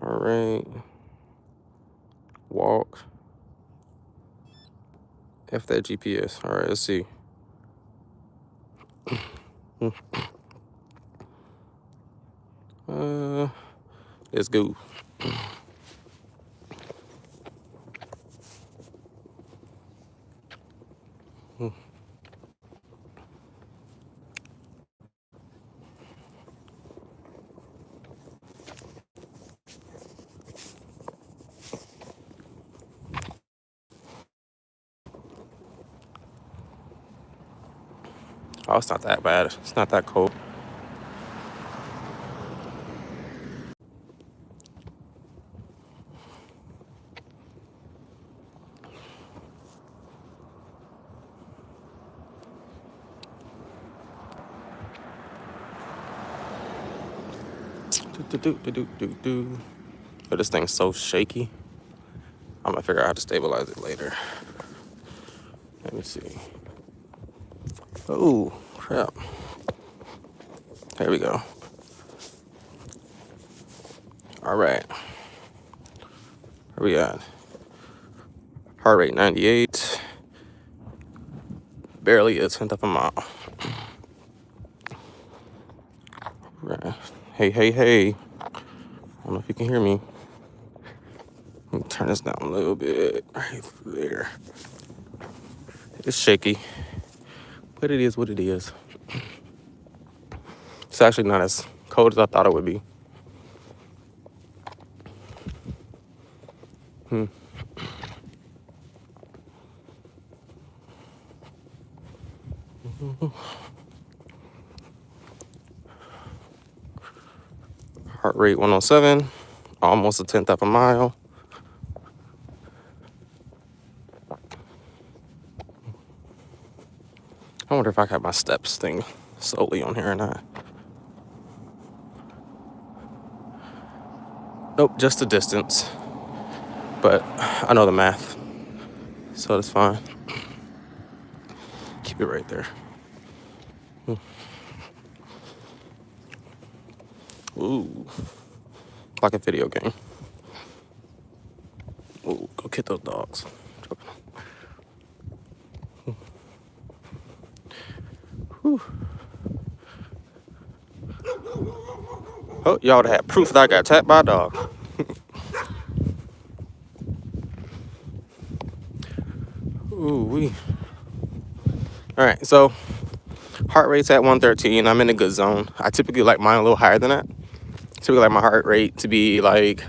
All right. Walk. F that GPS. All right, let's see. Let's go. Oh, it's not that bad. It's not that cold. But this thing's so shaky. I'm gonna figure out how to stabilize it later. Let me see. Oh, crap. There we go. All right. Where we at? Heart rate 98. Barely a tenth of a mile. Right. Hey. I don't know if you can hear me. Let me turn this down a little bit. Right there. It's shaky, but it is what it is. It's actually not as cold as I thought it would be. Heart rate 107, almost a tenth of a mile. I wonder if I got my steps thing solely on here or not. Nope, just the distance. But I know the math, so that's fine. Keep it right there. Ooh, like a video game. Ooh, go get those dogs. Whew. Oh, y'all would have had proof that I got attacked by a dog. Ooh wee. All right, so heart rate's at 113. I'm in a good zone. I typically like mine a little higher than that. Typically like my heart rate to be like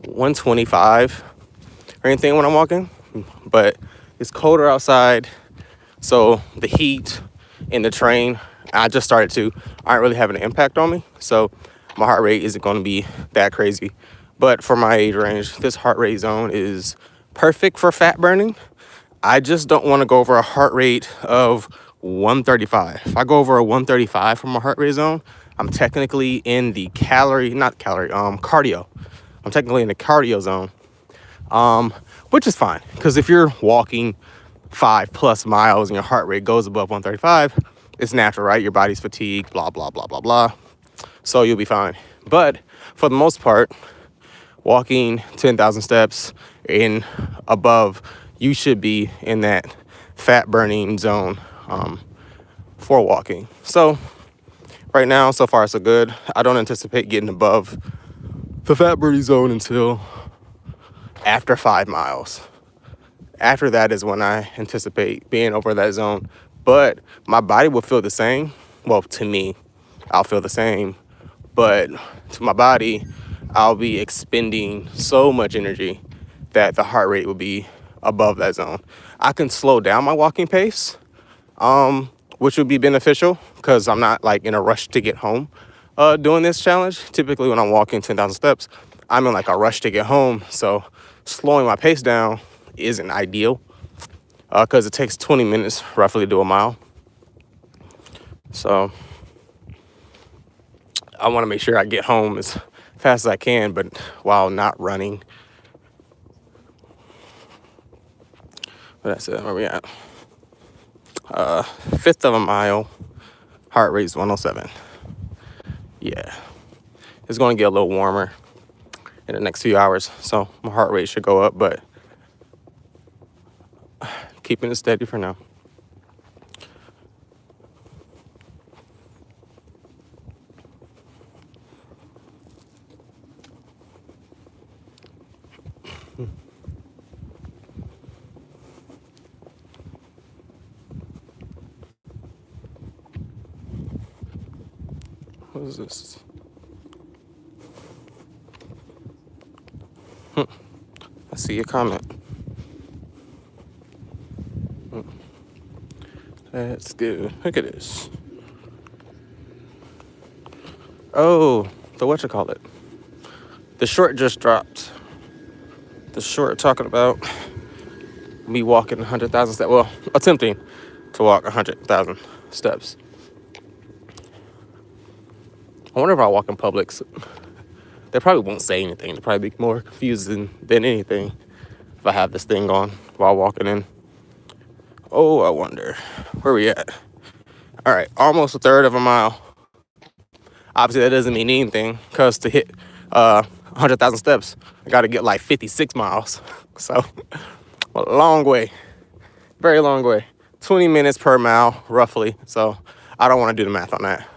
125 or anything when I'm walking, but it's colder outside, so the heat in the train, I just started to, aren't really having an impact on me, so my heart rate isn't going to be that crazy. But for my age range, this heart rate zone is perfect for fat burning. I just don't want to go over a heart rate of 135. If I go over a 135 from my heart rate zone, I'm technically in the cardio. I'm technically in the cardio zone, which is fine, because if you're walking 5+ miles and your heart rate goes above 135, it's natural, right? Your body's fatigued, blah, blah, blah, blah, blah. So you'll be fine. But for the most part, walking 10,000 steps and above, you should be in that fat burning zone for walking. So right now, so far so good. I don't anticipate getting above the fat burning zone until after 5 miles. After that is when I anticipate being over that zone. But my body will feel the same. Well, to me, I'll feel the same. But to my body, I'll be expending so much energy that the heart rate will be above that zone. I can slow down my walking pace, which would be beneficial because I'm not like in a rush to get home doing this challenge. Typically when I'm walking 10,000 steps, I'm in like a rush to get home. So slowing my pace down isn't ideal because it takes 20 minutes roughly to do a mile. So I want to make sure I get home as fast as I can, but while not running. But that's it. Where we at? Fifth of a mile. Heart rate's 107. yeah, it's going to get a little warmer in the next few hours. So my heart rate should go up, but keeping it steady for now. What is this? I see your comment. That's good. Look at this. Oh, the whatchamacallit. The short just dropped. The short talking about me walking 100,000 steps. Well, attempting to walk 100,000 steps. I wonder if I walk in Publix, they probably won't say anything. They'll probably be more confusing than anything if I have this thing on while walking in. Oh, I wonder. Where we at? All right, almost a third of a mile. Obviously, that doesn't mean anything because to hit 100,000 steps, I got to get like 56 miles. So, a long way. Very long way. 20 minutes per mile, roughly. So, I don't want to do the math on that.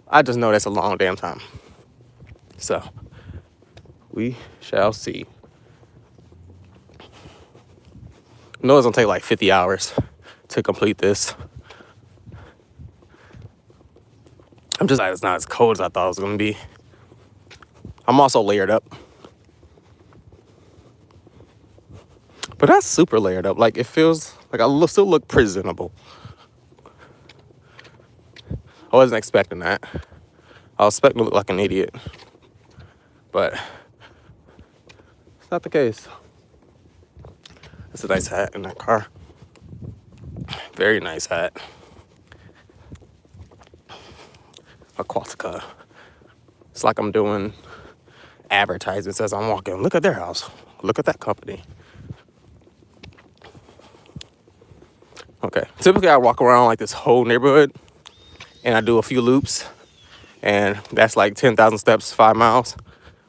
I just know that's a long damn time. So, we shall see. I know it's gonna take like 50 hours to complete this. I'm just like, it's not as cold as I thought it was gonna be. I'm also layered up. But that's super layered up. Like, it feels like I still look presentable. I wasn't expecting that. I was expecting to look like an idiot. But it's not the case. It's a nice hat in that car. Very nice hat. Aquatica. It's like I'm doing advertisements as I'm walking. Look at their house. Look at that company. Okay. Typically, I walk around like this whole neighborhood and I do a few loops. And that's like 10,000 steps, 5 miles.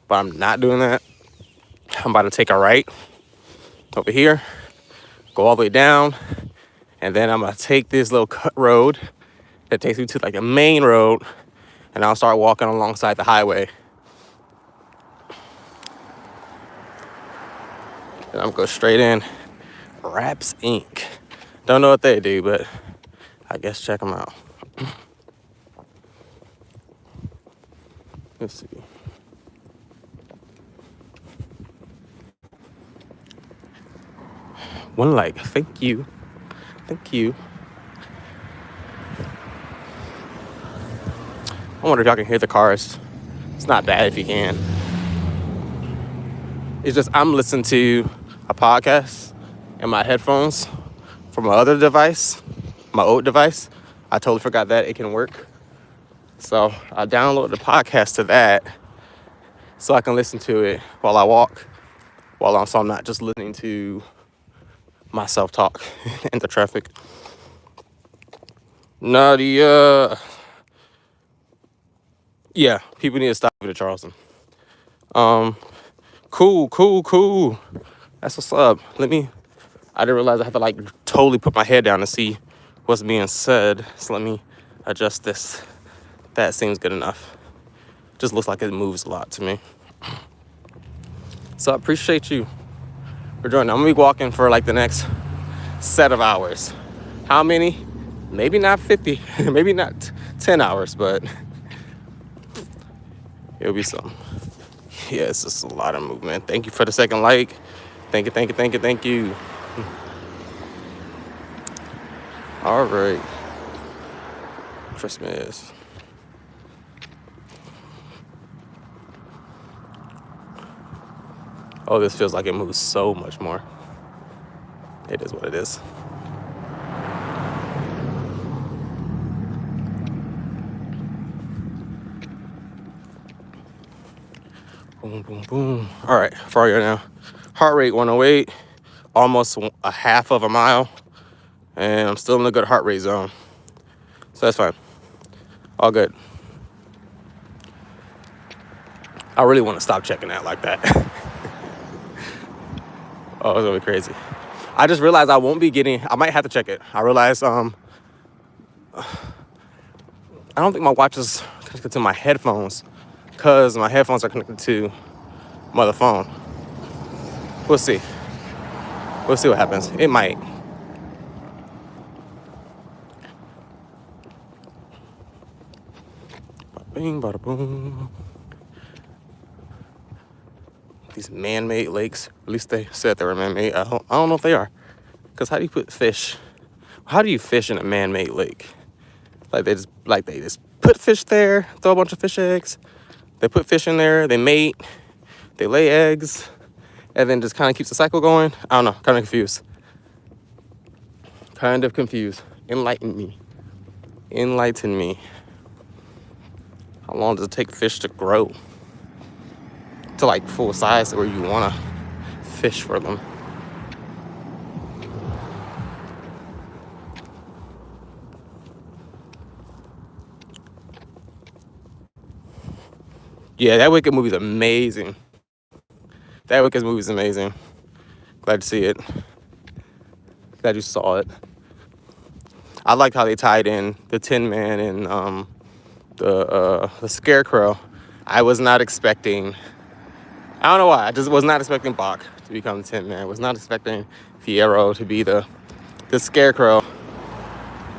But I'm not doing that. I'm about to take a right over here, go all the way down, and then I'm going to take this little cut road that takes me to like a main road, and I'll start walking alongside the highway. And I'm going to go straight in. Raps Inc. Don't know what they do, but I guess check them out. Let's see. One like, thank you. Thank you. I wonder if y'all can hear the cars. It's not bad if you can. It's just I'm listening to a podcast in my headphones from my other device, my old device. I totally forgot that it can work. So I download the podcast to that so I can listen to it while I walk, so I'm not just listening to myself talk in the traffic. Nadia. Yeah, people need to stop at Charleston. Cool. That's what's up. I didn't realize I had to like totally put my head down to see what's being said. So let me adjust this. That seems good enough. Just looks like it moves a lot to me. So I appreciate you for joining. I'm gonna be walking for like the next set of hours. How many? Maybe not 50, maybe not 10 hours, but it'll be some. Yeah, it's just a lot of movement. Thank you for the second like. Thank you. All right. Christmas. Oh, this feels like it moves so much more. It is what it is. Boom. All right, for you now. Heart rate 108, almost a half of a mile, and I'm still in a good heart rate zone. So that's fine. All good. I really want to stop checking that like that. Oh, it's gonna be crazy. I just realized I won't be getting. I might have to check it. I realized I don't think my watch is connected to my headphones, because my headphones are connected to my other phone. We'll see. We'll see what happens. It might. Bada bing, bada boom. These man-made lakes. At least they said they were man-made. I don't know if they are. Because how do you put fish? How do you fish in a man-made lake? Like they just put fish there, throw a bunch of fish eggs. They put fish in there, they mate, they lay eggs, and then just kind of keeps the cycle going. I don't know, kind of confused. Kind of confused. Enlighten me. Enlighten me. How long does it take fish to grow to like full size where you want to fish for them? Yeah, that Wicked movie's amazing. That Wicked movie's amazing. Glad to see it. Glad you saw it. I liked how they tied in the Tin Man and the Scarecrow. I was not expecting. I don't know why. I just was not expecting Bach to become the Tin Man. I was not expecting Fiyero to be the Scarecrow.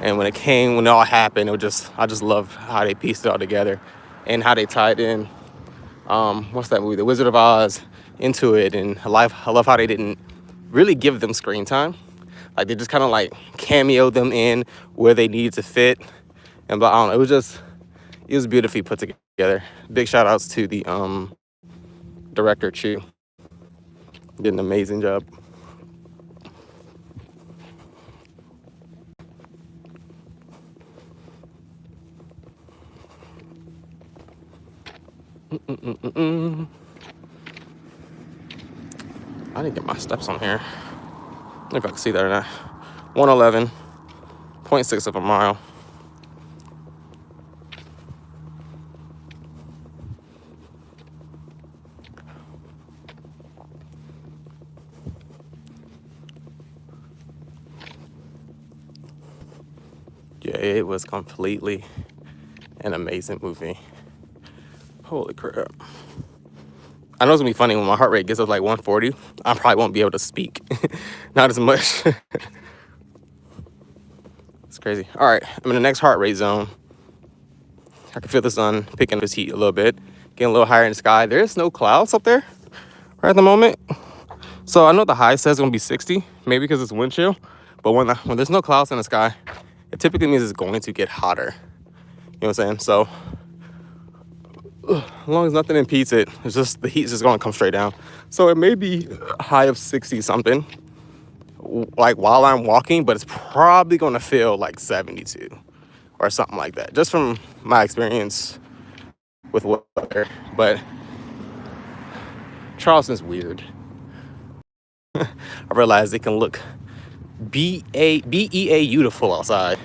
And when it all happened, I just love how they pieced it all together and how they tied in. What's that movie? The Wizard of Oz into it, and I love how they didn't really give them screen time. Like they just kind of like cameoed them in where they needed to fit, and but I don't know. It was beautifully put together. Big shout outs to the director Chu. Did an amazing job. I didn't get my steps on here. I don't know if I can see that or not. 111.6 of a mile. Yeah, it was completely an amazing movie. Holy crap. I know it's gonna be funny when my heart rate gets up like 140. I probably won't be able to speak. Not as much. It's crazy. All right, I'm in the next heart rate zone. I can feel the sun picking up his heat a little bit, getting a little higher in the sky. There's no clouds up there right at the moment. So I know the high says it's gonna be 60, maybe because it's wind chill. But when there's no clouds in the sky, it typically means it's going to get hotter. You know what I'm saying? So as long as nothing impedes it, it's just the heat's just gonna come straight down. So it may be a high of 60 something, like while I'm walking, but it's probably gonna feel like 72 or something like that, just from my experience with weather. But Charleston's weird. I realize it can look BEA beautiful outside,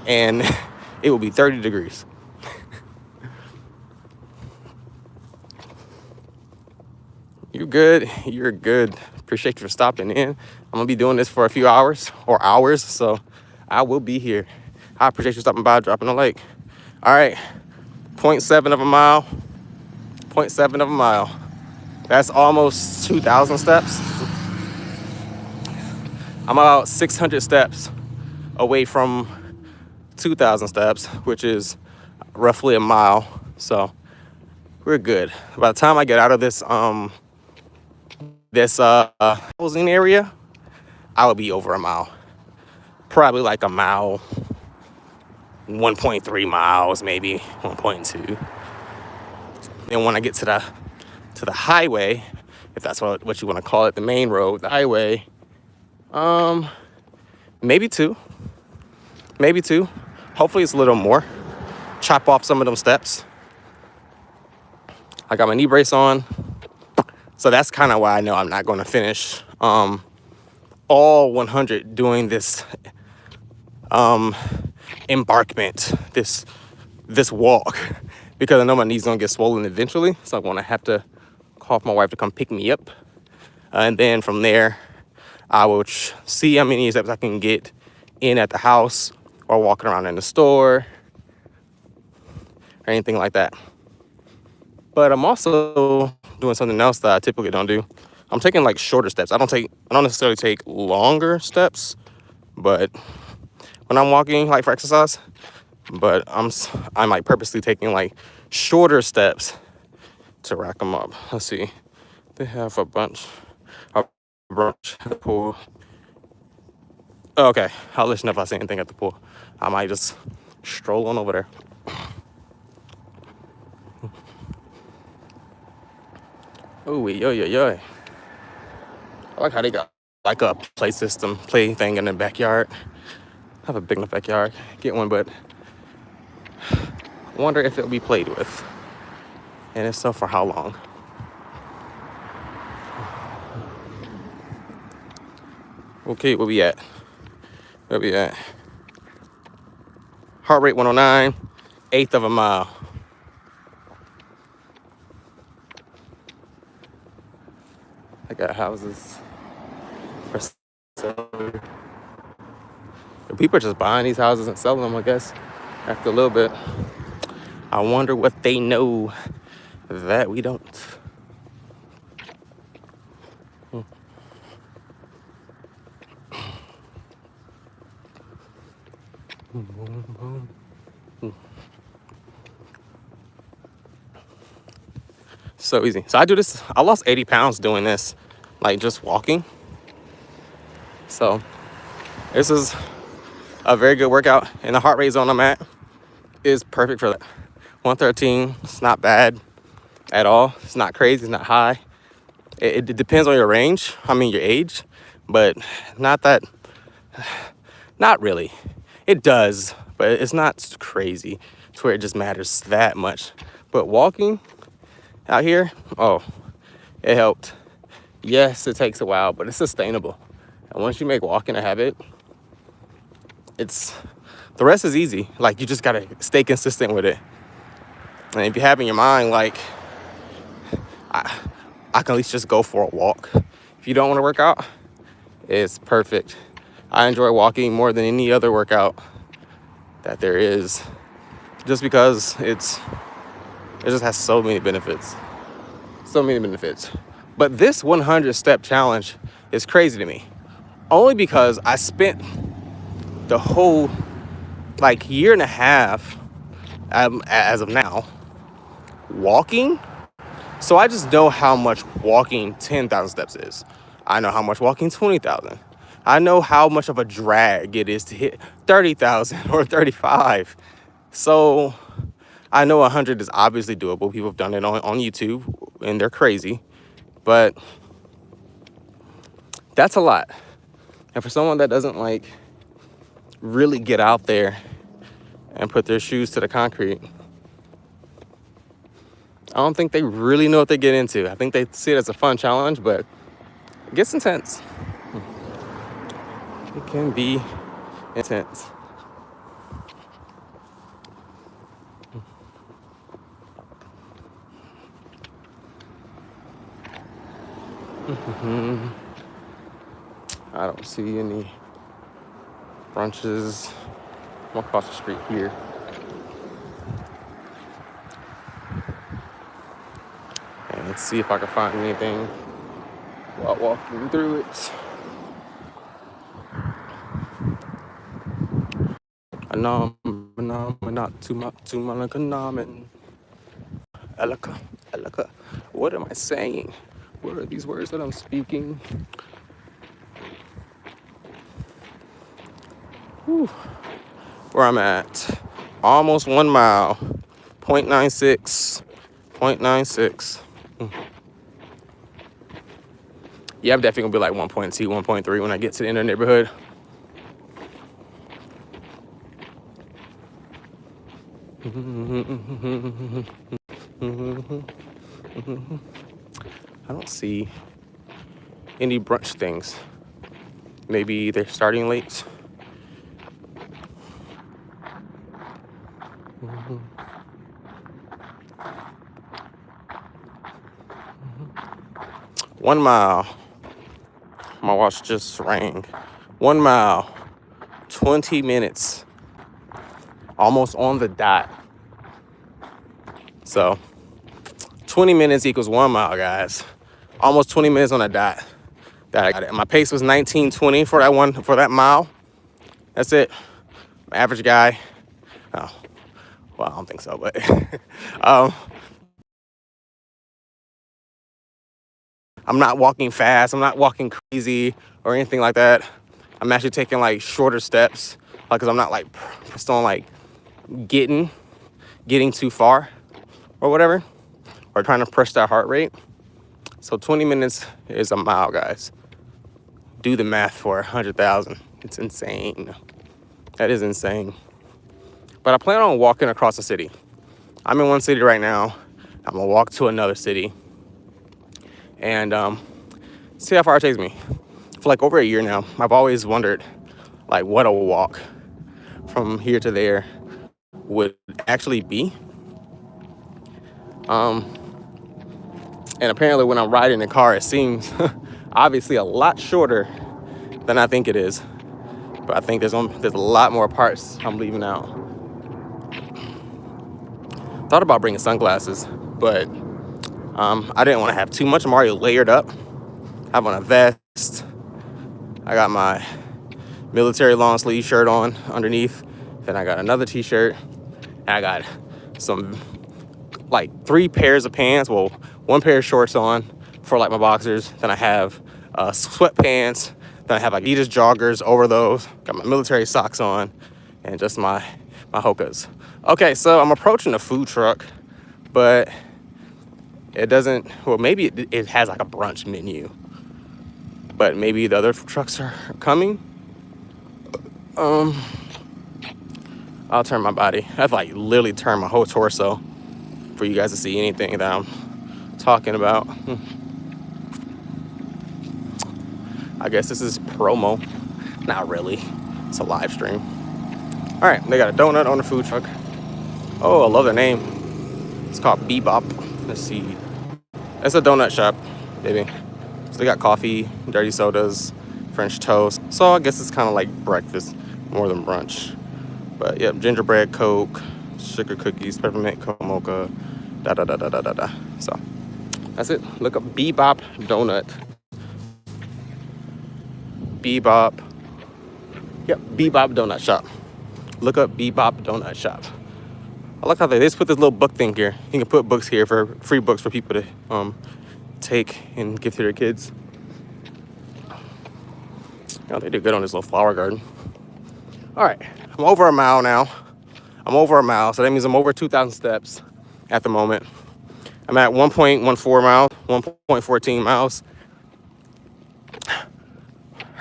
and it will be 30 degrees. You good? You're good. Appreciate you for stopping in. I'm gonna be doing this for a few hours, so I will be here. I appreciate you stopping by, dropping a like. All right, 0.7 of a mile. 0.7 of a mile. That's almost 2,000 steps. I'm about 600 steps away from 2,000 steps, which is roughly a mile. So we're good. By the time I get out of this housing area, I will be over a mile. Probably like a mile, 1.3 miles, maybe 1.2. And when I get to the highway, if that's what you want to call it, the main road, the highway, maybe two. Hopefully it's a little more. Chop off some of them steps. I got my knee brace on. So that's kind of why I know I'm not going to finish all 100 doing this embarkment, this walk because I know my knee's gonna get swollen eventually. So I'm gonna have to call my wife to come pick me up. And then from there, I will see how many steps I can get in at the house or walking around in the store or anything like that. But I'm also doing something else that I typically don't do. I'm taking like shorter steps. I don't necessarily take longer steps, but when I'm walking like for exercise, but I'm like purposely taking like shorter steps to rack them up. Let's see. They have a brunch at the pool. Oh, okay, I'll let you know if I see anything at the pool. I might just stroll on over there. Oh, yo. I like how they got like a play thing in the backyard. I have a big enough backyard. Get one, but I wonder if it'll be played with. And if so, for how long? Okay, where we at? Heart rate 109, eighth of a mile. I got houses for sale. People are just buying these houses and selling them, I guess, after a little bit. I wonder what they know that we don't. So easy. So I do this. I lost 80 pounds doing this, like just walking. So this is a very good workout, and the heart rate zone I'm at is perfect for that. 113. It's not bad at all. It's not crazy. It's not high. It depends on your range. I mean your age, but not really. It does, but it's not crazy to where it just matters that much. But walking out here, oh, it helped. Yes, it takes a while, but it's sustainable. And once you make walking a habit, the rest is easy. Like, you just gotta stay consistent with it. And if you have in your mind, like, I can at least just go for a walk. If you don't want to work out, it's perfect. I enjoy walking more than any other workout that there is, just because it just has so many benefits. But this 100 step challenge is crazy to me, only because I spent the whole like year and a half as of now walking. So I just know how much walking 10,000 steps is. I know how much walking 20,000. I know how much of a drag it is to hit 30,000 or 35. So I know 100 is obviously doable. People have done it on YouTube, and they're crazy. But that's a lot. And for someone that doesn't like really get out there and put their shoes to the concrete, I don't think they really know what they get into. I think they see it as a fun challenge, but it gets intense. It can be intense. I don't see any brunches. I'm across the street here. And let's see if I can find anything while walking through it. Elaka. What am I saying? What are these words that I'm speaking? Whew. Where I'm at, almost 1 mile, 0.96. Yeah, I'm definitely gonna be like 1.2, 1.3 when I get to the end of the neighborhood. I don't see any brunch things. Maybe they're starting late. 1 mile. My watch just rang. 1 mile, 20 minutes, almost on the dot. So 20 minutes equals 1 mile, guys. Almost 20 minutes on the dot. That I got it. My pace was 19:20 for that mile. That's it. Average guy. Oh, well, I don't think so, but I'm not walking fast. I'm not walking crazy or anything like that. I'm actually taking like shorter steps, like, cause I'm not like still like getting too far or whatever, or trying to push that heart rate. So 20 minutes is a mile, guys. Do the math for 100,000. It's insane. That is insane. But I plan on walking across the city. I'm in one city right now. I'm gonna walk to another city and see how far it takes me. For like over a year now, I've always wondered like what a walk from here to there would actually be. And apparently when I'm riding in the car, it seems obviously a lot shorter than I think it is. But I think there's a lot more parts I'm leaving out. Thought about bringing sunglasses, but I didn't want to have too much. I'm already layered up. I have on a vest. I got my military long sleeve shirt on underneath. Then I got another t-shirt. And I got some like 3 pairs of pants. Well, 1 pair of shorts on for like my boxers. Then I have sweatpants. Then I have Adidas joggers over those. Got my military socks on and just my Hokas. Okay, so I'm approaching a food truck, but it doesn't, well, maybe it has like a brunch menu, but maybe the other trucks are coming. I'll turn my body. I have to like literally turn my whole torso for you guys to see anything that I'm talking about. I guess this is promo. Not really. It's a live stream. All right, they got a donut on the food truck. Oh, I love their name. It's called Bebop. Let's see. It's a donut shop, baby. So they got coffee, dirty sodas, French toast. So I guess it's kind of like breakfast more than brunch. But yep, gingerbread, Coke, sugar cookies, peppermint, mocha, da. So that's it. Look up Bebop Donut. Bebop. Yep, Bebop Donut Shop. Look up Bebop Donut Shop. I like how they just put this little book thing here. You can put books here for free books for people to take and give to their kids. Oh, they do good on this little flower garden. All right, I'm over a mile now. So that means I'm over 2,000 steps at the moment. I'm at 1.14 miles, 1.14 miles.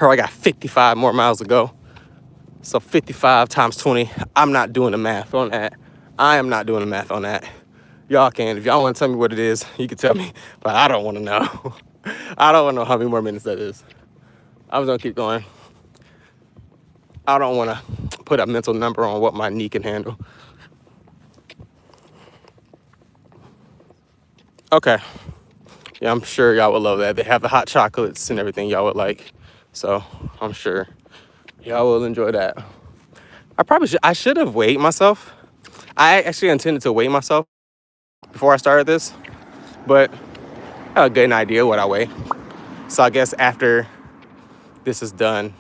I got 55 more miles to go. So 55 times 20, I'm not doing the math on that. I am not doing the math on that. Y'all can. If y'all want to tell me what it is, you can tell me. But I don't want to know. I don't want to know how many more minutes that is. I'm just going to keep going. I don't want to put a mental number on what my knee can handle. Okay. Yeah, I'm sure y'all would love that. They have the hot chocolates and everything y'all would like. So I'm sure y'all will enjoy that. I should have weighed myself. I actually intended to weigh myself before I started this, but I have a good idea what I weigh. So I guess after this is done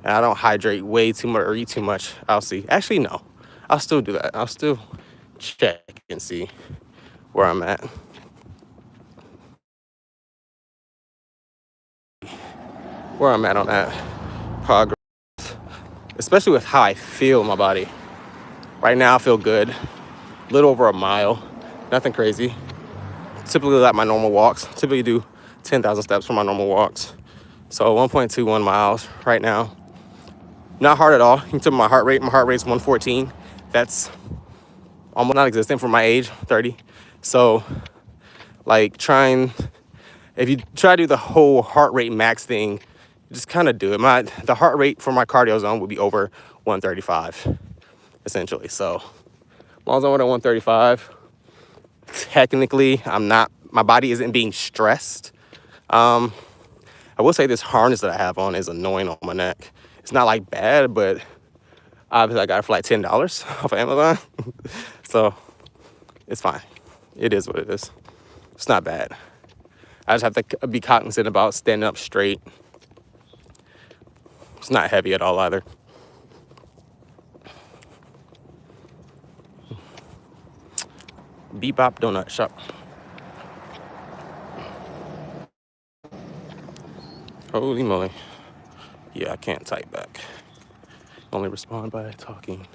and I don't hydrate way too much or eat too much, I'll see. Actually, no, I'll still do that. I'll still check and see where I'm at. Where I'm at on that progress, especially with how I feel in my body. Right now, I feel good. A little over a mile. Nothing crazy. Typically like my normal walks. Typically do 10,000 steps for my normal walks. So 1.21 miles right now. Not hard at all. You can tell my heart rate. My heart rate's 114. That's almost non-existent for my age, 30. So like if you try to do the whole heart rate max thing, just kind of do it. The heart rate for my cardio zone would be over 135, essentially. So as long as I'm at 135, technically my body isn't being stressed. I will say this harness that I have on is annoying on my neck. It's not like bad, but obviously I got it for like $10 off of Amazon. So it's fine. It is what it is. It's not bad. I just have to be cognizant about standing up straight. It's not heavy at all either. Bebop Donut Shop. Holy moly. Yeah, I can't type back. Only respond by talking.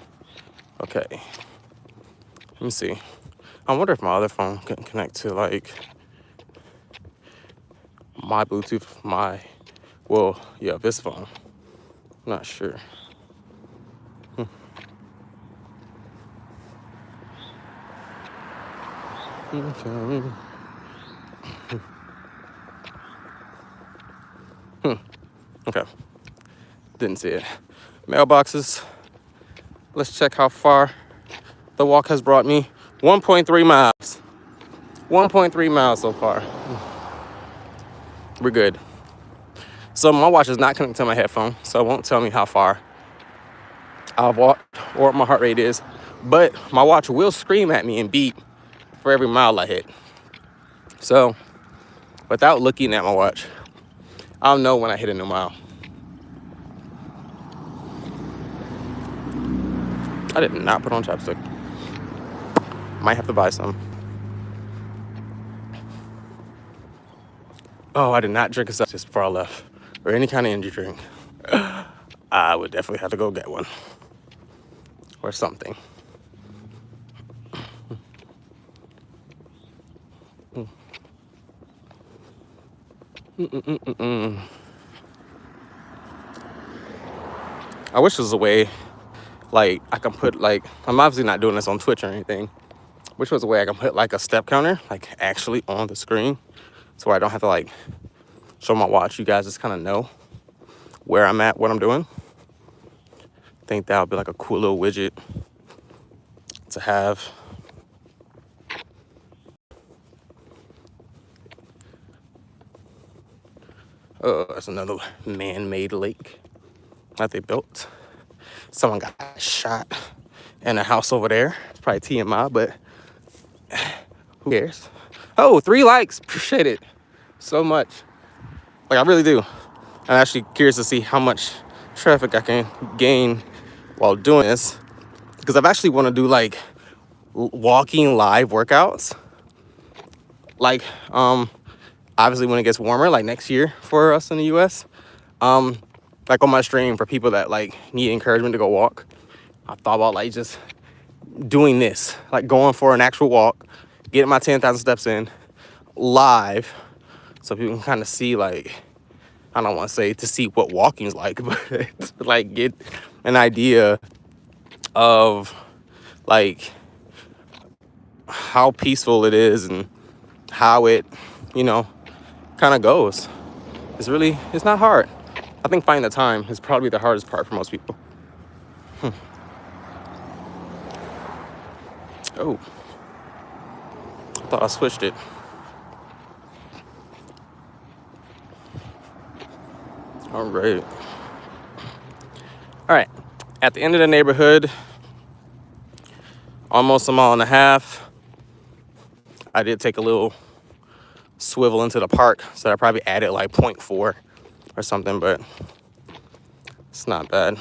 Okay. Let me see. I wonder if my other phone can connect to like my Bluetooth, this phone. I'm not sure. Okay. Didn't see it. Mailboxes. Let's check how far the walk has brought me. 1.3 miles. 1.3 miles so far. We're good. So my watch is not connected to my headphone, so it won't tell me how far I've walked or what my heart rate is. But my watch will scream at me and beep for every mile I hit. So without looking at my watch, I'll know when I hit a new mile. I did not put on chapstick. Might have to buy some. Oh, I did not drink a Celsius just before I left, or any kind of energy drink. I would definitely have to go get one or something. I wish there was a way, like, I can put, like, I'm obviously not doing this on Twitch or anything. Which was a way I can put, like, a step counter, like, actually on the screen. So I don't have to, like, show my watch. You guys just kind of know where I'm at, what I'm doing. I think that would be, like, a cool little widget to have. Oh, that's another man-made lake that they built. Someone got shot in a house over there. It's probably TMI, but who cares? Oh, 3 likes. Appreciate it so much. Like, I really do. I'm actually curious to see how much traffic I can gain while doing this, because I've actually want to do like walking live workouts. Like, obviously when it gets warmer, like next year for us in the US, like on my stream for people that like need encouragement to go walk. I thought about like just doing this, like going for an actual walk, getting my 10,000 steps in live, so people can kind of see, like, I don't want to say to see what walking's like, but like get an idea of like how peaceful it is and how it, you know, kind of goes. It's not hard. I think finding the time is probably the hardest part for most people. Oh, I thought I switched it. All right. All right. At the end of the neighborhood, almost a mile and a half. I did take a little swivel into the park, so I probably added like 0.4 or something, but it's not bad.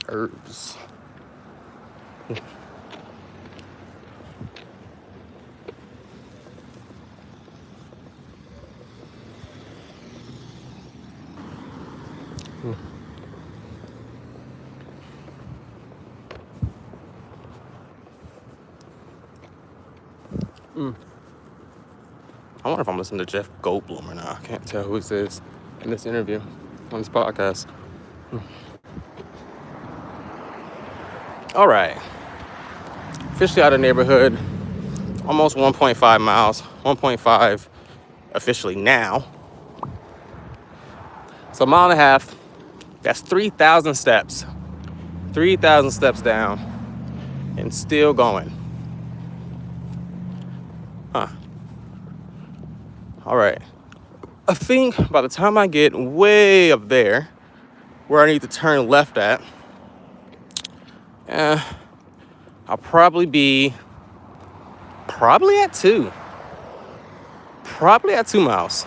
Herbs. I wonder if I'm listening to Jeff Goldblum or not. I can't tell who this is in this interview on this podcast. All right. Officially out of the neighborhood. almost 1.5 miles, 1.5 officially now. So a mile and a half, that's 3,000 steps. 3,000 steps down and still going. Huh. All right. I think by the time I get way up there, where I need to turn left at, I'll probably be at 2. Probably at 2 miles.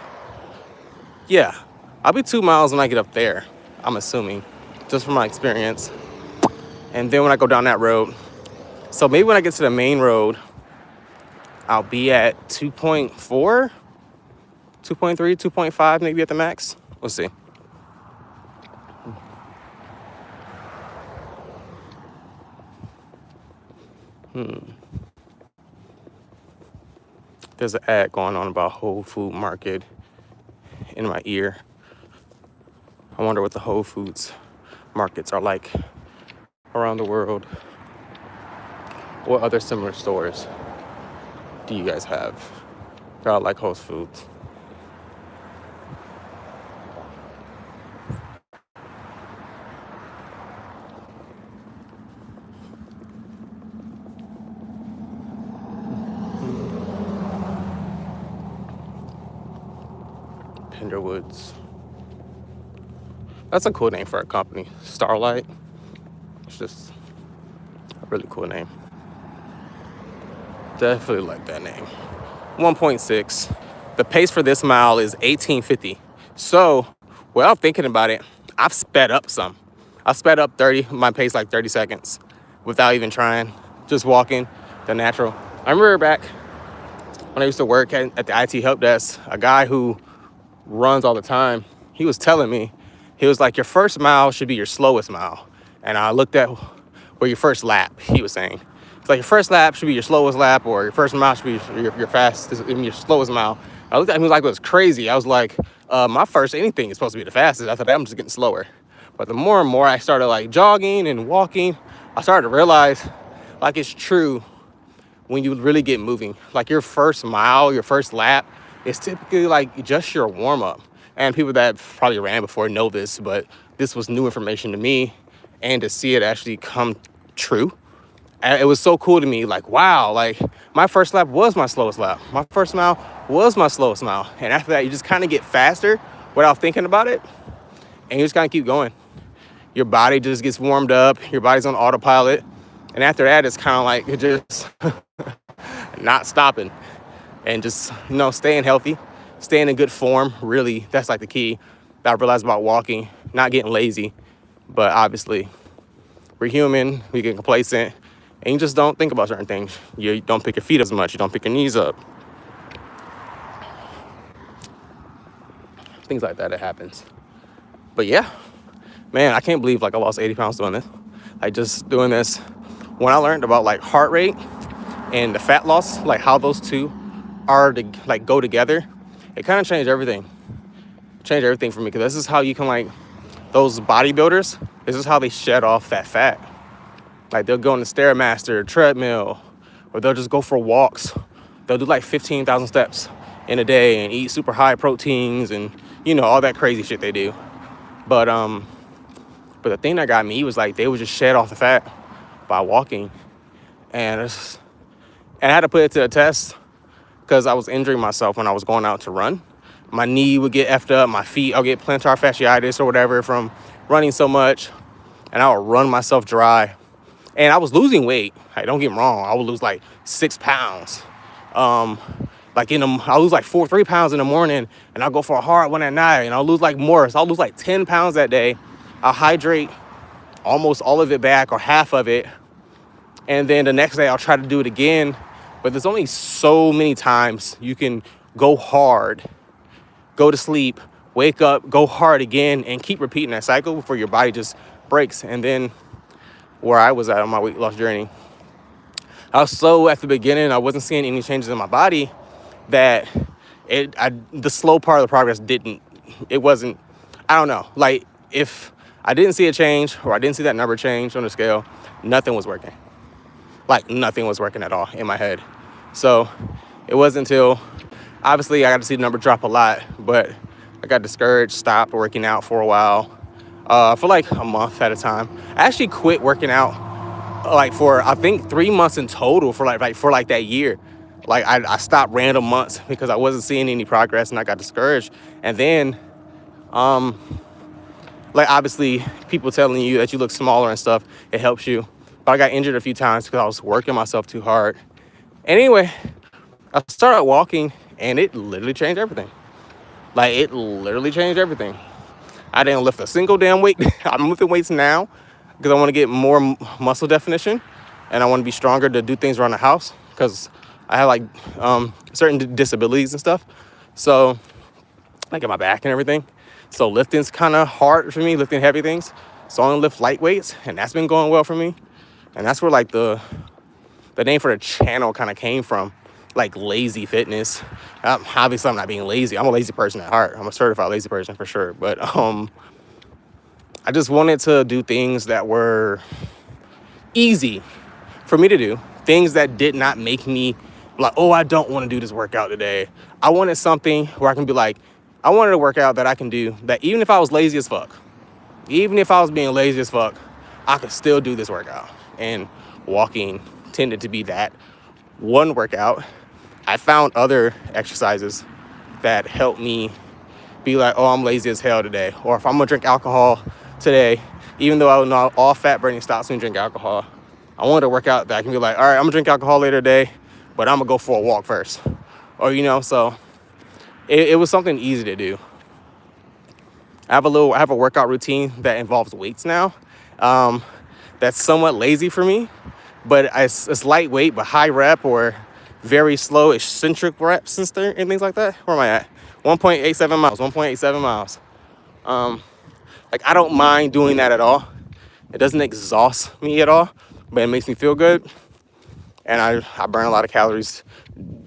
Yeah, I'll be 2 miles when I get up there, I'm assuming, just from my experience. And then when I go down that road, so maybe when I get to the main road, I'll be at 2.4, 2.3, 2.5, maybe at the max. We'll see. There's an ad going on about Whole Food Market in my ear. I wonder what the Whole Foods markets are like around the world. What other similar stores do you guys have that are like Whole Foods? Penderwoods. That's a cool name for a company. Starlight. It's just a really cool name. Definitely like that name. 1.6. The pace for this mile is 18:50. So, well, thinking about it, I've sped up some. I've sped up my pace like 30 seconds without even trying. Just walking the natural. I remember back when I used to work at the IT help desk, a guy who runs all the time, he was telling me, he was like, your first mile should be your slowest mile. And I looked at where your first lap, he was saying. It's like your first lap should be your slowest lap, or your first mile should be your fastest, your slowest mile. I looked at him, he was like, it was crazy. I was like, my first anything is supposed to be the fastest. I thought I'm just getting slower. But the more and more I started like jogging and walking, I started to realize like it's true when you really get moving. Like your first mile, your first lap is typically like just your warm up. And people that probably ran before know this, but this was new information to me, and to see it actually come true. And it was so cool to me, like, wow, like my first lap was my slowest lap. My first mile was my slowest mile. And after that, you just kind of get faster without thinking about it. And you just kind of keep going. Your body just gets warmed up. Your body's on autopilot. And after that, it's kind of like it just not stopping and just, staying healthy, staying in good form. Really, that's like the key that I realized about walking, not getting lazy. But obviously, we're human, we get complacent, and you just don't think about certain things. You don't pick your feet as much, you don't pick your knees up. Things like that, it happens. But yeah, man, I can't believe like I lost 80 pounds doing this. Like just doing this. When I learned about like heart rate and the fat loss, like how those two are to like go together, it kind of changed everything. Changed everything for me, because this is how you can like, those bodybuilders, this is how they shed off that fat. Like they'll go on the Stairmaster, treadmill, or they'll just go for walks. They'll do like 15,000 steps in a day and eat super high proteins and all that crazy shit they do. But the thing that got me was like they would just shed off the fat by walking, and I had to put it to a test because I was injuring myself when I was going out to run. My knee would get effed up, my feet, I'll get plantar fasciitis or whatever from running so much, and I would run myself dry. And I was losing weight. Like, don't get me wrong, I would lose like 6 pounds. I'll lose like 3 pounds in the morning, and I'll go for a hard one at night, and I'll lose like more. So I'll lose like 10 pounds that day. I'll hydrate almost all of it back or half of it. And then the next day I'll try to do it again. But there's only so many times you can go hard, go to sleep, wake up, go hard again, and keep repeating that cycle before your body just breaks. And then where I was at on my weight loss journey, I was so at the beginning, I wasn't seeing any changes in my body that the slow part of the progress wasn't, I don't know. Like if I didn't see a change or I didn't see that number change on the scale, nothing was working. Like nothing was working at all in my head. So it wasn't until, obviously I got to see the number drop a lot, but I got discouraged, stopped working out for a while, for like a month at a time. I actually quit working out like for I think 3 months in total for like that year. Like I stopped random months because I wasn't seeing any progress and I got discouraged. And then like obviously people telling you that you look smaller and stuff, it helps you. But I got injured a few times because I was working myself too hard. Anyway, I started walking and it literally changed everything. Like it literally changed everything. I didn't lift a single damn weight. I'm lifting weights now because I want to get more muscle definition and I want to be stronger to do things around the house because I have like certain disabilities and stuff. So like in my back and everything. So lifting's kind of hard for me, lifting heavy things. So I only lift light weights and that's been going well for me. And that's where like the name for the channel kind of came from, like lazy fitness. Obviously I'm not being lazy. I'm a lazy person at heart. I'm a certified lazy person for sure. But I just wanted to do things that were easy for me to do. Things that did not make me like, oh, I don't want to do this workout today. I wanted something where I can be like, I wanted a workout that I can do that even if I was lazy as fuck, even if I was being lazy as fuck, I could still do this workout. And walking tended to be that one workout. I found other exercises that helped me be like, oh, I'm lazy as hell today. Or if I'm gonna drink alcohol today, even though I know all fat burning stops when you drink alcohol, I wanted to work out that I can be like, all right, I'm gonna drink alcohol later today, but I'm gonna go for a walk first. Or, so it was something easy to do. I have a workout routine that involves weights now. That's somewhat lazy for me, but it's lightweight, but high rep or very slow eccentric reps and things like that. Where am I at? 1.87 miles. Like I don't mind doing that at all. It doesn't exhaust me at all, but it makes me feel good. And I burn a lot of calories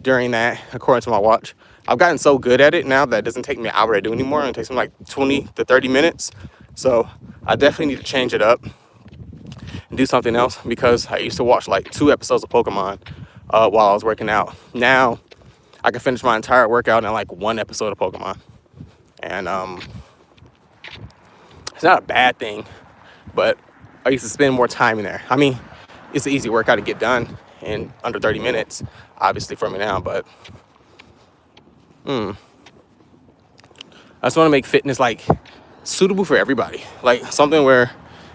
during that, according to my watch. I've gotten so good at it now that it doesn't take me an hour to do anymore. It takes me like 20 to 30 minutes. So I definitely need to change it up and do something else because I used to watch like 2 episodes of Pokemon while I was working out. Now I can finish my entire workout in like 1 episode of Pokemon. And it's not a bad thing, but I used to spend more time in there. I mean, it's an easy workout to get done in under 30 minutes, obviously for me now, but I just want to make fitness like suitable for everybody. Like something where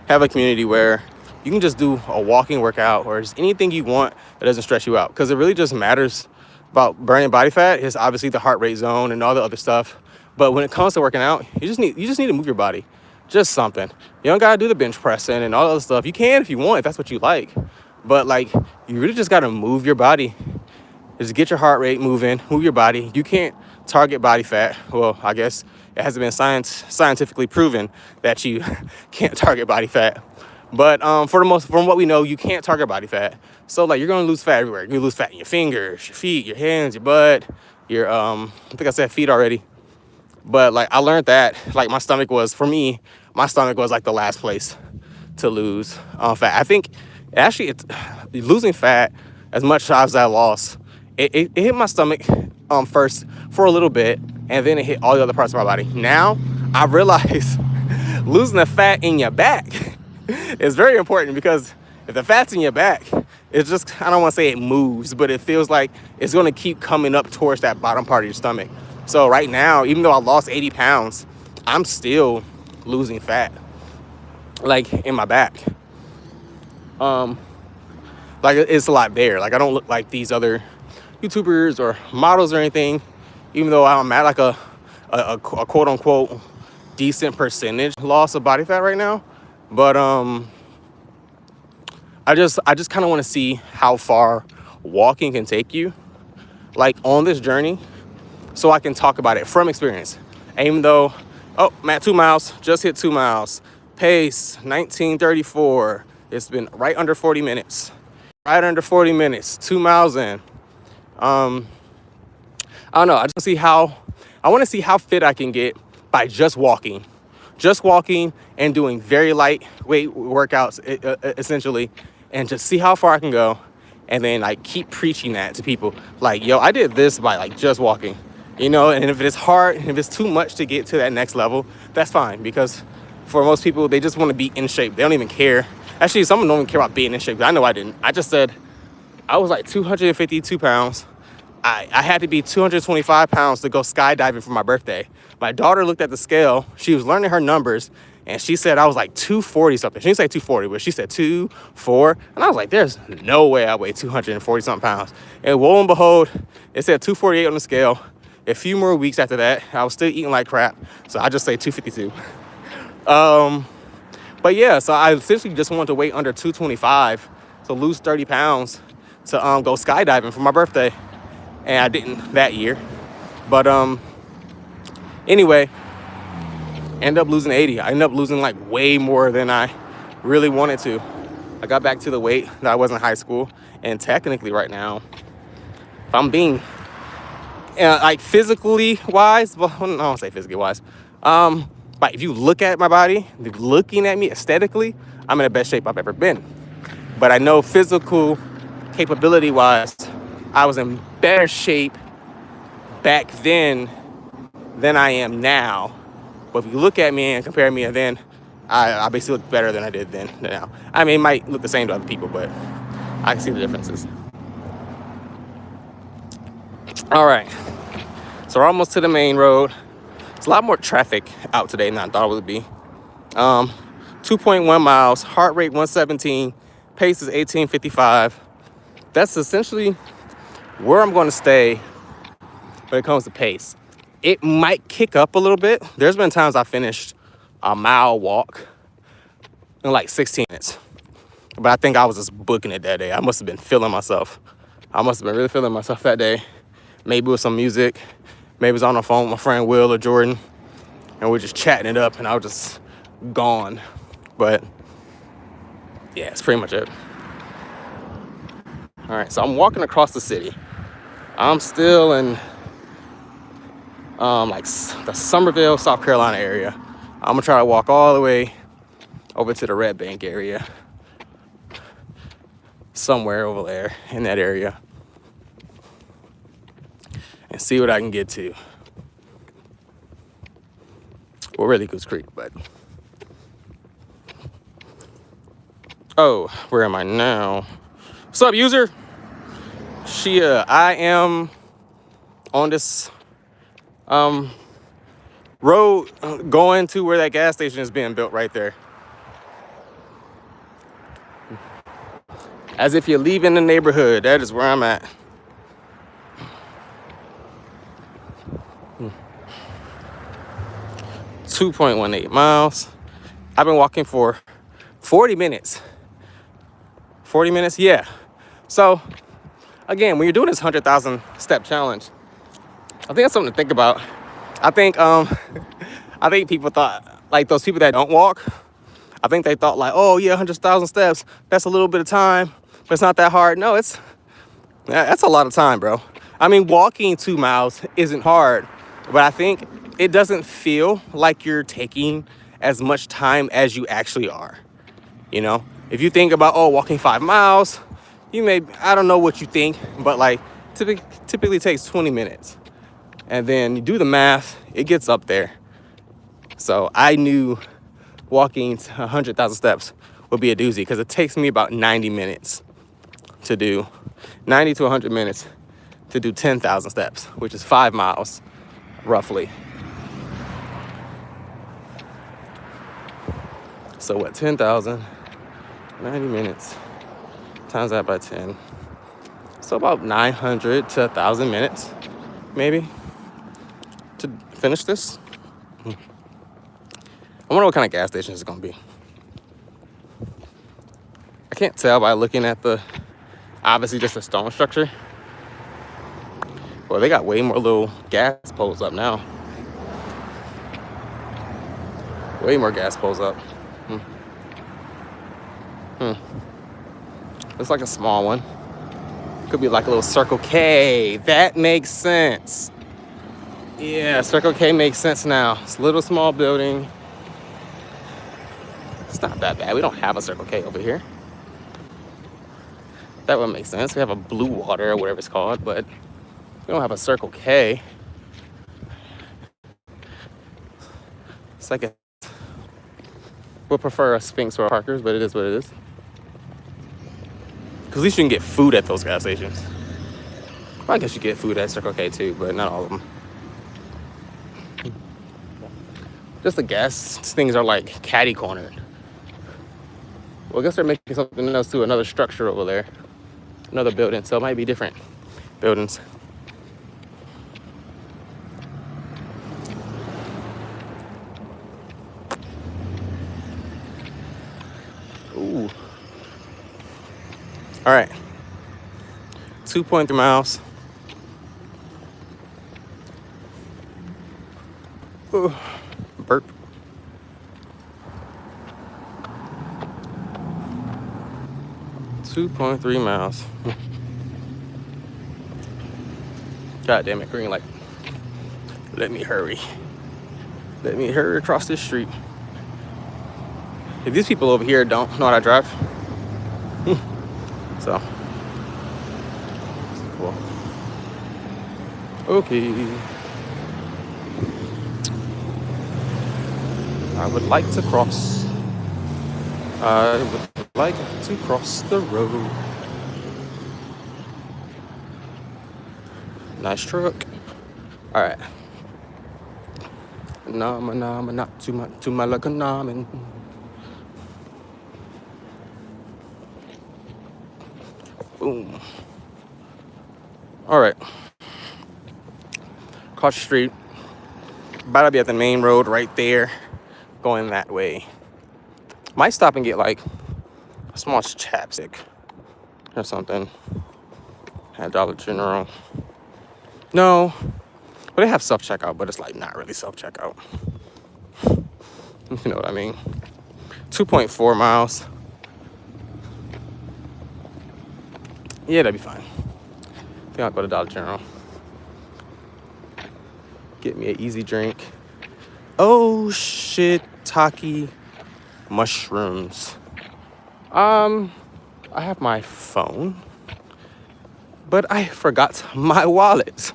have a community where you can just do a walking workout or just anything you want that doesn't stress you out. Because it really just matters about burning body fat is obviously the heart rate zone and all the other stuff. But when it comes to working out, you just need to move your body. Just something. You don't gotta do the bench pressing and all the other stuff. You can if you want, if that's what you like. But like you really just gotta move your body. Just get your heart rate moving, move your body. You can't target body fat. Well, I guess it hasn't been scientifically proven that you can't target body fat. But from what we know, you can't target body fat. So like you're gonna lose fat everywhere. You're gonna lose fat in your fingers, your feet, your hands, your butt, your I think I said feet already. But like I learned that like my stomach was like the last place to lose fat. I think actually it's losing fat as much as I lost. It hit my stomach first for a little bit, and then it hit all the other parts of my body. Now I realize losing the fat in your back is very important because if the fat's in your back, it's just, I don't want to say it moves, but it feels like it's going to keep coming up towards that bottom part of your stomach. So right now, even though I lost 80 pounds, I'm still losing fat, like in my back. Like it's a lot there. Like I don't look like these other YouTubers or models or anything, even though I'm at like a quote unquote decent percentage loss of body fat right now. But I just kind of want to see how far walking can take you, like on this journey, so I can talk about it from experience. And even though, I'm at 2 miles, just hit 2 miles, pace 19:34. It's been right under 40 minutes. 2 miles in. I don't know. I want to see how fit I can get by just walking and doing very lightweight workouts, essentially, and just see how far I can go and then like keep preaching that to people. Like, yo, I did this by like just walking, you know. And if it's hard, if it's too much to get to that next level, that's fine, because for most people, they just want to be in shape. They don't even care. Actually, some don't even care about being in shape. I know I didn't. I just said I was like 252 pounds. I had to be 225 pounds to go skydiving for my birthday. My daughter looked at the scale. She was learning her numbers, and she said I was like 240 something. She didn't say 240, but she said 2, 4. And I was like, there's no way I weigh 240 something pounds. And lo and behold, it said 248 on the scale. A few more weeks after that, I was still eating like crap. So I just say 252. But yeah, so I essentially just wanted to weigh under 225, so lose 30 pounds to go skydiving for my birthday. And I didn't that year. But anyway, ended up losing 80. I ended up losing like way more than I really wanted to. I got back to the weight that I was in high school. And technically right now, if I'm being like physically wise, well, I don't say physically wise. But if you look at my body, looking at me aesthetically, I'm in the best shape I've ever been. But I know physical capability wise, I was in better shape back then than I am now. But if you look at me and compare me and then, I basically look better than I did then than now. I mean, it might look the same to other people, but I can see the differences. All right, so we're almost to the main road. There's a lot more traffic out today than I thought it would be. 2.1 miles, heart rate 117, pace is 18:55. That's essentially where I'm going to stay when it comes to pace. It might kick up a little bit. There's been times I finished a mile walk in like 16 minutes. But I think I was just booking it that day. I must have been feeling myself. I must have been really feeling myself that day. Maybe with some music. Maybe I was on the phone with my friend Will or Jordan. And we're just chatting it up and I was just gone. But yeah, it's pretty much it. All right, so I'm walking across the city. I'm still in like the Summerville, South Carolina area. I'm gonna try to walk all the way over to the Red Bank area. Somewhere over there in that area. And see what I can get to. Well, really Goose Creek, but. Oh, where am I now? What's up, user? I am on this road going to where that gas station is being built right there. As if you're leaving the neighborhood, that is where I'm at. Hmm. 2.18 miles. I've been walking for 40 minutes. 40 minutes, yeah. So, again, when you're doing this 100,000 step challenge, I think that's something to think about. I think people thought, like those people that don't walk, I think they thought like, oh yeah, 100,000 steps, that's a little bit of time, but it's not that hard. No, that's a lot of time, bro. I mean, walking 2 miles isn't hard, but I think it doesn't feel like you're taking as much time as you actually are. You know, if you think about, oh, walking 5 miles, I don't know what you think, but like typically takes 20 minutes. And then you do the math, it gets up there. So I knew walking 100,000 steps would be a doozy because it takes me about 90 minutes to do, 90 to 100 minutes to do 10,000 steps, which is 5 miles, roughly. So what, 10,000, 90 minutes, times that by 10. So about 900 to 1,000 minutes, maybe, to finish this. I wonder what kind of gas station it's gonna be. I can't tell by looking at obviously just a stone structure. Well, they got way more little gas poles up now. Way more gas poles up. Looks like a small one. Could be like a little Circle K. That makes sense. Yeah, Circle K makes sense now. It's a little small building. It's not that bad. We don't have a Circle K over here. That would make sense. We have a Blue Water or whatever it's called, but we don't have a Circle K. It's like we'll prefer a Sphinx or a Parker's, but it is what it is. Because at least you can get food at those gas stations. Well, I guess you get food at Circle K too, but not all of them. Just the gas things are like catty cornered. Well, I guess they're making something else too, another structure over there, another building, so it might be different buildings. Ooh. All right. 2.3 miles. Ooh. Burp. .3 miles. God damn it, green light. Let me hurry. Let me hurry across this street. If these people over here don't know how to drive, so cool. Okay. I would like to cross. I would like to cross the road. Nice truck. All right. Nama nama not to my luck namen. Boom. All right. Across the street. About to be at the main road right there. Going that way. Might stop and get like a small chapstick or something at Dollar General. No, but they have self-checkout, but it's like not really self-checkout. You know what I mean? 2.4 miles. Yeah, that'd be fine. I think I'll go to Dollar General. Get me an easy drink. Oh shit, Taki mushrooms. I have my phone, but I forgot my wallet.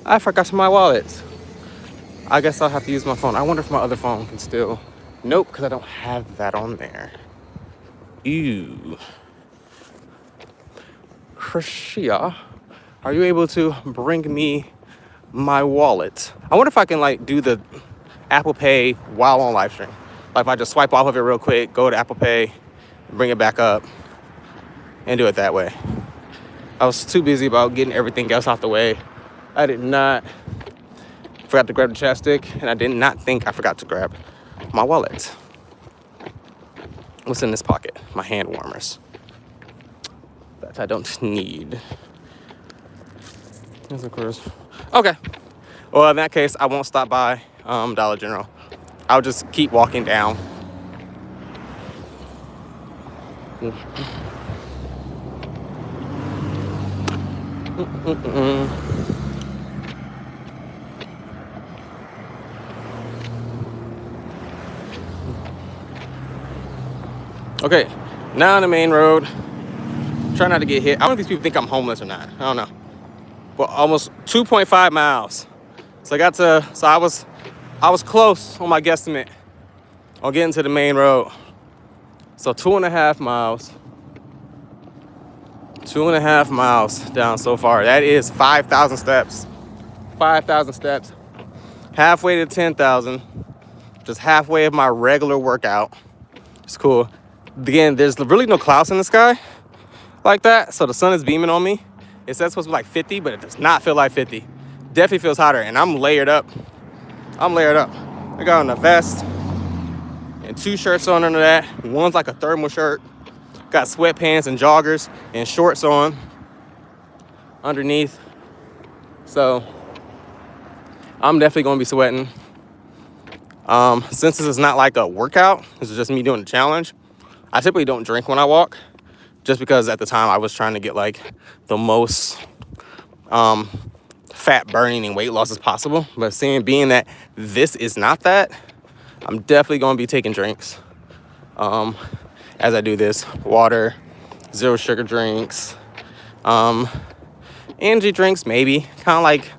I forgot my wallet. I guess I'll have to use my phone. I wonder if my other phone can still. Nope, because I don't have that on there. Ew. Krishia, are you able to bring me my wallet? I wonder if I can like do the Apple Pay while on live stream. Like if I just swipe off of it real quick, go to Apple Pay, bring it back up, and do it that way. I was too busy about getting everything else out the way. I forgot to grab the chapstick, and I did not think I forgot to grab my wallet. What's in this pocket? My hand warmers. That I don't need. Yes, of course. Okay. Well, in that case, I won't stop by Dollar General. I'll just keep walking down. Okay, now on the main road. Try not to get hit. I don't know if these people think I'm homeless or not. I don't know. Well, almost 2.5 miles. So I was close on my guesstimate on getting to the main road. So 2.5 miles. 2.5 miles down so far. That is 5,000 steps. 5,000 steps. Halfway to 10,000. Just halfway of my regular workout. It's cool. Again, there's really no clouds in the sky like that. So the sun is beaming on me. It says it's supposed to be like 50, but it does not feel like 50. Definitely feels hotter, and I'm layered up. I got on a vest and 2 shirts on under that. One's like a thermal shirt. Got sweatpants and joggers and shorts on underneath. So I'm definitely gonna be sweating. Since this is not like a workout, this is just me doing a challenge. I typically don't drink when I walk, just because at the time I was trying to get like the most fat burning and weight loss as possible. But being that this is not that, I'm definitely gonna be taking drinks as I do this. Water, zero sugar drinks, energy drinks, maybe kind of like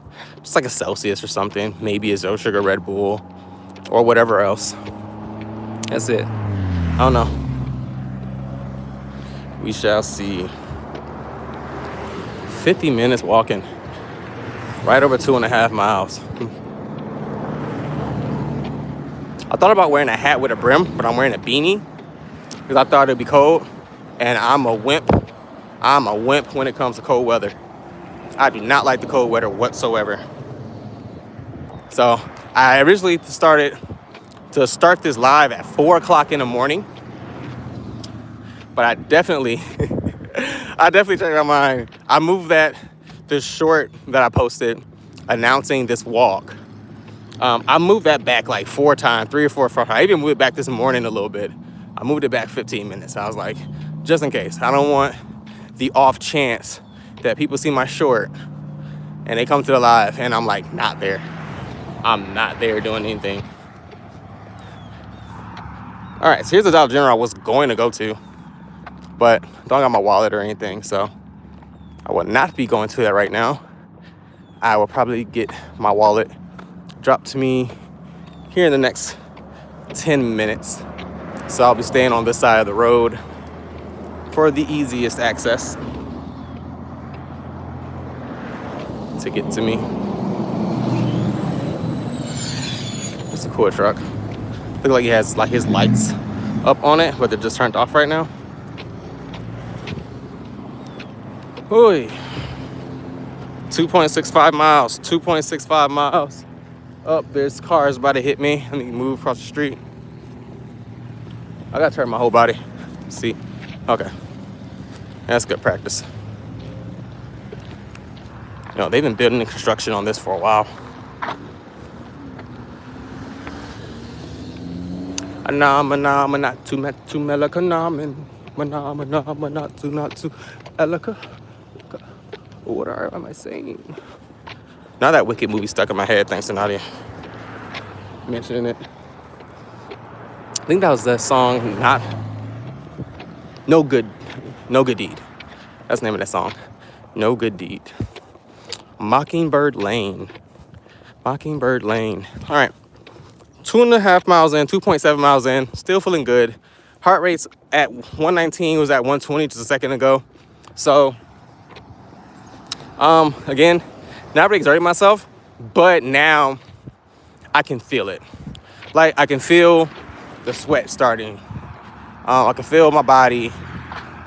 just like a Celsius or something, maybe a zero sugar Red Bull or whatever else. That's it. I don't know. We shall see. 50 minutes walking, right over 2.5 miles. I thought about wearing a hat with a brim, but I'm wearing a beanie because I thought it'd be cold, and I'm a wimp. I'm a wimp when it comes to cold weather. I do not like the cold weather whatsoever. So I originally started to start this live at 4 o'clock in the morning, but I definitely changed my mind. I moved this short that I posted announcing this walk. I moved that back like 4 times, 3 or 4 times. I even moved it back this morning a little bit. I moved it back 15 minutes. I was like, just in case. I don't want the off chance that people see my short and they come to the live and I'm like not there. I'm not there doing anything. All right, so here's the Dollar General I was going to go to, but don't got my wallet or anything, so I will not be going to that right now. I will probably get my wallet dropped to me here in the next 10 minutes. So I'll be staying on this side of the road for the easiest access to get to me. It's a cool truck. Looks like he has like his lights up on it, but they're just turned off right now. Oy. 2.65 miles, 2.65 miles. Up, there's cars about to hit me. Let me move across the street. I gotta turn my whole body. See? Okay. That's good practice. You know, they've been building the construction on this for a while. What am I saying? Now that Wicked movie stuck in my head, thanks to Nadia mentioning it. I think that was the song, No Good Deed. That's the name of that song. No Good Deed. Mockingbird Lane. All right. 2.5 miles in, 2.7 miles in, still feeling good. Heart rate's at 119, was at 120 just a second ago. So, again, not really exerting myself, but now I can feel it. Like, I can feel the sweat starting. I can feel my body,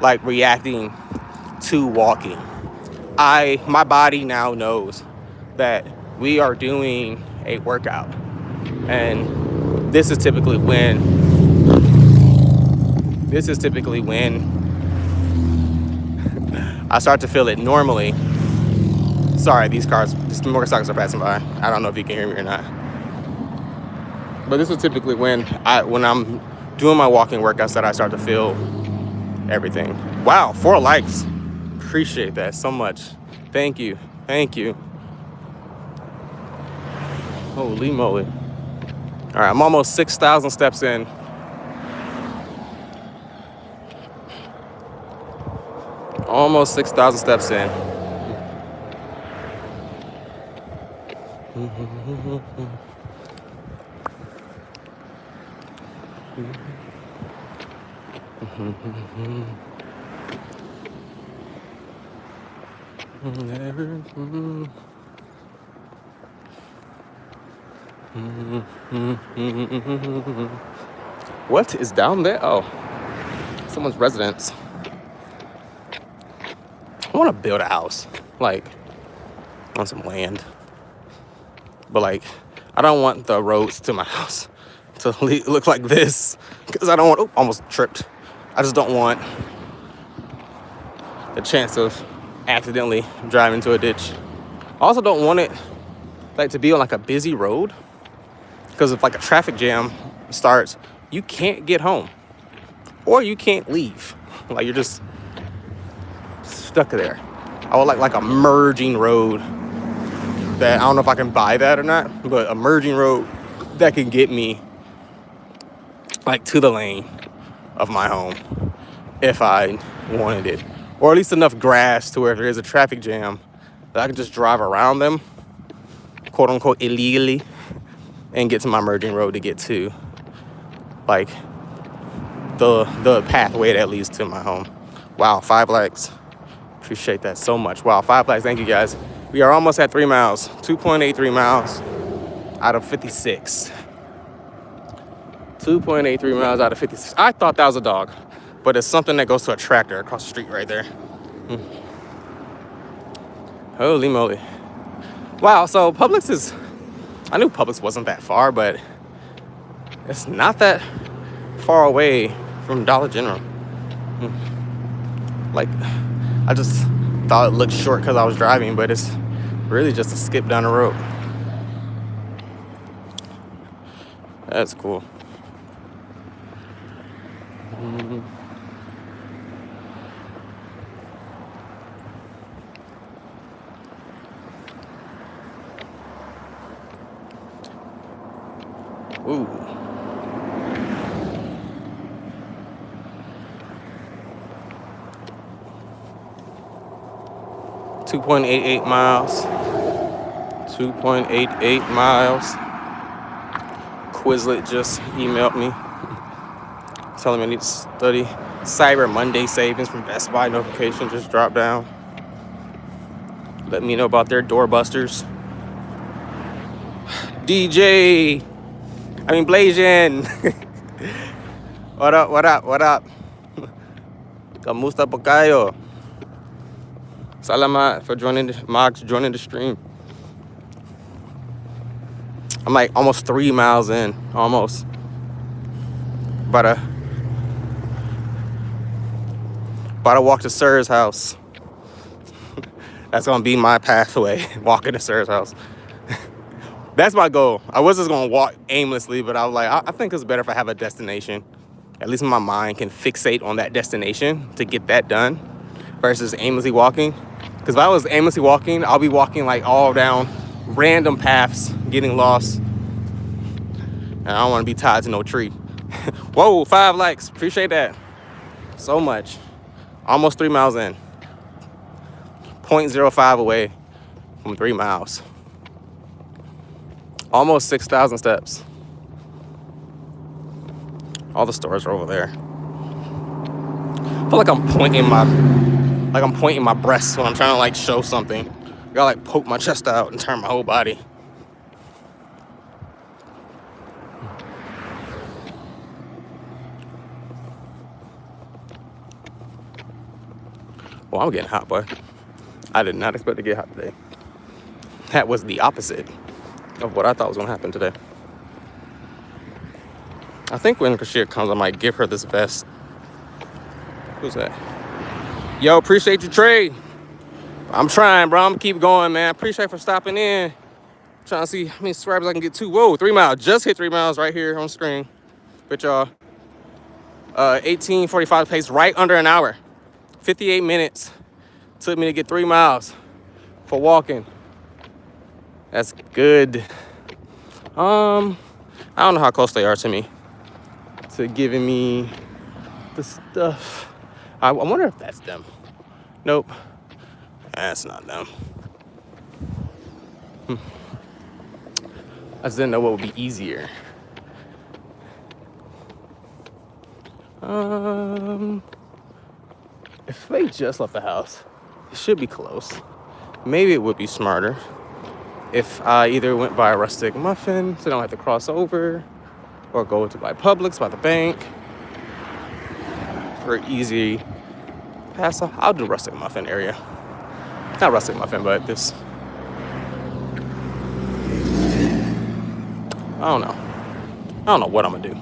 like, reacting to walking. My body now knows that we are doing a workout. And this is typically when I start to feel it normally. Sorry, these motorcycles are passing by. I don't know if you can hear me or not. But this is typically when I'm doing my walking workouts that I start to feel everything. Wow, 4 likes. Appreciate that so much. Thank you. Holy moly. All right, I'm almost 6,000 steps in. Almost 6,000 steps in. What is down there? Oh, someone's residence. I want to build a house, like, on some land. But, like, I don't want the roads to my house to look like this, because I don't want, almost tripped. I just don't want the chance of accidentally driving into a ditch. I also don't want it, like, to be on, like, a busy road, because if, like, a traffic jam starts, you can't get home, or you can't leave. Like, you're just stuck there. I would like a merging road that, I don't know if I can buy that or not, but a merging road that can get me, like, to the lane of my home. if I wanted it. Or at least enough grass to where if there is a traffic jam that I can just drive around them, quote unquote, illegally, and get to my merging road to get to like the pathway that leads to my home. Wow, 5 likes. Appreciate that so much. Wow, 5 likes. Thank you guys. We are almost at 3 miles. 2.83 miles out of 56. 2.83 miles out of 56. I thought that was a dog, but it's something that goes to a tractor across the street right there. Holy moly. Wow, so Publix is, I knew Publix wasn't that far, but it's not that far away from Dollar General. Like, I just thought it looked short because I was driving, but it's really just a skip down the road. That's cool. Ooh. $2.88 miles. 2.88 miles. Quizlet just emailed me telling me I need to study Cyber Monday savings from Best Buy. Notification just dropped down. Let me know about their doorbusters. DJ, Blasian. What up, what up, what up? Kamusta po kayo? Salamat for joining the stream. I'm like almost 3 miles in, almost. About to walk to Sir's house. That's gonna be my pathway, walking to Sir's house. That's my goal. I was just gonna walk aimlessly, but I was like, I think it's better if I have a destination. At least my mind can fixate on that destination to get that done versus aimlessly walking. Because if I was aimlessly walking, I'll be walking like all down random paths, getting lost. And I don't want to be tied to no tree. Whoa, 5 likes. Appreciate that so much. Almost 3 miles in. 0.05 away from 3 miles. Almost 6,000 steps. All the stores are over there. I feel like I'm pointing my breasts when I'm trying to like show something. I gotta like poke my chest out and turn my whole body. Well, I'm getting hot, boy. I did not expect to get hot today. That was the opposite of what I thought was gonna happen today. I think when Kashia comes, I might give her this vest. Who's that? Yo, appreciate your trade. I'm trying, bro. I'm gonna keep going, man. Appreciate for stopping in. Trying to see how many subscribers I can get to. Whoa, 3 miles. Just hit 3 miles right here on screen. But y'all, 18:45 pace, right under an hour. 58 minutes took me to get 3 miles for walking. That's good. I don't know how close they are to me, to giving me the stuff. I wonder if that's them. Nope, that's not them. I just didn't know what would be easier. If they just left the house, it should be close. Maybe it would be smarter if I either went by a Rustic Muffin so I don't have to cross over, or go to by Publix by the bank for easy pass. I'll do Rustic Muffin area. Not Rustic Muffin, but this. I don't know what I'm gonna do.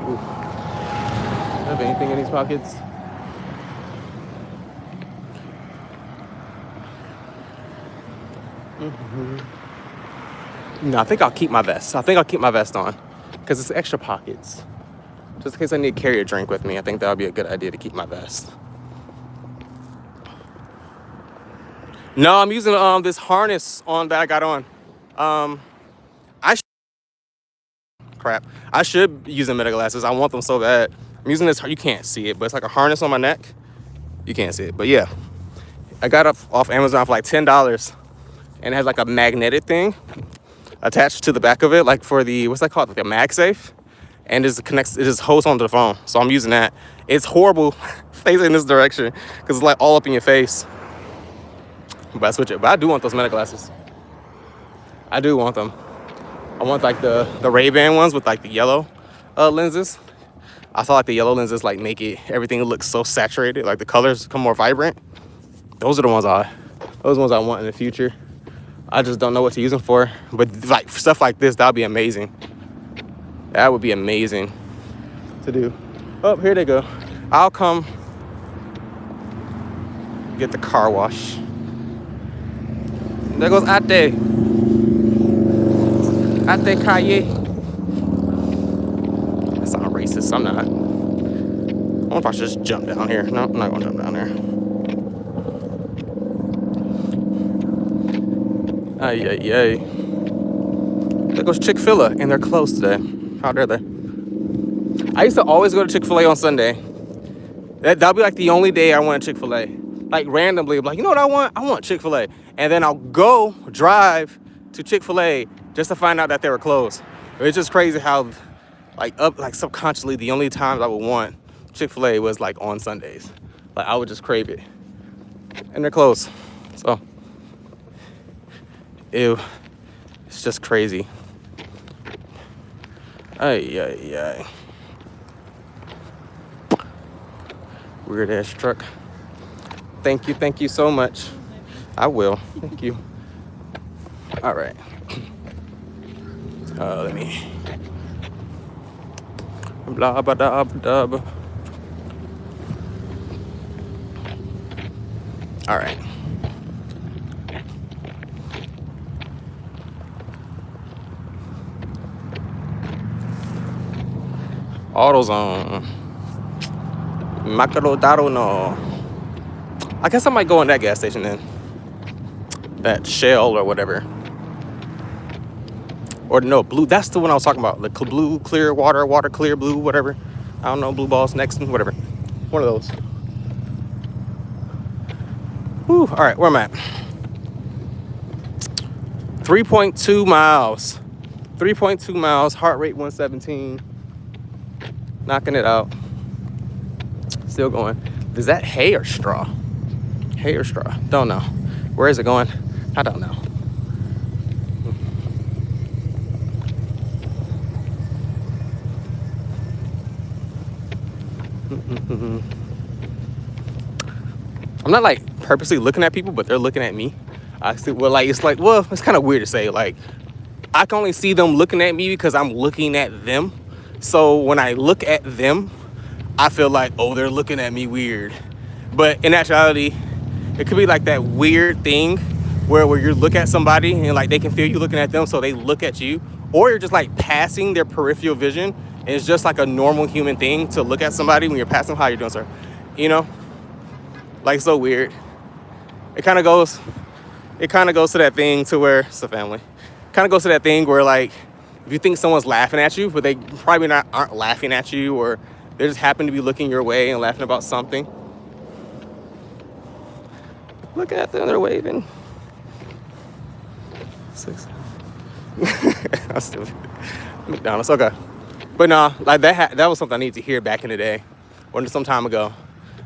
Ooh. Have anything in these pockets? No, I think I'll keep my vest. I think I'll keep my vest on because it's extra pockets. Just in case I need to carry a drink with me, I think that would be a good idea to keep my vest. No, I'm using this harness on that I got on. crap. I should be using Meta glasses. I want them so bad. I'm using this, you can't see it, but it's like a harness on my neck. You can't see it, but yeah. I got it off Amazon for like $10, and it has like a magnetic thing attached to the back of it, like for the, what's that called, like a MagSafe, and it just holds onto the phone. So I'm using that. It's horrible facing this direction because it's like all up in your face. But I switch it. But I do want those Meta glasses. I do want them. I want like the Ray-Ban ones with like the yellow lenses. I saw like the yellow lenses like make it, everything looks so saturated, like the colors become more vibrant. Those are the ones I want in the future. I just don't know what to use them for. But like stuff like this, that would be amazing. That would be amazing to do. Oh, here they go. I'll come get the car wash. There goes Ate. Ate Kaye. That sounds racist. I'm not. I wonder if I should just jump down here. No, I'm not gonna jump down there. Ay, ay, ay. There goes Chick-fil-A, and they're closed today. How dare they? I used to always go to Chick-fil-A on Sunday. That'll be like the only day I want Chick-fil-A. Like randomly, I'm like, you know what I want? I want Chick-fil-A. And then I'll go drive to Chick-fil-A just to find out that they were closed. It's just crazy how like subconsciously the only times I would want Chick-fil-A was like on Sundays. Like I would just crave it. And they're closed. So ew. It's just crazy. Ay, ay, ay. Weird ass truck. Thank you so much. I will. Thank you. All right. Let me. Blah blah blah blah. All right. AutoZone. Macro no. I guess I might go in that gas station then. That Shell or whatever. Or no, blue. That's the one I was talking about. The blue, clear water, water clear, blue, whatever. I don't know, blue balls, next, whatever. One of those. Whew, all right, where am I at? 3.2 miles. 3.2 miles, heart rate 117. Knocking it out. Still going. Is that hay or straw? Hay or straw? Don't know. Where is it going? I don't know. I'm not like purposely looking at people, but they're looking at me. It's kind of weird to say. Like, I can only see them looking at me because I'm looking at them. So when I look at them, I feel like, oh, they're looking at me weird. But in actuality, it could be like that weird thing where you look at somebody and like they can feel you looking at them, so they look at you. Or you're just like passing their peripheral vision, and it's just like a normal human thing to look at somebody when you're passing. How you doing, sir? You know? Like, so weird. It kind of goes to that thing to where it's a family. Kind of goes to that thing where like, if you think someone's laughing at you, but they probably aren't laughing at you, or they just happen to be looking your way and laughing about something. Look at them, they're waving. 6. I'm stupid. McDonald's, okay. But nah, like that was something I needed to hear back in the day, or some time ago.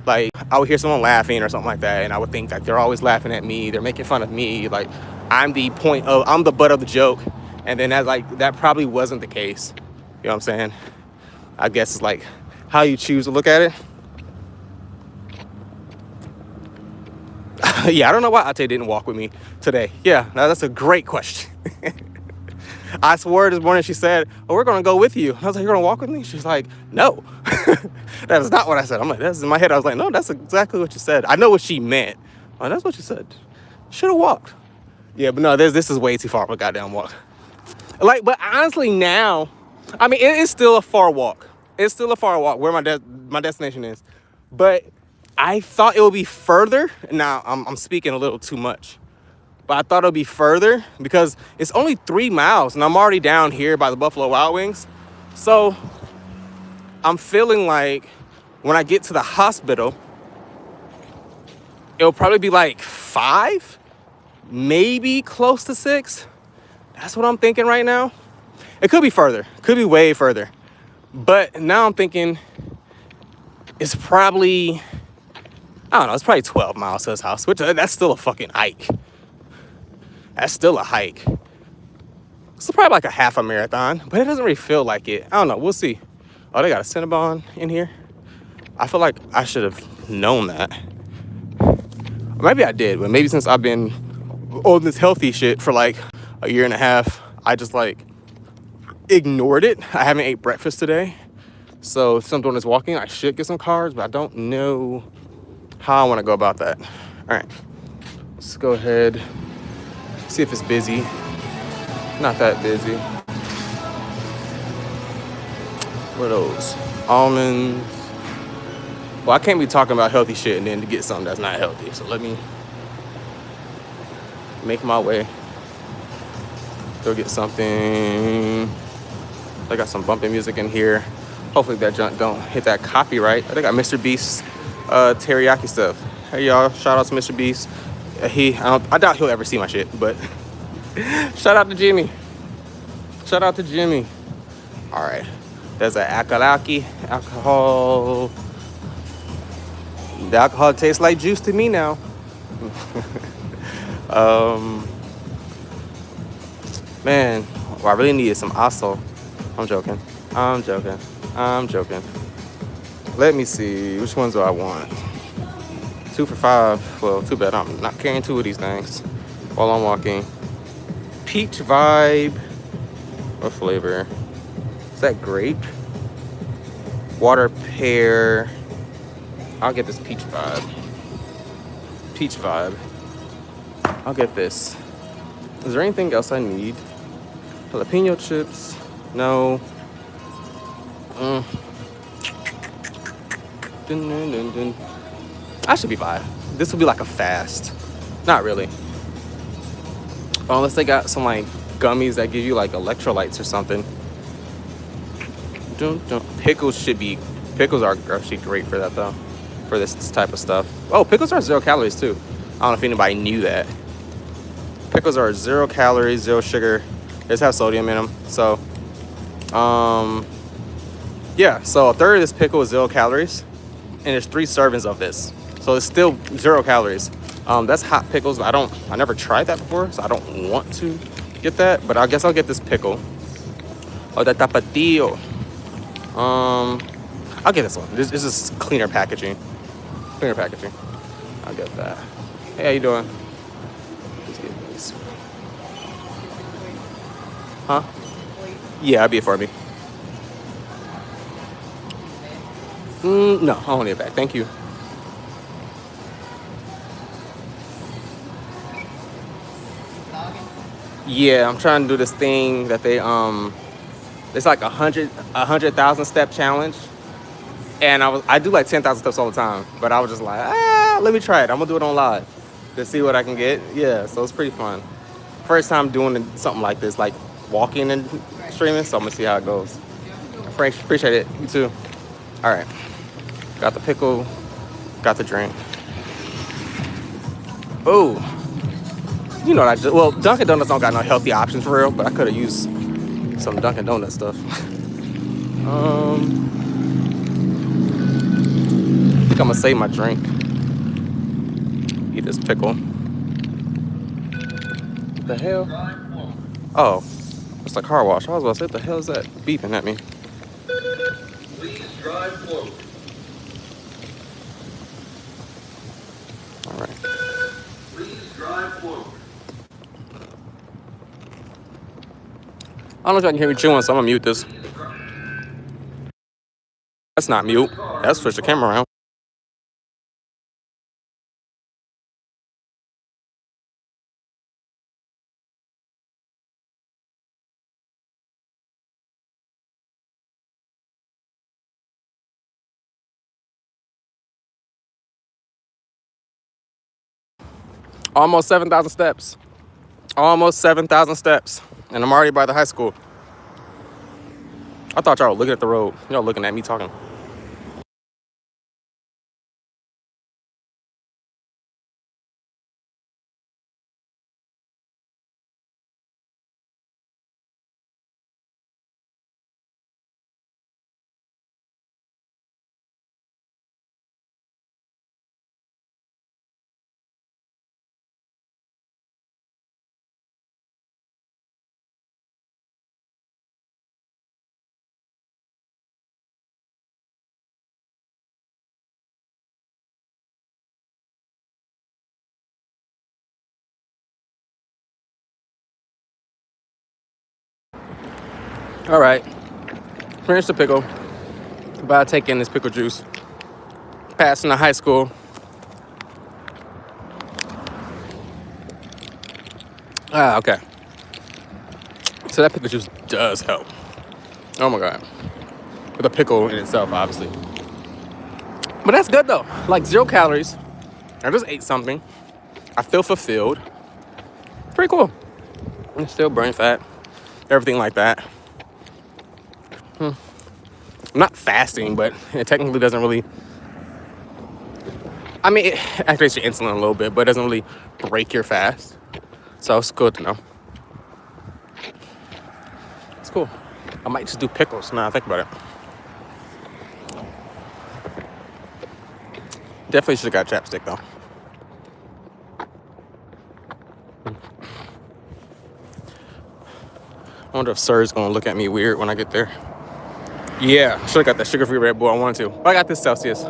Like, I would hear someone laughing or something like that, and I would think like they're always laughing at me, they're making fun of me, like I'm the butt of the joke. And then that probably wasn't the case. You know what I'm saying? I guess it's like how you choose to look at it. Yeah, I don't know why Ate didn't walk with me today. Yeah, now that's a great question. I swore this morning she said, oh, we're going to go with you. I was like, you're going to walk with me? She's like, no. That's not what I said. I'm like, that's in my head. I was like, no, that's exactly what you said. I know what she meant. Oh, that's what you said. Should have walked. Yeah, but no, this is way too far of a goddamn walk. Like, but honestly now, I mean, it is still a far walk. It's still a far walk where my destination is. But I thought it would be further. Now, I'm speaking a little too much. But I thought it would be further because it's only 3 miles. And I'm already down here by the Buffalo Wild Wings. So I'm feeling like when I get to the hospital, it'll probably be like 5, maybe close to 6. That's what I'm thinking right now. It could be further, could be way further. But now I'm thinking it's probably, I don't know, it's probably 12 miles to his house, which that's still a fucking hike. That's still a hike. It's probably like a half a marathon, but it doesn't really feel like it. I don't know, we'll see. Oh, they got a Cinnabon in here. I feel like I should have known that. Maybe I did, but maybe since I've been on this healthy shit for like a year and a half, I just like ignored it. I haven't ate breakfast today. So if I'm doing this walking, I should get some carbs, but I don't know how I want to go about that. All right, let's go ahead, see if it's busy. Not that busy. What are those? Almonds. Well, I can't be talking about healthy shit and then to get something that's not healthy. So let me make my way. Go get something. I got some bumping music in here. Hopefully that junk don't hit that copyright. I got Mr. Beast's teriyaki stuff. Hey y'all, shout out to Mr. Beast. I doubt he'll ever see my shit, but shout out to Jimmy. Shout out to Jimmy. All right, there's an akalaki alcohol. The alcohol tastes like juice to me now. Man, well, I really needed some aso. I'm joking. Let me see, which ones do I want? 2 for $5. Well, too bad I'm not carrying 2 of these things while I'm walking. Peach vibe. What flavor? Is that grape? Water pear. I'll get this peach vibe. I'll get this. Is there anything else I need? Jalapeno chips. No. I should be fine. This will be like a fast. Not really. Unless they got some like gummies that give you like electrolytes or something. Pickles are actually great for that though. For this type of stuff. Oh, pickles are 0 calories too. I don't know if anybody knew that. Pickles are 0 calories, 0 sugar. They just have sodium in them. So, yeah. So a third of this pickle is 0 calories, and there's 3 servings of this. So it's still 0 calories. That's hot pickles. I never tried that before, so I don't want to get that. But I guess I'll get this pickle. Oh, the tapatio. I'll get this one. This is cleaner packaging. I'll get that. Hey, how you doing? Let's get this. Huh? Yeah, I'll be it for me. No, I don't need it back. Thank you. Yeah, I'm trying to do this thing that they it's like 100,000 step challenge, and I do like 10,000 steps all the time, but I was just like, let me try it. I'm gonna do it on live to see what I can get. Yeah, so it's pretty fun. First time doing something like this, like walking and streaming, so I'm gonna see how it goes. Appreciate it. You too. All right, got the pickle, got the drink. Oh. You know what well, Dunkin' Donuts don't got no healthy options for real, but I could have used some Dunkin' Donuts stuff. I think I'm gonna save my drink. Eat this pickle. What the hell? Oh, it's the car wash. I was about to say, what the hell is that beeping at me? Please drive forward. All right. Please drive forward. I don't know if y'all can hear me chewing, so I'm gonna mute this. That's not mute. That's switch the camera around. Almost 7,000 steps. Almost 7,000 steps. And I'm already by the high school. I thought y'all were looking at the road. Y'all looking at me talking. All right, finished the pickle. About to take in this pickle juice. Passing to high school. Okay. So that pickle juice does help. Oh my God. With a pickle in itself, obviously. But that's good though. Like 0 calories. I just ate something. I feel fulfilled. Pretty cool. And still burn fat. Everything like that. I'm not fasting, but it technically doesn't really. I mean, it activates your insulin a little bit, but it doesn't really break your fast. So it's good to know. It's cool. I might just do pickles now I think about it. Definitely should have got chapstick though. I wonder if Sir's gonna look at me weird when I get there. Yeah, should have got that sugar-free Red Bull. I wanted to, but I got this Celsius.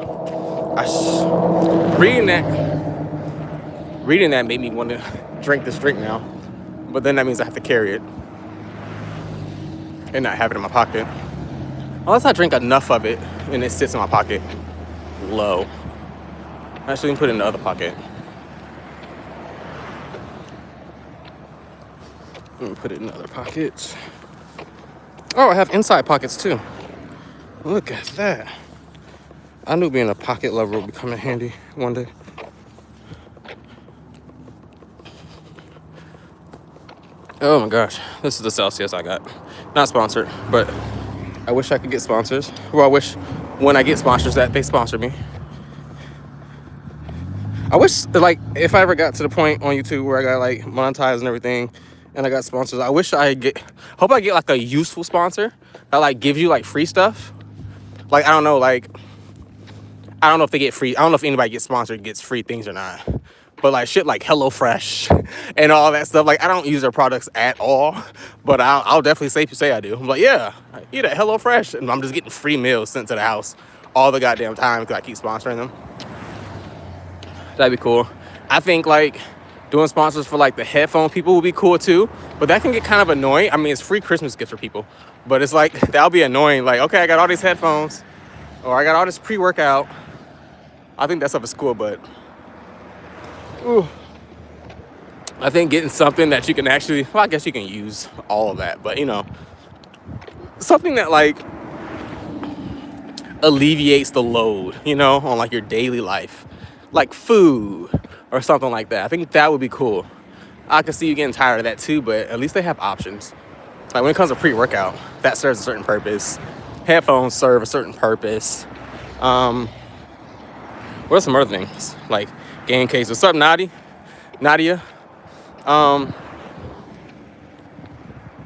Reading that made me want to drink this drink now, but then that means I have to carry it and not have it in my pocket. Unless I drink enough of it and it sits in my pocket low. Actually, put it in the other pocket. Let me put it in the other pockets. Oh, I have inside pockets too. Look at that. I knew being a pocket lover would come in handy one day. Oh my gosh, this is the Celsius I got. Not sponsored, but I wish I could get sponsors. Well, I wish when I get sponsors that they sponsor me. I wish, like, if I ever got to the point on YouTube where I got, like, monetized and everything, and I got sponsors, I wish I hope I get, like, a useful sponsor that, like, gives you, like, free stuff. Like, I don't know, like, I don't know if they get free, I don't know if anybody gets sponsored gets free things or not. But, like, shit like HelloFresh and all that stuff, like, I don't use their products at all, but I'll definitely say I do. I'm like, yeah, I eat at HelloFresh, and I'm just getting free meals sent to the house all the goddamn time because I keep sponsoring them. That'd be cool. I think, like, doing sponsors for, like, the headphone people would be cool, too. But that can get kind of annoying. I mean, it's free Christmas gifts for people. But it's, like, that'll be annoying. Like, okay, I got all these headphones. Or I got all this pre-workout. I think that stuff is cool, but... Ooh. I think getting something that you can actually... Well, I guess you can use all of that. But, you know... Something that, like... alleviates the load, you know, on, like, your daily life. Like food or something like that. I think that would be cool. I could see you getting tired of that too, but at least they have options. Like when it comes to pre-workout, that serves a certain purpose. Headphones serve a certain purpose. What are some other things? Like game cases. What's up, Nadia?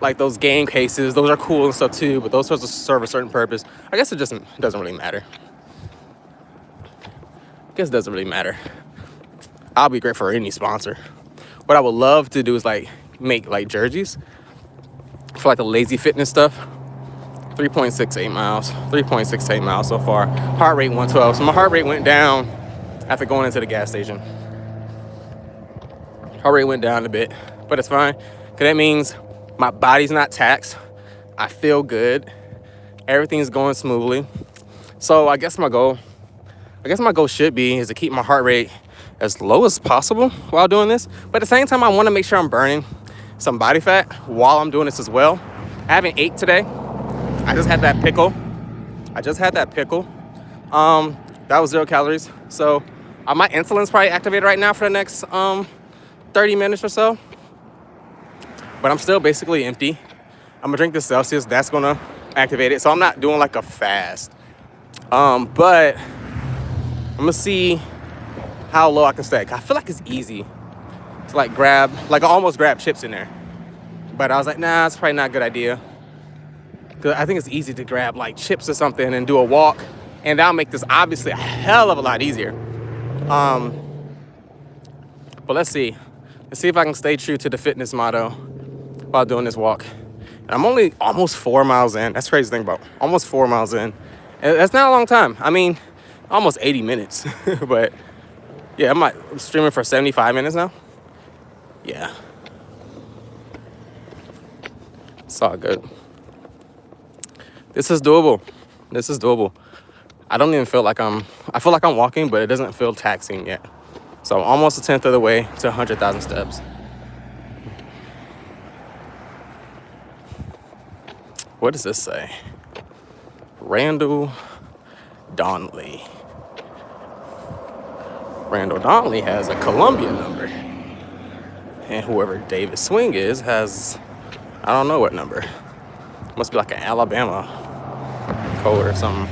Like those game cases, those are cool and stuff too, but those supposed to serve a certain purpose. I guess it doesn't really matter. I guess it doesn't really matter. I'll be great for any sponsor. What I would love to do is like make like jerseys for like the lazy fitness stuff. 3.68 miles so far. Heart rate 112. So my heart rate went down after going into the gas station. Heart rate went down a bit, but it's fine. Cause that means my body's not taxed. I feel good. Everything's going smoothly. So I guess my goal should be is to keep my heart rate as low as possible while doing this. But at the same time, I want to make sure I'm burning some body fat while I'm doing this as well. I haven't ate today. I just had that pickle. That was 0 calories. So my insulin's probably activated right now for the next 30 minutes or so. But I'm still basically empty. I'm gonna drink this Celsius. That's gonna activated, so I'm not doing like a fast. But I'm gonna see how low I can stack. I feel like it's easy to like grab, like I almost grabbed chips in there, but I was like, nah, it's probably not a good idea. Cause I think it's easy to grab like chips or something and do a walk, and that'll make this obviously a hell of a lot easier. But let's see if I can stay true to the fitness motto while doing this walk. And I'm only almost 4 miles in. That's crazy to think about. Almost 4 miles in. And that's not a long time. I mean, almost 80 minutes. But yeah, I'm streaming for 75 minutes now. Yeah. It's all good. This is doable. This is doable. I don't even feel like I feel like I'm walking, but it doesn't feel taxing yet. So I'm almost a tenth of the way to 100,000 steps. What does this say? Randall Donnelly. Randall Donnelly has a Columbia number. And whoever David Swing is has, I don't know what number. Must be like an Alabama code or something.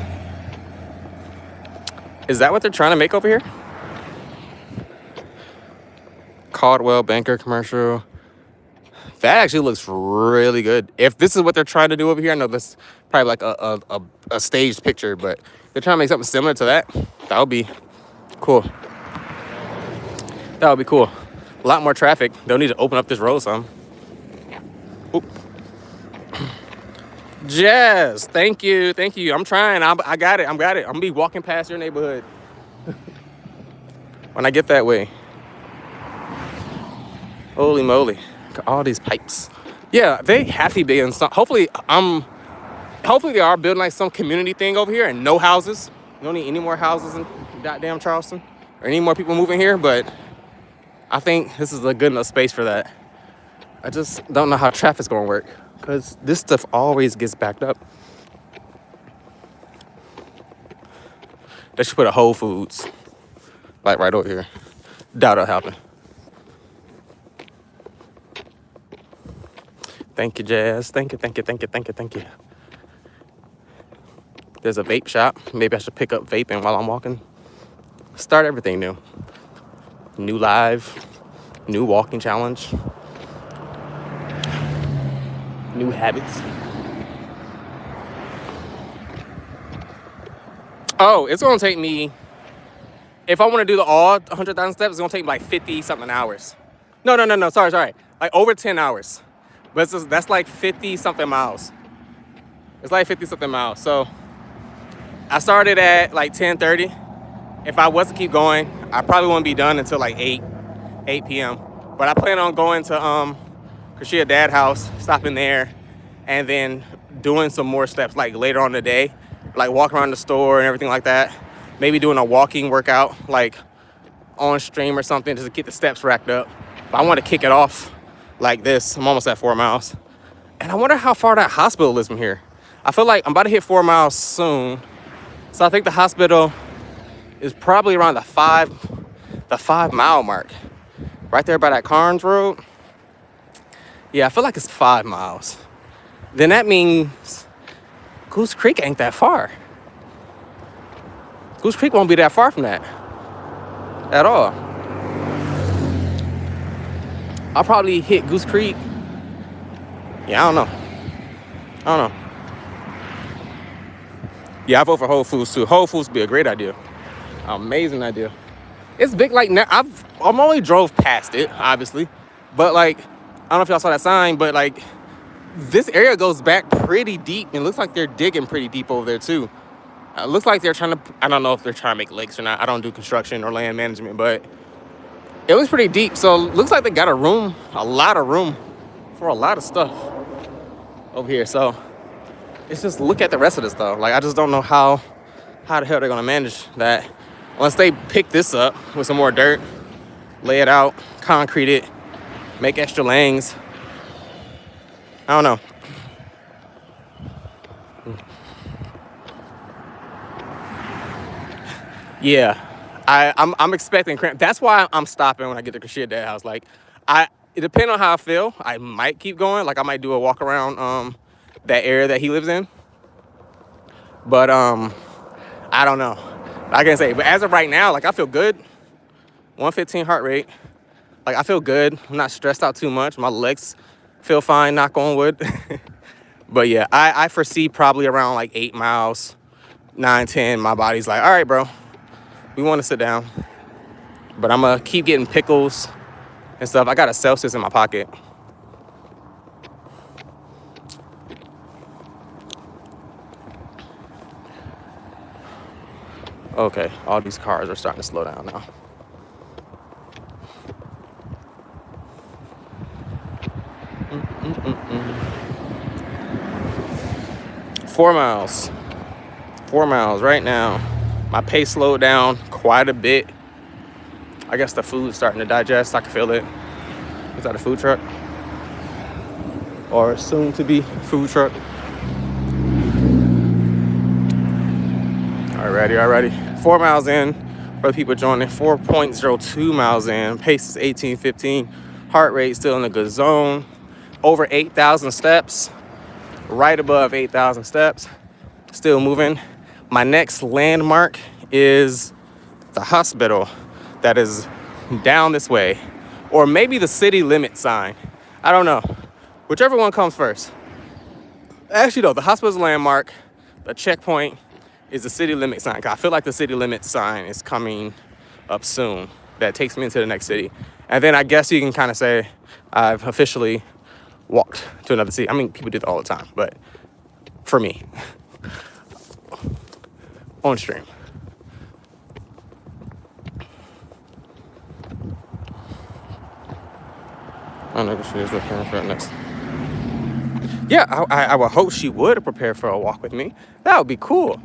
Is that what they're trying to make over here? Caldwell Banker commercial. That actually looks really good. If this is what they're trying to do over here, I know this is probably like a staged picture, but they're trying to make something similar to that. That would be cool. That would be cool. A lot more traffic. They'll need to open up this road some. Oop. Jazz, thank you. I'm trying. I got it. I'm gonna be walking past your neighborhood when I get that way. Holy moly. Look at all these pipes. Yeah, they have to be in some. Hopefully they are building like some community thing over here and no houses. You don't need any more houses in goddamn Charleston or any more people moving here, but I think this is a good enough space for that. I just don't know how traffic's gonna work because this stuff always gets backed up. They should put a Whole Foods like right over here. Doubt it'll happen. Thank you, Jazz. Thank you. There's a vape shop. Maybe I should pick up vaping while I'm walking. Start everything new. New live, new walking challenge, new habits. Oh, it's gonna take me, if I wanna do the all 100,000 steps, it's gonna take me like 50 something hours. No, sorry. Like over 10 hours. But that's like 50 something miles. It's like 50 something miles. So I started at like 10:30. If I was to keep going, I probably wouldn't be done until like 8 p.m. But I plan on going to Krishia Dad's house, stopping there, and then doing some more steps like later on in the day, like walk around the store and everything like that. Maybe doing a walking workout like on stream or something just to get the steps racked up. But I want to kick it off like this. I'm almost at 4 miles. And I wonder how far that hospital is from here. I feel like I'm about to hit 4 miles soon. So I think the hospital is probably around the 5 mile mark. Right there by that Carnes Road. Yeah, I feel like it's 5 miles. Then that means Goose Creek ain't that far. Goose Creek won't be that far from that at all. I'll probably hit Goose Creek. Yeah, I don't know. Yeah, I vote for Whole Foods too. Whole Foods would be a great idea. Amazing idea. It's big like now. I'm only drove past it, obviously. But like, I don't know if y'all saw that sign, but like this area goes back pretty deep. It looks like they're digging pretty deep over there too. It looks like they're trying to, I don't know if they're trying to make lakes or not. I don't do construction or land management, but it looks pretty deep. So it looks like they got a lot of room for a lot of stuff over here. So it's just look at the rest of this though. Like I just don't know how the hell they're gonna manage that unless they pick this up with some more dirt, lay it out, concrete it, make extra lanes. I don't know. Yeah, I'm expecting cramp. That's why I'm stopping when I get to Krishia Dad's house. Like, it depends on how I feel. I might keep going. Like, I might do a walk around that area that he lives in. But I don't know. I can't say. But as of right now, like I feel good. 115 heart rate. Like I feel good. I'm not stressed out too much. My legs feel fine, knock on wood. But yeah, I foresee probably around like 8 miles, 9, 10. My body's like, all right, bro, we want to sit down. But I'm gonna keep getting pickles and stuff. I got a Celsius in my pocket. Okay, all these cars are starting to slow down now. Mm-mm-mm-mm. 4 miles. 4 miles right now. My pace slowed down quite a bit. I guess the food's starting to digest. I can feel it. Is that a food truck? Or soon to be food truck? Alrighty. 4 miles in. For the people joining, 4.02 miles in. Pace is 18:15. Heart rate still in a good zone. Over 8,000 steps. Right above 8,000 steps. Still moving. My next landmark is the hospital that is down this way. Or maybe the city limit sign. I don't know. Whichever one comes first. Actually, no, the hospital's landmark, the checkpoint is the city limit sign. I feel like the city limit sign is coming up soon. That takes me into the next city. And then I guess you can kind of say I've officially walked to another city. I mean, people do that all the time, but for me, on stream. I know she is preparing for it next. Yeah, I would hope she would prepare for a walk with me. That would be cool.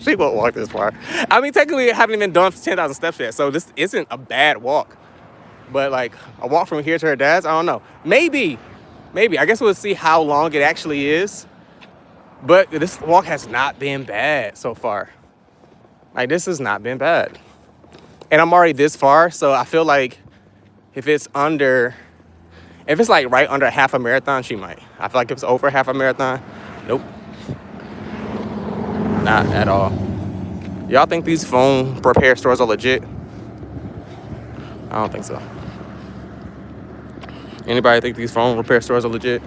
She won't walk this far. I mean, technically, I haven't even done 10,000 steps yet, so this isn't a bad walk. But like a walk from here to her dad's, I don't know. Maybe. I guess we'll see how long it actually is. But this walk has not been bad so far. Like, this has not been bad. And I'm already this far, so I feel like if it's like right under half a marathon, she might. I feel like if it's over half a marathon, nope. Not at all. Y'all think these phone repair stores are legit? I don't think so. Anybody think these phone repair stores are legit?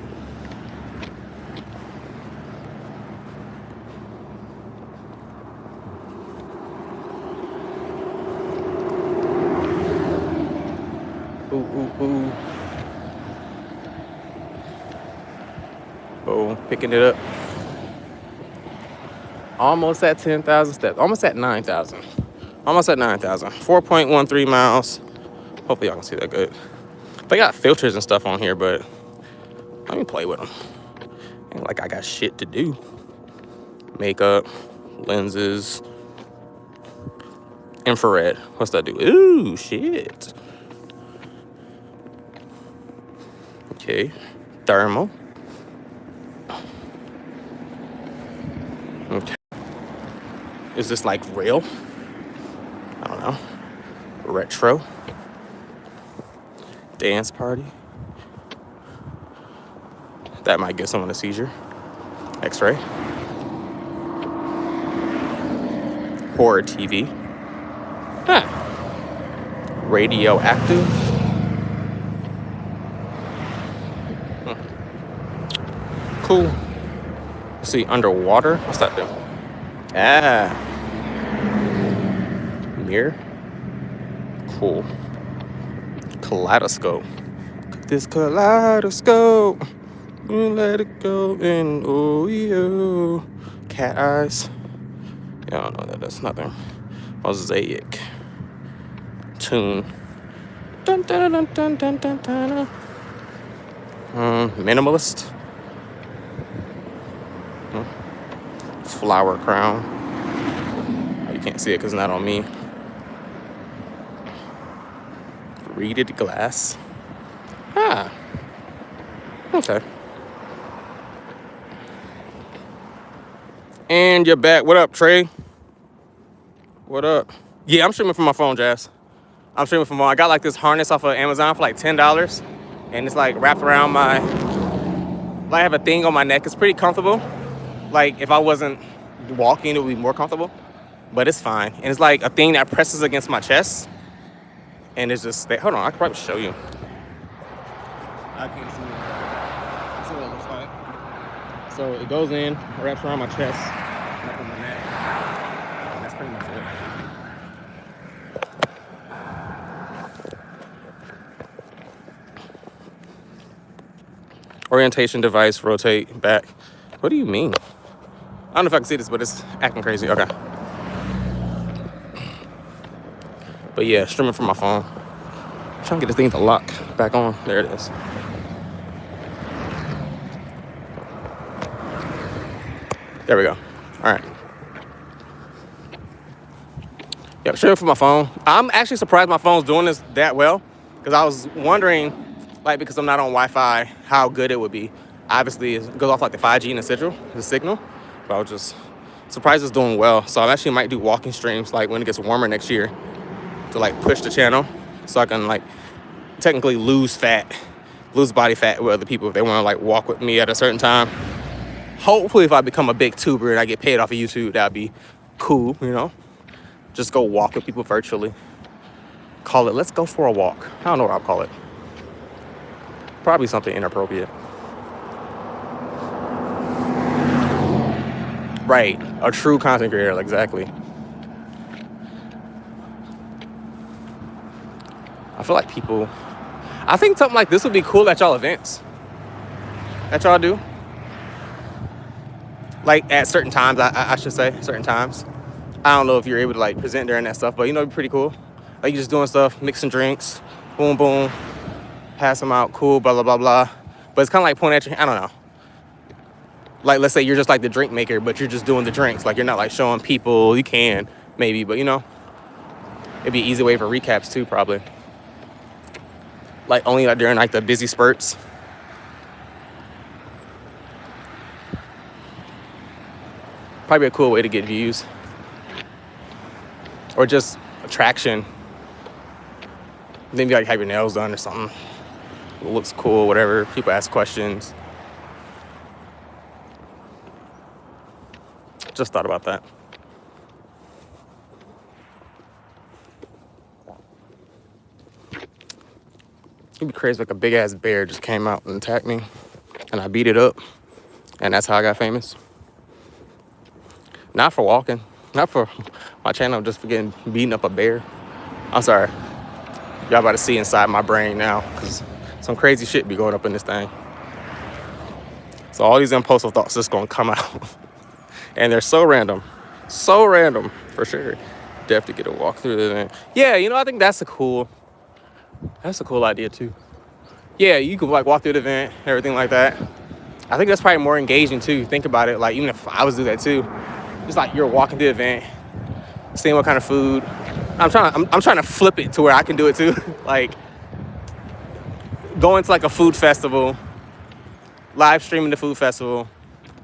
Ooh. Oh, picking it up. Almost at 10,000 steps. Almost at 9,000. 4.13 miles. Hopefully y'all can see that good. They got filters and stuff on here, but let me play with them. Ain't like I got shit to do. Makeup, lenses, infrared. What's that do? Ooh, shit. Okay, thermal. Okay. Is this like real? I don't know. Retro. Dance party. That might give someone a seizure. X-ray. Horror TV. Huh. Radioactive. Cool. Let's see, underwater. What's that do? Ah. Mirror. Cool. Kaleidoscope. This kaleidoscope. Let it go in. Oh, yeah. Cat eyes. Yeah, I don't know that. That's nothing. Mosaic. Tune. Dun, dun, dun, dun, dun, dun, dun. Minimalist. Flower crown. Oh, you can't see it because it's not on me. Reeded glass. Ah. Okay. And you're back. What up, Trey? What up? Yeah, I'm streaming from my phone, Jazz. I'm streaming from my phone. I got like this harness off of Amazon for like $10. And it's like wrapped around my... Like I have a thing on my neck. It's pretty comfortable. Like if I wasn't walking it would be more comfortable, but it's fine. And it's like a thing that presses against my chest, and it's just hold on, I could probably show you. I can't see it. See what it looks like. So it goes in, wraps around my chest, up on my neck. And that's pretty much it. Orientation device, rotate, back. What do you mean? I don't know if I can see this, but it's acting crazy. Okay. But yeah, streaming from my phone. I'm trying to get this thing to lock back on. There it is. There we go. All right. Yeah, streaming from my phone. I'm actually surprised my phone's doing this that well, because I was wondering, like, because I'm not on Wi-Fi, how good it would be. Obviously, it goes off like the 5G and the signal. But I was just surprised it's doing well. So I actually might do walking streams, like, when it gets warmer next year, to, like, push the channel so I can, like, technically lose body fat with other people if they want to, like, walk with me at a certain time. Hopefully, if I become a big tuber and I get paid off of YouTube, that'd be cool, you know? Just go walk with people virtually. Call it, let's go for a walk. I don't know what I'll call it. Probably something inappropriate. Right, a true content creator, exactly. I feel like I think something like this would be cool at y'all events. That y'all do. Like at certain times, I should say, certain times. I don't know if you're able to like present during that stuff, but you know, it'd be pretty cool. Like you're just doing stuff, mixing drinks, boom, boom, pass them out, cool, blah, blah, blah, blah. But it's kind of like pointing at your, I don't know. Like, let's say you're just like the drink maker, but you're just doing the drinks. Like, you're not like showing people. You can, maybe, but you know, it'd be an easy way for recaps too, probably. Like, only like during like the busy spurts. Probably a cool way to get views. Or just attraction. Maybe like have your nails done or something. It looks cool, whatever. People ask questions. Just thought about that. It'd be crazy if like a big ass bear just came out and attacked me and I beat it up. And that's how I got famous. Not for walking. Not for my channel, just for getting beating up a bear. I'm sorry. Y'all about to see inside my brain now, because some crazy shit be going up in this thing. So all these impulsive thoughts just gonna come out. And they're so random. So random, for sure. Definitely get a walk through the event. Yeah, you know, I think that's a cool idea too. Yeah, you could like walk through the event, everything like that. I think that's probably more engaging too. Think about it, like even if I was to do that too. It's like you're walking through the event, seeing what kind of food. I'm trying to flip it to where I can do it too. Like going to like a food festival, live streaming the food festival,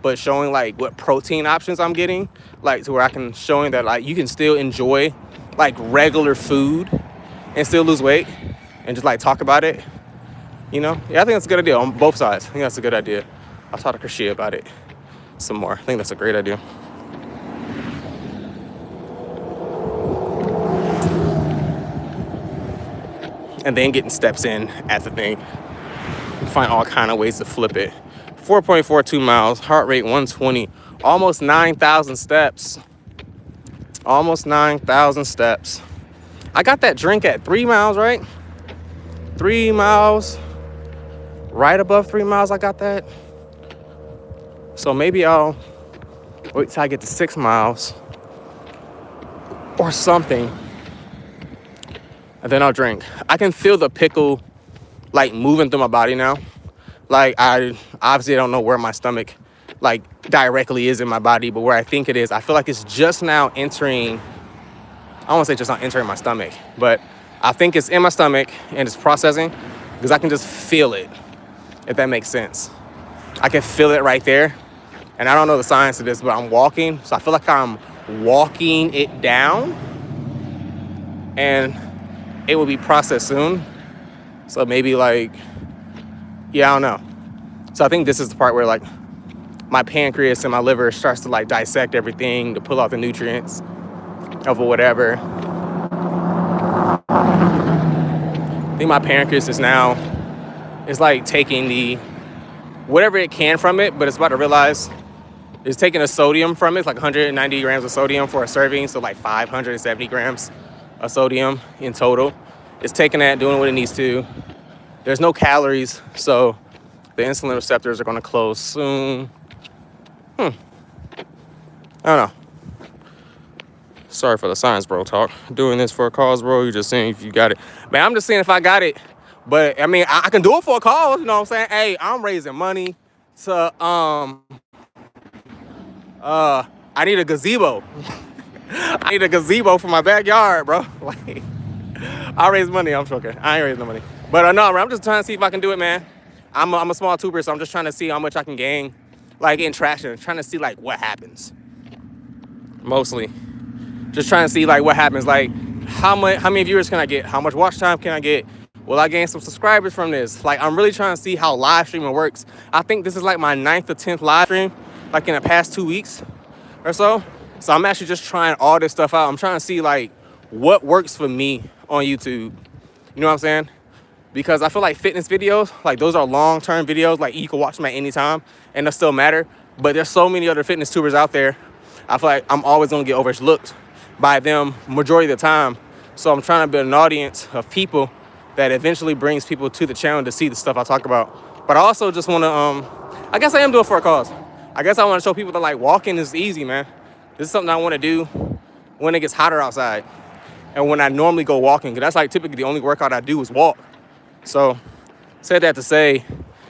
but showing like what protein options I'm getting, like to where I can showing that like you can still enjoy like regular food and still lose weight and just like talk about it. You know? Yeah, I think that's a good idea on both sides. I think that's a good idea. I'll talk to Krishia about it some more. I think that's a great idea. And then getting steps in at the thing. Find all kind of ways to flip it. 4.42 miles, heart rate 120, almost 9,000 steps. Almost 9,000 steps. I got that drink at 3 miles, right? 3 miles. Right above 3 miles, I got that. So maybe I'll wait till I get to 6 miles or something. And then I'll drink. I can feel the pickle like moving through my body now. Like I obviously don't know where my stomach like directly is in my body, but where I think it is, I feel like it's just now entering, I don't want to say just not entering my stomach, but I think it's in my stomach and it's processing because I can just feel it, if that makes sense. I can feel it right there. And I don't know the science of this, but I'm walking. So I feel like I'm walking it down and it will be processed soon. So maybe like, yeah, I don't know. So I think this is the part where like my pancreas and my liver starts to like dissect everything to pull out the nutrients of whatever. I think my pancreas is now, it's like taking the whatever it can from it, but it's about to realize it's taking the sodium from it. It's like 190 grams of sodium for a serving, so like 570 grams of sodium in total. It's taking that, doing what it needs to. There's no calories, so the insulin receptors are going to close soon. I don't know. Sorry for the science bro talk. Doing this for a cause, bro. You're just saying if you got it. Man, I'm just saying if I got it. But I mean, I can do it for a cause, you know what I'm saying? Hey, I'm raising money to I need a gazebo. I need a gazebo for my backyard, bro. Like, I raise money. I'm joking. I ain't raising no money. But no, I'm just trying to see if I can do it, man. I'm a small tuber, so I'm just trying to see how much I can gain, like in traction. Trying to see like what happens. Mostly, just trying to see like what happens. Like how many viewers can I get? How much watch time can I get? Will I gain some subscribers from this? Like I'm really trying to see how live streaming works. I think this is like my 9th or 10th live stream, like in the past 2 weeks or so. So I'm actually just trying all this stuff out. I'm trying to see like what works for me on YouTube. You know what I'm saying? Because I feel like fitness videos, like those are long-term videos, like you can watch them at any time and they'll still matter. But there's so many other fitness tubers out there. I feel like I'm always gonna get overlooked by them majority of the time. So I'm trying to build an audience of people that eventually brings people to the channel to see the stuff I talk about. But I also just wanna, I guess I am doing it for a cause. I guess I wanna show people that like walking is easy, man. This is something I wanna do when it gets hotter outside and when I normally go walking, because that's like typically the only workout I do is walk. So said that to say,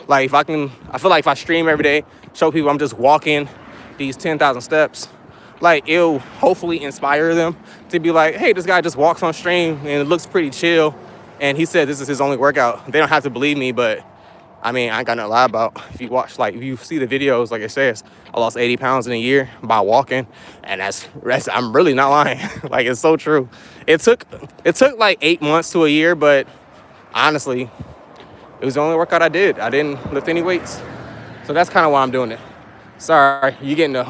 like if I feel like if I stream every day, show people I'm just walking these 10,000 steps, like it'll hopefully inspire them to be like, hey, this guy just walks on stream and it looks pretty chill. And he said this is his only workout. They don't have to believe me, but I mean, I ain't got nothing to lie about. If you watch, like if you see the videos, like it says, I lost 80 pounds in a year by walking. And that's I'm really not lying. Like it's so true. It took like 8 months to a year, but honestly, it was the only workout I did. I didn't lift any weights. So that's kind of why I'm doing it. Sorry, you're getting the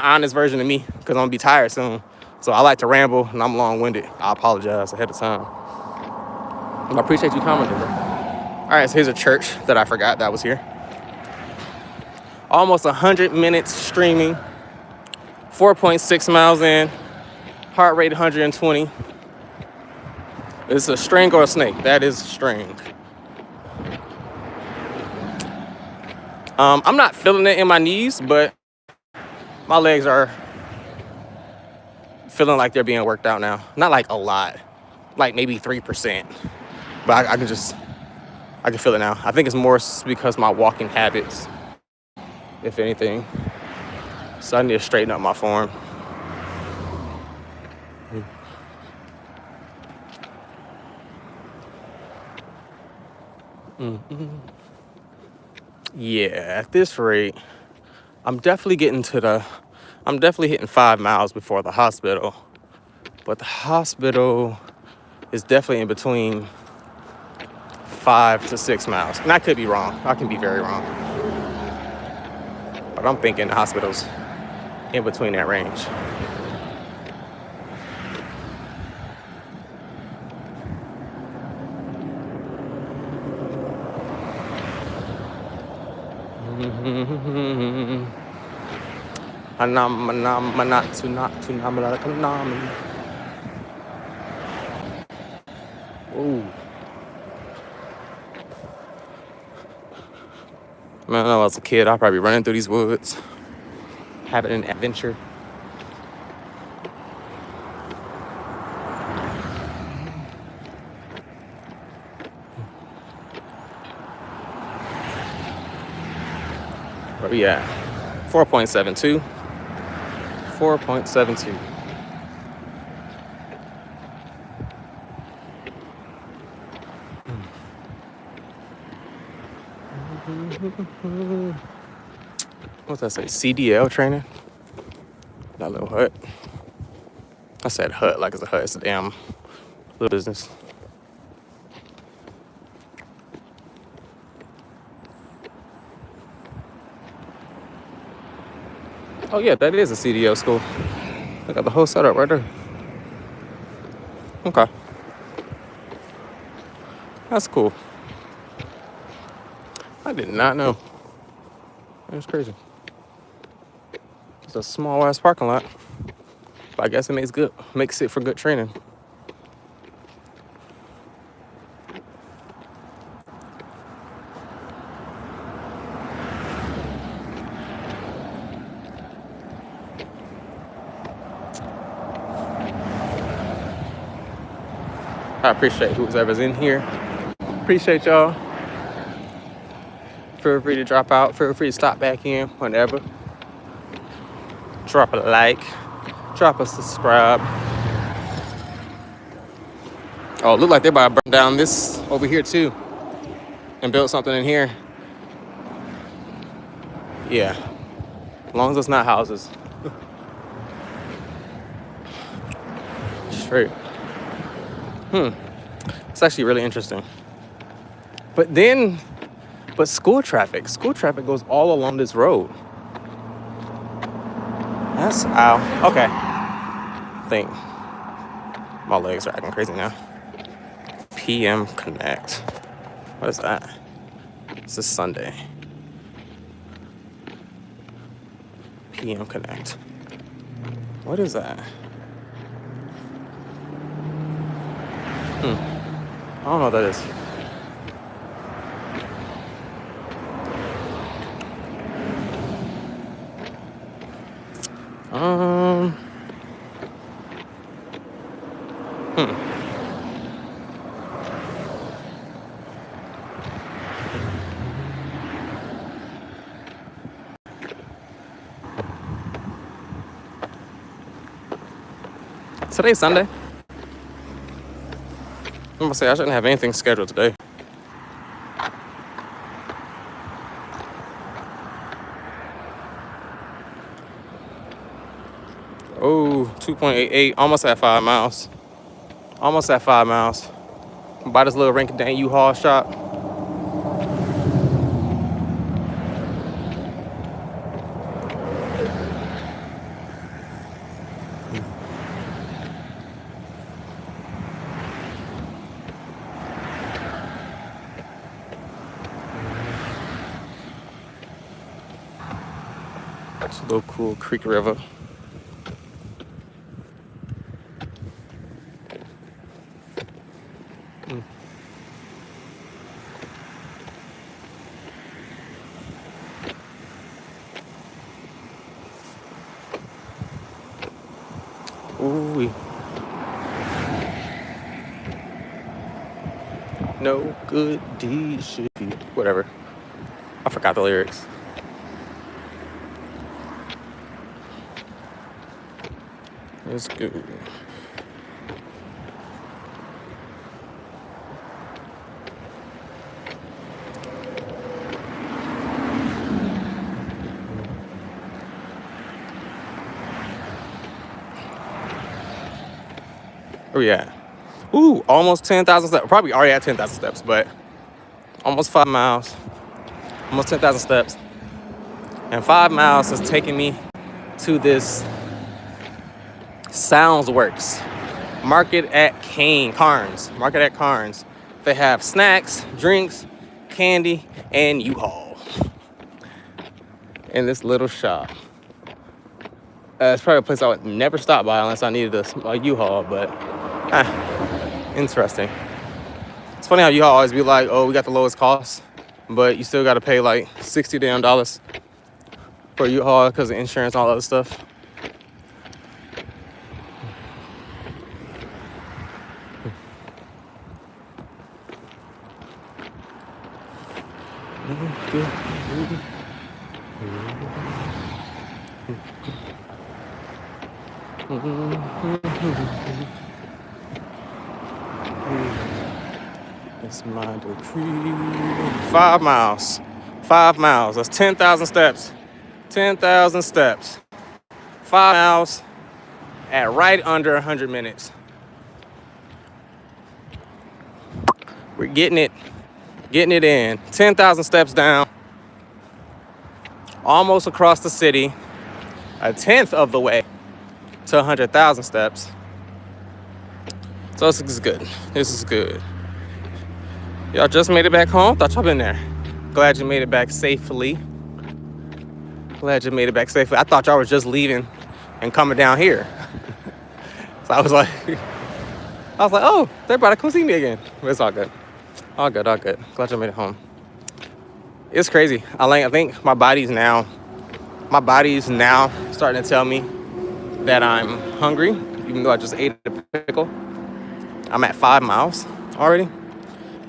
honest version of me because I'm gonna be tired soon. So I like to ramble and I'm long-winded. I apologize ahead of time. I appreciate you commenting, bro. All right, so here's a church that I forgot that was here. Almost 100 minutes streaming, 4.6 miles in, heart rate 120. Is a string or a snake? That is string. I'm not feeling it in my knees, but my legs are feeling like they're being worked out now. Not like a lot, like maybe 3%. But I can feel it now. I think it's more because my walking habits, if anything. So I need to straighten up my form. Yeah, at this rate, I'm definitely hitting 5 miles before the hospital. But the hospital is definitely in between 5 to 6 miles. And I could be wrong. I can be very wrong. But I'm thinking the hospital's in between that range. Ooh. Man, when I was a kid, I'd probably be running through these woods, having an adventure. Where we at? 4.72. 4.72. What's that say? CDL training? That little hut. I said hut like it's a hut. It's a damn little business. Oh yeah, that is a CDL school. I got the whole setup right there. Okay, that's cool. I did not know. That's crazy. It's a small ass parking lot, but I guess it makes it for good training. I appreciate whoever's in here. Appreciate y'all. Feel free to drop out. Feel free to stop back in whenever. Drop a like. Drop a subscribe. Oh, look like they're about to burn down this over here too and build something in here. Yeah, as long as it's not houses. Straight. It's actually really interesting. But school traffic goes all along this road. That's ow. Okay. I think my legs are acting crazy now. PM Connect. What is that? This is Sunday. PM Connect. What is that? I don't know what that is. Today's Sunday. I'm gonna say I shouldn't have anything scheduled today. Oh, 2.88, almost at 5 miles. Almost at 5 miles. By this little rinky-dink U-Haul shop. It's a little cool Creek River. Ooh. No good deed should be. Whatever. I forgot the lyrics. Let's go. Oh yeah. Ooh, almost 10,000 steps. Probably already at 10,000 steps, but almost 5 miles. Almost 10,000 steps. And 5 miles has taken me to this Soundsworks Market at Carnes. Market at Carnes. They have snacks, drinks, candy, and U-Haul in this little shop. It's probably a place I would never stop by unless I needed a U-Haul, but interesting. It's funny how U-Haul always be like, oh, we got the lowest cost, but you still got to pay like $60 damn for U-Haul because of insurance and all that other stuff. It's my decree. 5 miles. 5 miles. That's 10,000 steps. 10,000 steps. 5 miles at right under 100 minutes. We're getting it in. 10,000 steps down. Almost across the city. a tenth of the way to 100,000 steps. So this is good. This is good. Y'all just made it back home? Thought y'all been there. Glad you made it back safely. Glad you made it back safely. I thought y'all was just leaving and coming down here. So I was like, oh, they're about to come see me again. But it's all good. All good, all good. Glad y'all made it home. It's crazy. I think my body's now starting to tell me that I'm hungry, even though I just ate a pickle. I'm at 5 miles already,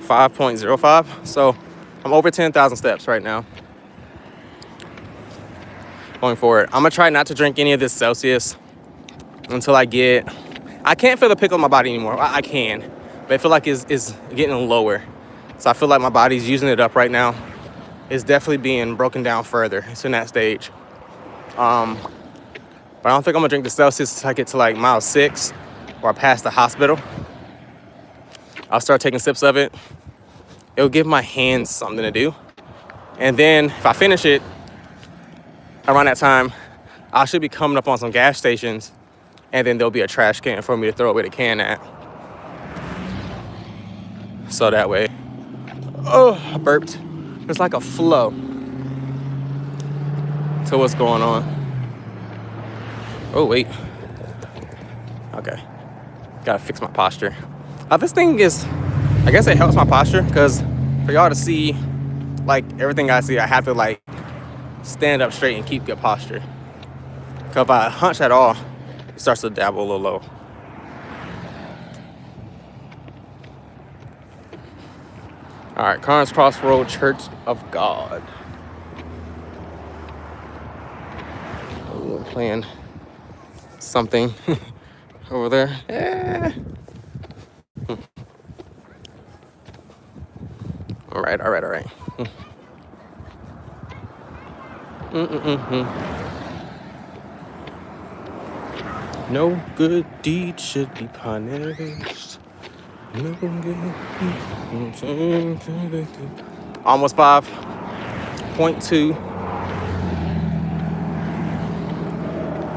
5.05. So I'm over 10,000 steps right now. Going forward, I'm gonna try not to drink any of this Celsius until I can't feel the pickle in my body anymore. I can, but I feel like it's getting lower. So I feel like my body's using it up right now. It's definitely being broken down further. It's in that stage. But I don't think I'm gonna drink the Celsius until I get to like mile 6 or past the hospital. I'll start taking sips of it. It'll give my hands something to do. And then if I finish it around that time, I should be coming up on some gas stations, and then there'll be a trash can for me to throw away the can at. So that way, I burped. There's like a flow to what's going on. Oh, wait. Okay. Gotta fix my posture. This thing is, I guess it helps my posture, because for y'all to see like everything I see, I have to like stand up straight and keep good posture. Because if I hunch at all, it starts to dabble a little low. All right, Carnes Crossroad Church of God. We're playing something over there. Yeah. All right. No good deed should be punished. No good deed. Almost 5.2.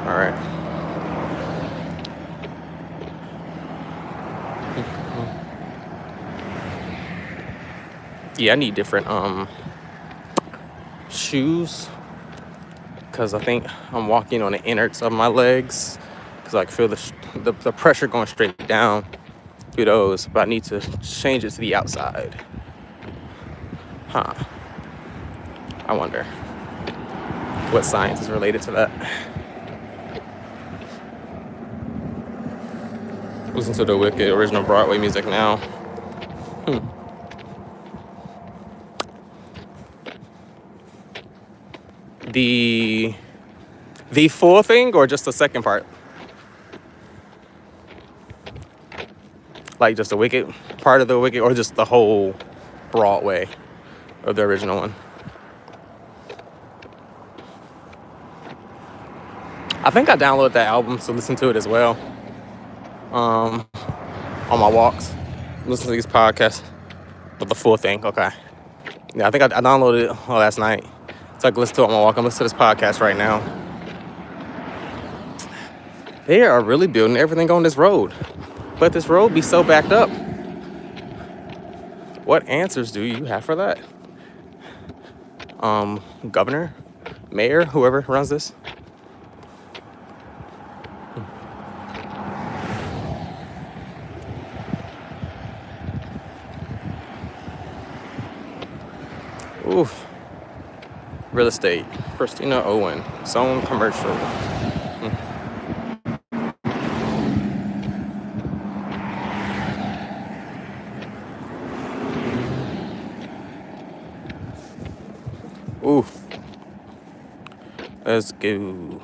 All right. Yeah, I need different shoes, because I think I'm walking on the innards of my legs, because I can feel the pressure going straight down through those, but I need to change it to the outside. I wonder what science is related to that. Listen to the wicked original Broadway music now. The full thing, or just the second part? Like just the wicked part of the wicked, or just the whole Broadway of the original one? I think I downloaded that album to listen to it as well. On my walks, listen to these podcasts. But the full thing, okay. Yeah, I think I downloaded it last night. So I can listen to it on my walk. I'm listening to this podcast right now. They are really building everything on this road. But this road be so backed up. What answers do you have for that? Governor, mayor, whoever runs this? Oof. Real estate. Christina Owen. Zone commercial. Oof. Let's go.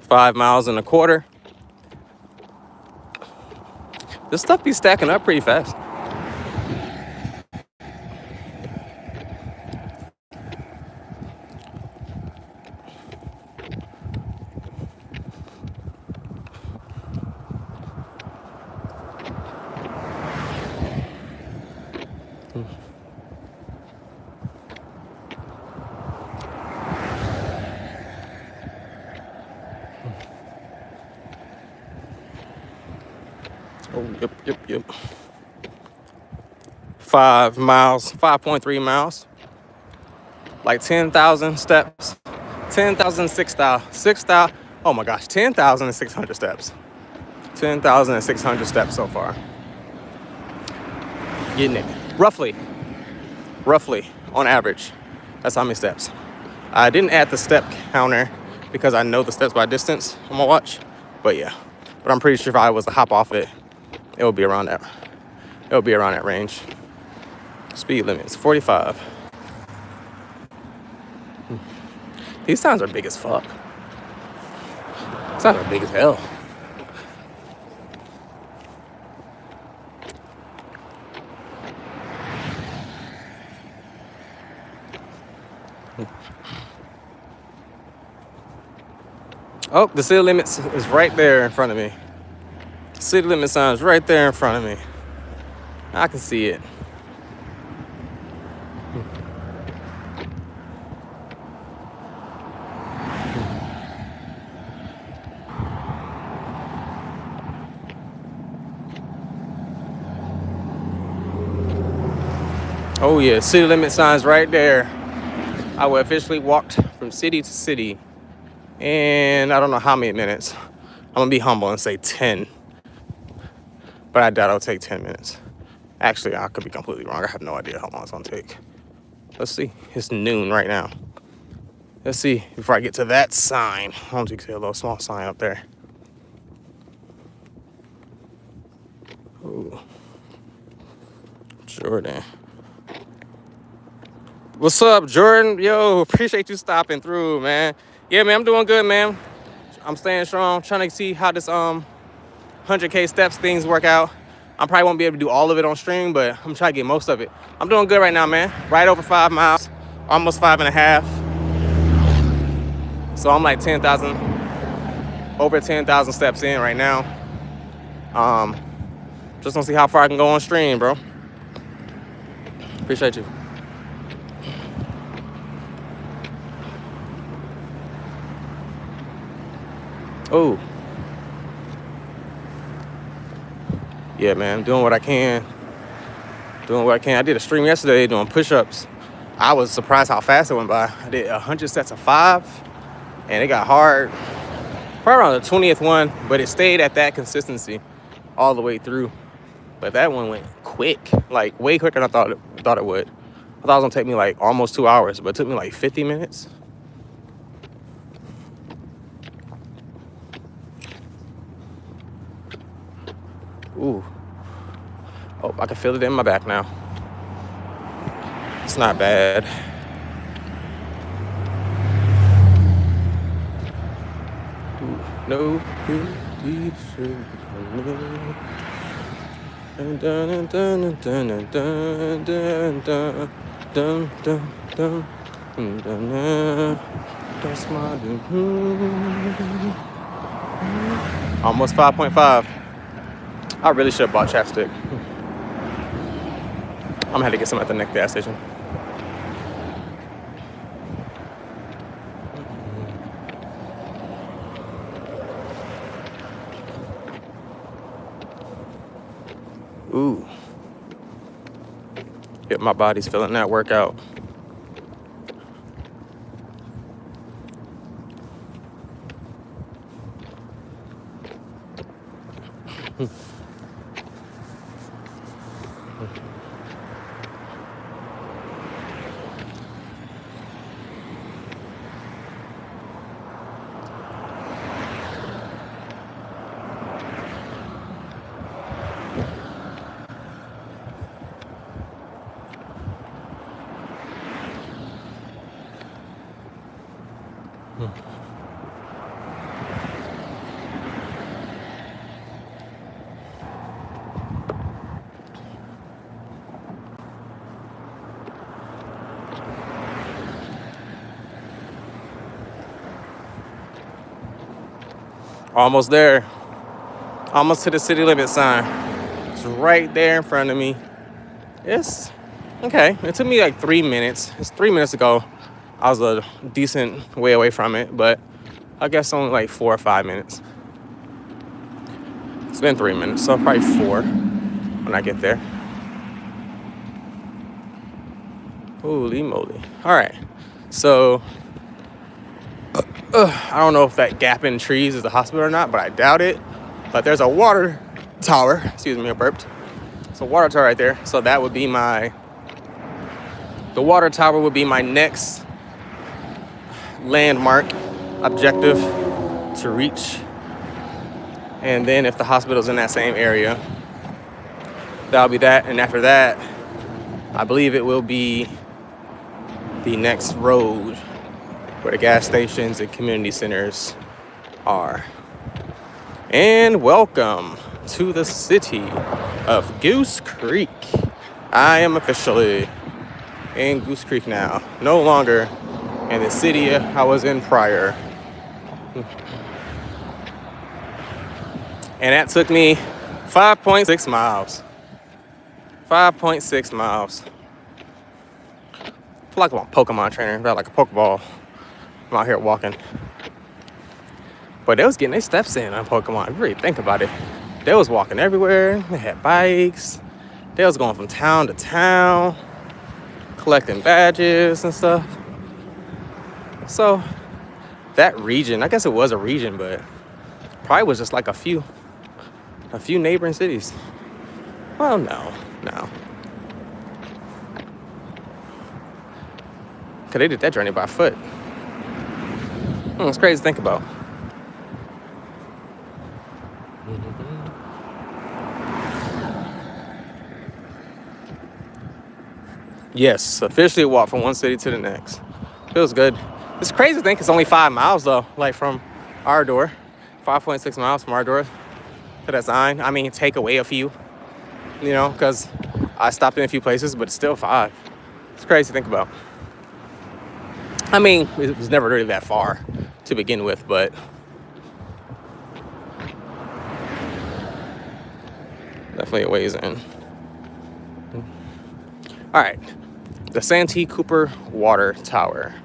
5 miles and a quarter. This stuff be stacking up pretty fast. Oh, yep. 5 miles, 5.3 miles, like 10,000 steps, 10,000, 6,000, oh my gosh, 10,600 steps. 10,600 steps so far. Getting it. Roughly, on average. That's how many steps. I didn't add the step counter because I know the steps by distance on my watch. But yeah, but I'm pretty sure if I was to hop off it, it would be around that. It would be around that range. Speed limit's 45. These signs are big as fuck. Signs are big as hell. Oh, the city limits is right there in front of me. The city limit sign is right there in front of me. I can see it. Oh yeah, city limit signs right there. I will officially walked from city to city in I don't know how many minutes. I'm gonna be humble and say 10. But I doubt it'll take 10 minutes. Actually, I could be completely wrong. I have no idea how long it's gonna take. Let's see. It's noon right now. Let's see before I get to that sign. I don't think you see a little small sign up there. Ooh. Jordan. What's up, Jordan? Yo, appreciate you stopping through, man. Yeah, man, I'm doing good, man. I'm staying strong, trying to see how this 100K steps things work out. I probably won't be able to do all of it on stream, but I'm trying to get most of it. I'm doing good right now, man. Right over 5 miles, almost 5.5. So I'm like 10,000, over 10,000 steps in right now. Just gonna see how far I can go on stream, bro. Appreciate you. Oh. Yeah, man, I'm doing what I can. I did a stream yesterday doing push-ups. I was surprised how fast it went by. I did 100 sets of 5, and it got hard. Probably around the 20th one, but it stayed at that consistency all the way through. But that one went quick, like way quicker than I thought it would. I thought it was gonna take me like almost 2 hours, but it took me like 50 minutes. Ooh. Oh, I can feel it in my back now. It's not bad. Ooh, no. Almost 5.5. I really should have bought chapstick. I'm gonna have to get some at the next gas station. Ooh. Yep, my body's feeling that workout. Almost there. Almost to the city limit sign. It's right there in front of me. It's okay. It took me like 3 minutes. It's 3 minutes ago. I was a decent way away from it, but I guess only like 4 or 5 minutes. been 3 minutes, so probably 4 when I get there. Holy moly. All right. So, I don't know if that gap in trees is the hospital or not, but I doubt it. But there's a water tower. Excuse me, I burped. It's a water tower right there. So that would be the water tower would be my next landmark objective to reach. And then if the hospital's in that same area, that'll be that. And after that, I believe it will be the next road where the gas stations and community centers are. And welcome to the city of Goose Creek. I am officially in Goose Creek now, no longer in the city I was in prior. And that took me 5.6 miles. 5.6 miles. I feel like I'm a Pokemon trainer, got like a Pokeball. I'm out here walking. But they was getting their steps in on Pokemon. If you really think about it. They was walking everywhere. They had bikes. They was going from town to town, collecting badges and stuff. So that region, I guess it was a region, but probably was just like a few neighboring cities. Well, no. Cause they did that journey by foot. It's crazy to think about. Yes, officially walked from one city to the next. Feels good. It's crazy to think it's only 5 miles though, like from our door. 5.6 miles from our door to that sign. I mean, take away a few, because I stopped in a few places, but it's still 5. It's crazy to think about. I mean, it was never really that far to begin with, but definitely a ways in. All right, the Santee Cooper Water Tower.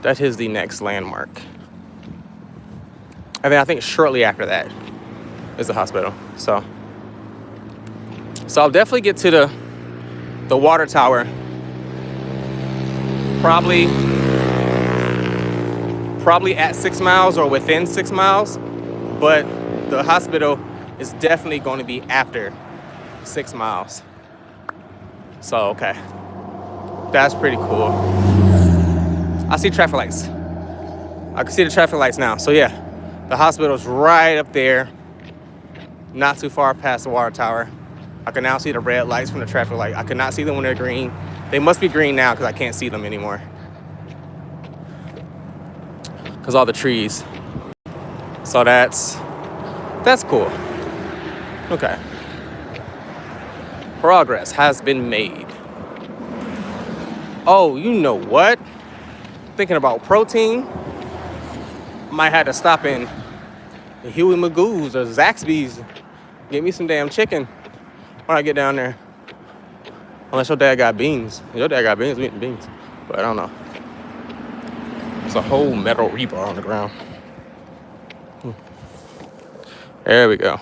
That is the next landmark. And then I think shortly after that is the hospital. So I'll definitely get to the water tower probably at 6 miles or within 6 miles, but the hospital is definitely going to be after 6 miles. So, okay. That's pretty cool. I see traffic lights. I can see the traffic lights now. So yeah, the hospital's right up there, not too far past the water tower. I can now see the red lights from the traffic light. I could not see them when they're green. They must be green now because I can't see them anymore. Because all the trees. So that's cool. Okay. Progress has been made. Oh, you know what? Thinking about protein. Might have to stop in the Huey Magoo's or Zaxby's. Get me some damn chicken when I get down there. Unless your dad got beans. Your dad got beans, we eat beans. But I don't know. There's a whole metal rebar on the ground. There we go.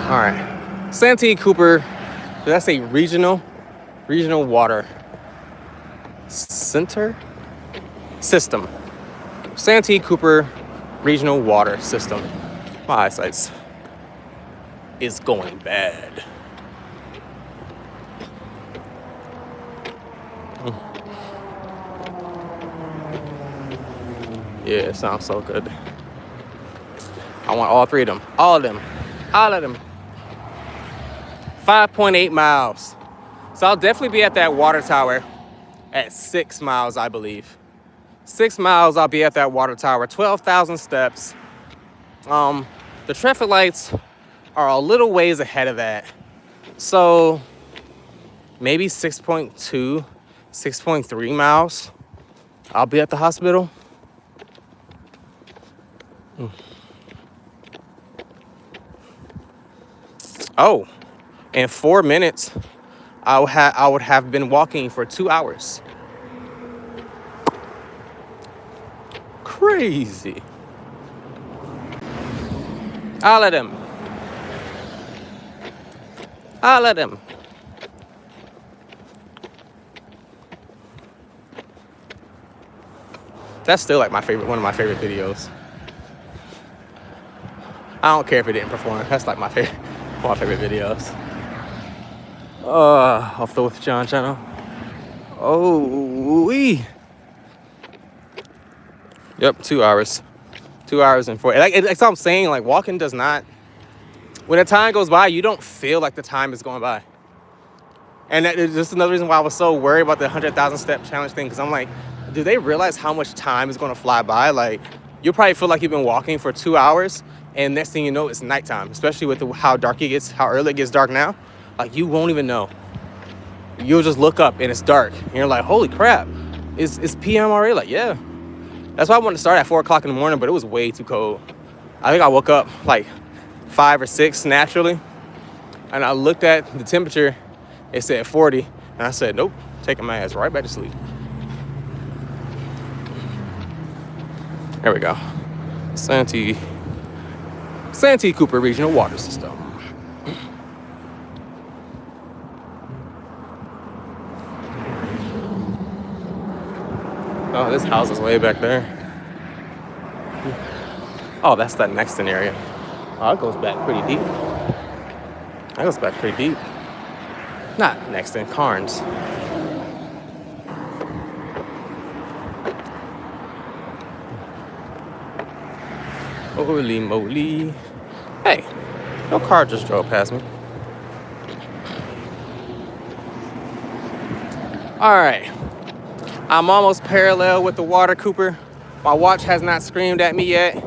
All right. Santee Cooper, that's a regional water center system. Santee Cooper Regional Water System. My eyesight is going bad. Yeah, it sounds so good. I want all 3 of them. All of them. 5.8 miles. So I'll definitely be at that water tower at 6 miles, I believe. 6 miles, I'll be at that water tower. 12,000 steps. The traffic lights are a little ways ahead of that. So maybe 6.2, 6.3 miles. I'll be at the hospital. Oh, in 4 minutes, I would have been walking for 2 hours. crazy. All of them. All of them. That's still like one of my favorite videos. I don't care if it didn't perform. That's like one of my favorite videos. Off the With John channel. Oh, wee. Yep, 2 hours. 2 hours and 4. Like what I'm saying, like walking does not. When the time goes by, you don't feel like the time is going by. And that is just another reason why I was so worried about the 100,000 step challenge thing. Because I'm like, do they realize how much time is going to fly by? Like, you'll probably feel like you've been walking for 2 hours, and next thing you know, it's nighttime. Especially with how dark it gets, how early it gets dark now. Like, you won't even know. You'll just look up and it's dark, and you're like, holy crap, it's PM already? Like, yeah. That's why I wanted to start at 4 o'clock in the morning, but it was way too cold. I think I woke up like 5 or 6 naturally, and I looked at the temperature. It said 40, and I said, nope, taking my ass right back to sleep. There we go. Santee Cooper Regional Water System. Oh, this house is way back there. Oh, that's that Nexton area. Oh, it goes back pretty deep. That goes back pretty deep. Not Nexton, Carnes. Holy moly. Hey, no car just drove past me. All right. I'm almost parallel with the water Cooper. My watch has not screamed at me yet.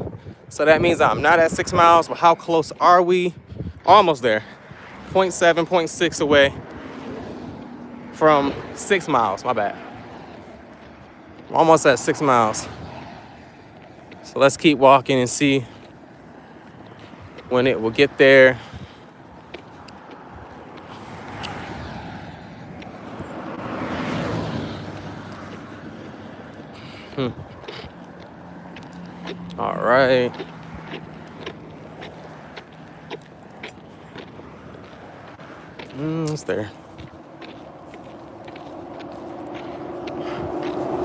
So that means I'm not at 6 miles, but how close are we? Almost there. 0.7, 0.6 away from 6 miles, my bad. I'm almost at 6 miles. So let's keep walking and see when it will get there. All right. It's there.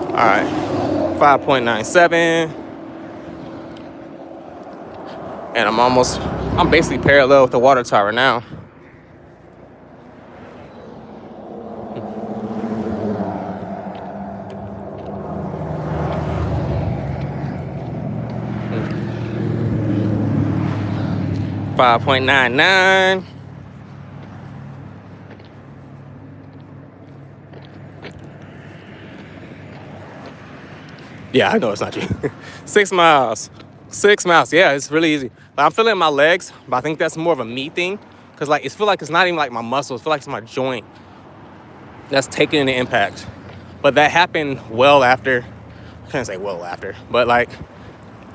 All right. 5.97. And I'm basically parallel with the water tower now. $5.99. Yeah, I know it's not you. 6 miles. 6 miles. Yeah, it's really easy. I'm feeling my legs, but I think that's more of a me thing. Cause like it feel like it's not even like my muscles. It feel like it's my joint that's taking the impact. But that happened well after. I can't say well after, but like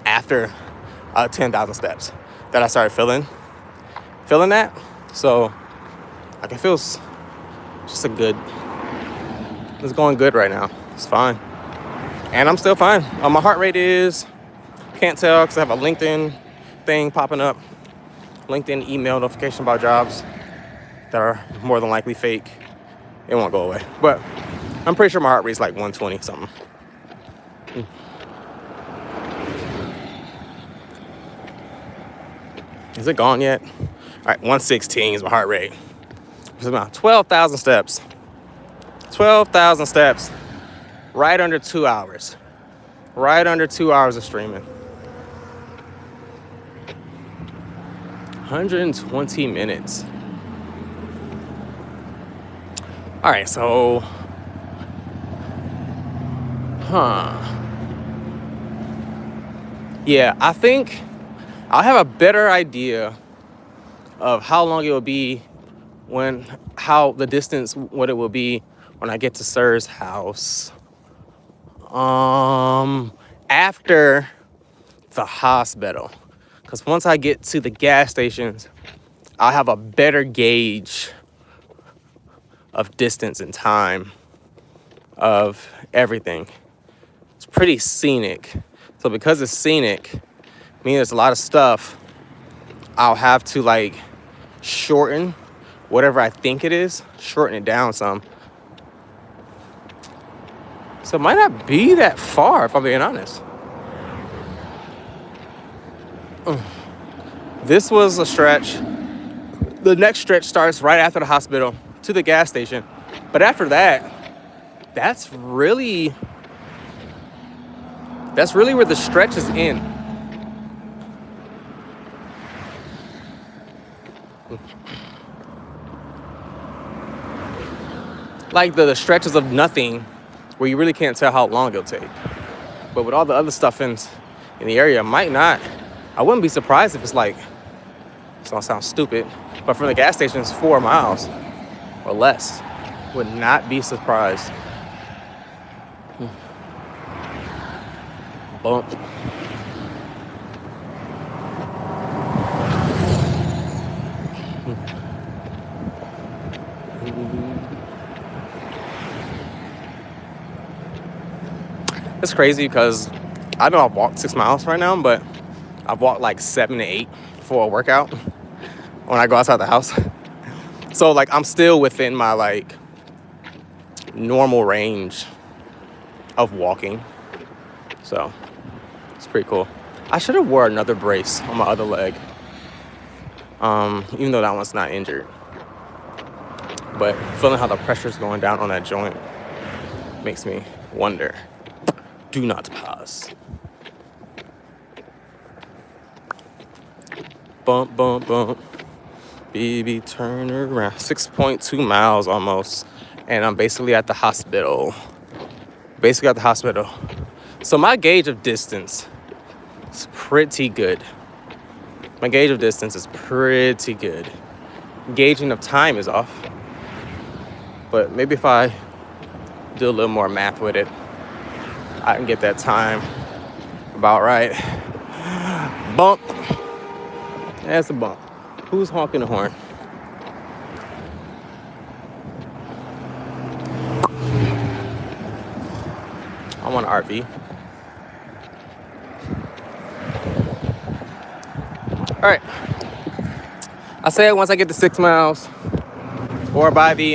after 10,000 steps that I started feeling that. So like it feels just it's going good right now. It's fine. And I'm still fine. My heart rate is, can't tell because I have a LinkedIn thing popping up. LinkedIn email notification about jobs that are more than likely fake. It won't go away. But I'm pretty sure my heart rate's like 120 something. Is it gone yet? All right, 116 is my heart rate. It's about 12,000 steps. 12,000 steps. Right under 2 hours. Right under 2 hours of streaming. 120 minutes. All right, so, yeah, I think I'll have a better idea of how long it will be how the distance, what it will be when I get to Sir's house. After the hospital. Because once I get to the gas stations, I'll have a better gauge of distance and time of everything. It's pretty scenic. So because it's scenic, meaning there's a lot of stuff, I'll have to like shorten whatever I think it is, shorten it down some. So it might not be that far if I'm being honest. This was a stretch. The next stretch starts right after the hospital to the gas station. But after that, that's really where the stretch is in. Like the stretches of nothing where you really can't tell how long it'll take. But with all the other stuff in the area, I wouldn't be surprised if it's like, it's gonna sound stupid, but from the gas station it's 4 miles or less. Would not be surprised. Bump. It's crazy because I know I've walked 6 miles right now, but I've walked like 7 to 8 for a workout when I go outside the house. So like I'm still within my like normal range of walking. So it's pretty cool. I should have wore another brace on my other leg, even though that one's not injured. But feeling how the pressure's going down on that joint makes me wonder. Do not pass. Bump, bump, bump. Baby, turn around. 6.2 miles almost. And I'm basically at the hospital. So my gauge of distance is pretty good. Gauging of time is off. But maybe if I do a little more math with it, I can get that time about right. Bump. That's a bump. Who's honking the horn? I want an RV. All right. I say once I get to 6 miles, or by the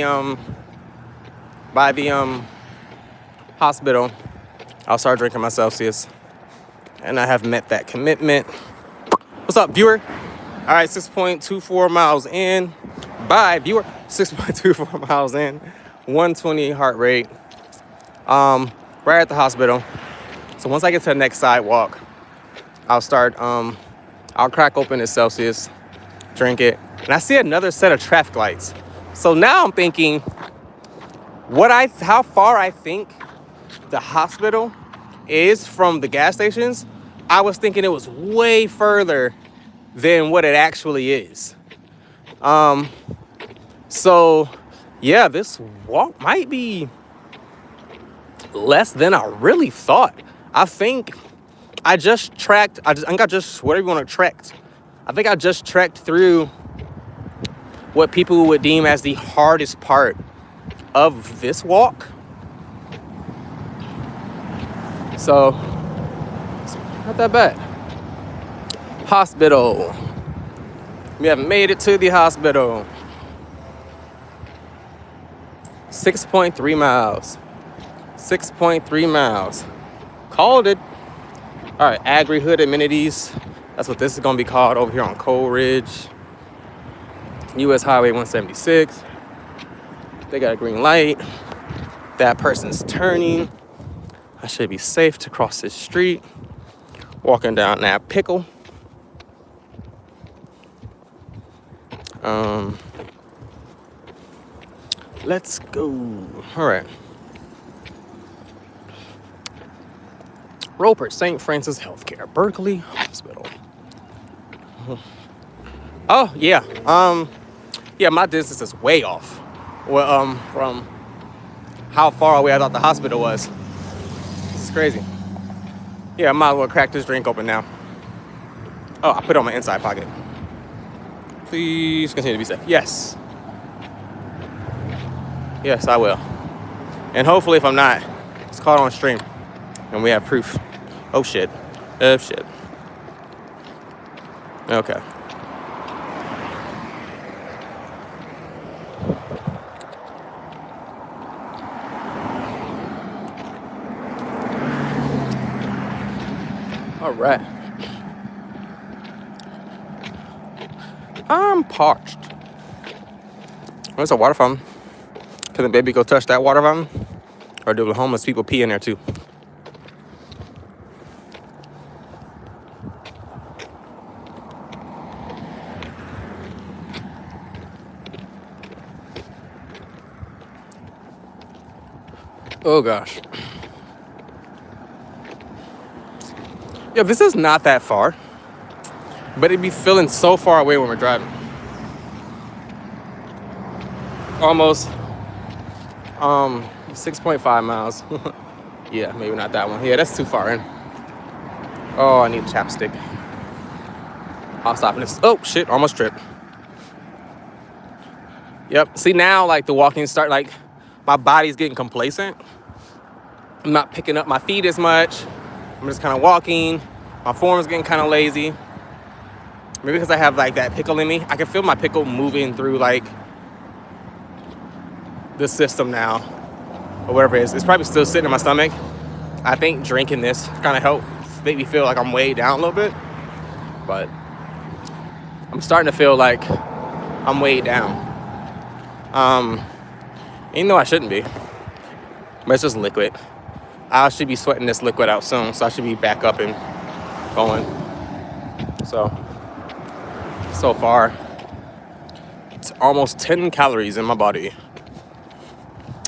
hospital, I'll start drinking my Celsius, and I have met that commitment. What's up, viewer? All right, 6.24 miles in. Bye, viewer. 6.24 miles in. 120 heart rate. Right at the hospital. So once I get to the next sidewalk, I'll start. I'll crack open this Celsius, drink it, and I see another set of traffic lights. So now I'm thinking, how far I think the hospital is from the gas stations. I was thinking it was way further than what it actually is. So yeah, this walk might be less than I really thought. I think I just trekked. I think I just trekked through what people would deem as the hardest part of this walk. So it's not that bad. Hospital. We haven't made it to the hospital. 6.3 miles. 6.3 miles. Called it. All right, Agri-Hood Amenities. That's what this is gonna be called over here on Coal Ridge. US Highway 176. They got a green light. That person's turning. I should be safe to cross this street. Walking down that pickle. Let's go. All right. Roper St. Francis Healthcare, Berkeley Hospital. Oh yeah. Yeah, my distance is way off. Well, from how far away I thought the hospital was. It's crazy. Yeah, I might as well crack this drink open now. Oh, I put it on my inside pocket. Please continue to be safe. Yes. Yes, I will. And hopefully if I'm not, it's caught on stream and we have proof. Oh shit. Oh, shit. Okay. All right. I'm parched. There's a water fountain. Can the baby go touch that water fountain? Or do the homeless people pee in there too? Oh gosh. Yeah, this is not that far. But it'd be feeling so far away when we're driving. Almost 6.5 miles. Yeah, maybe not that one. Yeah, that's too far in. Oh, I need chapstick. I'll stop in this. Oh shit, almost tripped. Yep. See now, like the walking start, like my body's getting complacent. I'm not picking up my feet as much. I'm just kind of walking. My form is getting kind of lazy. Maybe because I have like that pickle in me. I can feel my pickle moving through like the system now, or whatever it is. It's probably still sitting in my stomach. I think drinking this kind of helped make me feel like I'm weighed down a little bit. But I'm starting to feel like I'm weighed down. Even though I shouldn't be. But it's just liquid. I should be sweating this liquid out soon, so I should be back up and going. So far, it's almost 10 calories in my body.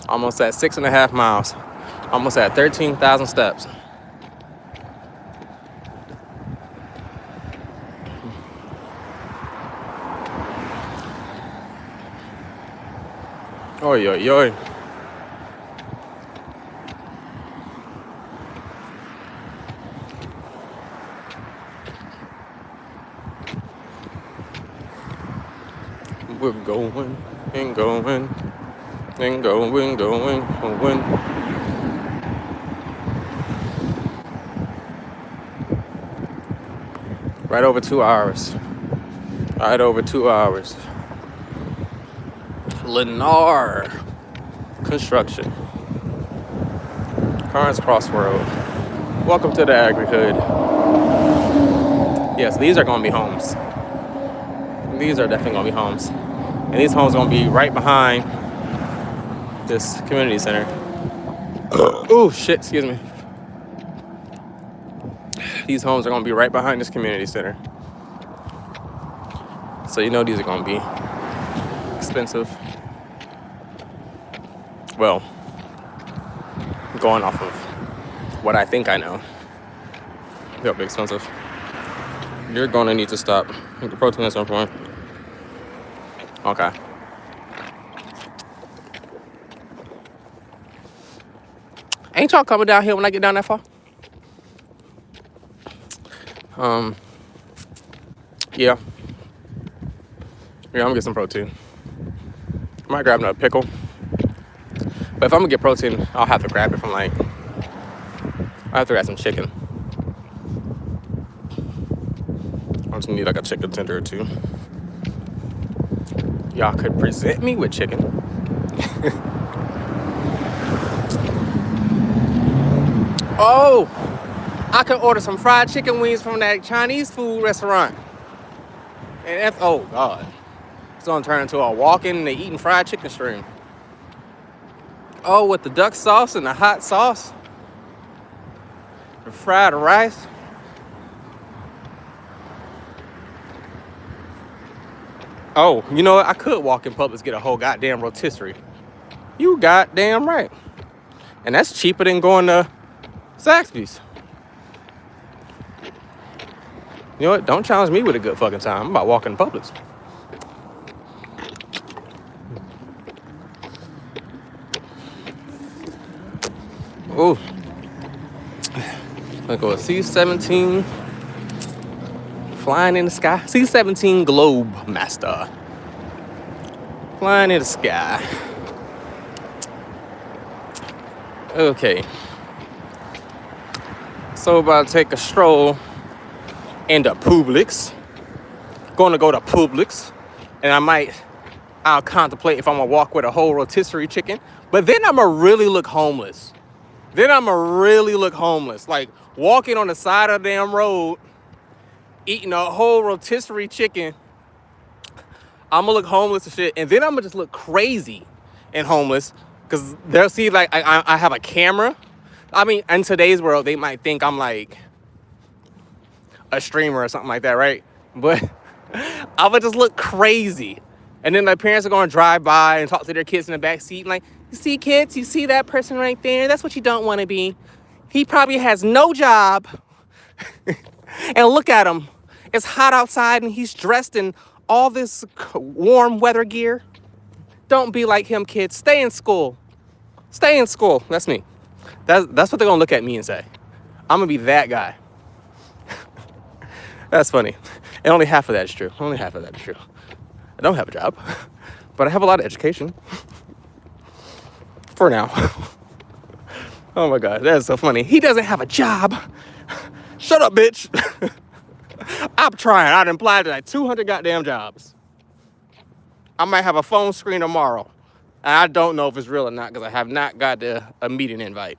Almost at 6.5 miles. Almost at 13,000 steps. Oi, oi, oi. We're going and going and going. Right over 2 hours. Right over 2 hours. Lennar Construction. Carnes Crossroad. Welcome to the Agri-Hood. Yes, these are going to be homes. These are definitely going to be homes. And these homes are going to be right behind this community center. Oh, shit, excuse me. These homes are going to be right behind this community center. So you know these are going to be expensive. Well, going off of what I think I know, they'll be expensive. You're going to need to stop. The protein at some point. Okay. Ain't y'all coming down here when I get down that far? Yeah. Yeah, I'm gonna get some protein. I might grab another pickle. But if I'm gonna get protein, I'll have to grab it from like, I have to grab some chicken. I just need like a chicken tender or two. Y'all could present me with chicken. Oh, I could order some fried chicken wings from that Chinese food restaurant. And that's, oh God. It's gonna turn into a walking and eating fried chicken stream. Oh, with the duck sauce and the hot sauce. The fried rice. Oh, you know what? I could walk in Publix, get a whole goddamn rotisserie. You goddamn right. And that's cheaper than going to Zaxby's. You know what? Don't challenge me with a good fucking time. I'm about walking in Publix. Oh. Let's go C-17. Flying in the sky. C-17 Globe Master. Flying in the sky. Okay. So about to take a stroll into Publix. Going to go to Publix, and I'll contemplate if I'm gonna walk with a whole rotisserie chicken. But then I'm gonna really look homeless. Like walking on the side of the damn road, eating a whole rotisserie chicken. I'm gonna look homeless and shit, and then I'm gonna just look crazy and homeless because they'll see like I have a camera. I mean, in today's world, they might think I'm like a streamer or something like that, right? But I'm gonna just look crazy. And then my parents are gonna drive by and talk to their kids in the back seat, like, you see, kids, you see that person right there? That's what you don't want to be. He probably has no job. And look at him. It's hot outside and he's dressed in all this warm weather gear. Don't be like him, kids. Stay in school. Stay in school. That's me. That's what they're gonna look at me and say. I'm gonna be that guy. That's funny. And only half of that is true. I don't have a job, but I have a lot of education. For now. Oh my God, that's so funny. He doesn't have a job. Shut up, bitch. I'm trying. I'd implied like 200 goddamn jobs. I might have a phone screen tomorrow. And I don't know if it's real or not because I have not got a meeting invite.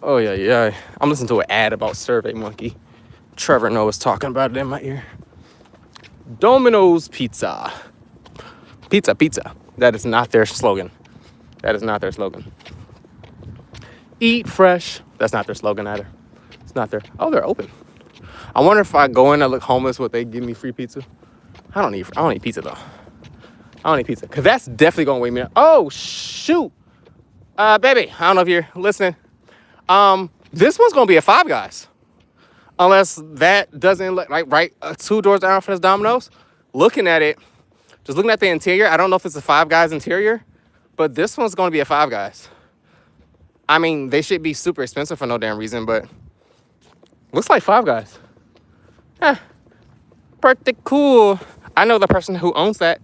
Oh, yeah. I'm listening to an ad about SurveyMonkey. Trevor Noah was talking about it in my ear. Domino's Pizza. Pizza. That is not their slogan. Eat fresh. That's not their slogan either. It's not their... Oh, they're open. I wonder if I go in and look homeless, would they give me free pizza? I don't need pizza, though. Because that's definitely going to wake me up. Oh, shoot. Baby, I don't know if you're listening. This one's gonna be a Five Guys, unless that doesn't look like right 2 doors down from this Domino's. Looking at it, just looking at the interior, I don't know if it's a Five Guys interior, but this one's gonna be a Five Guys. I mean, they should be super expensive for no damn reason, but looks like Five Guys. Pretty cool. I know the person who owns that,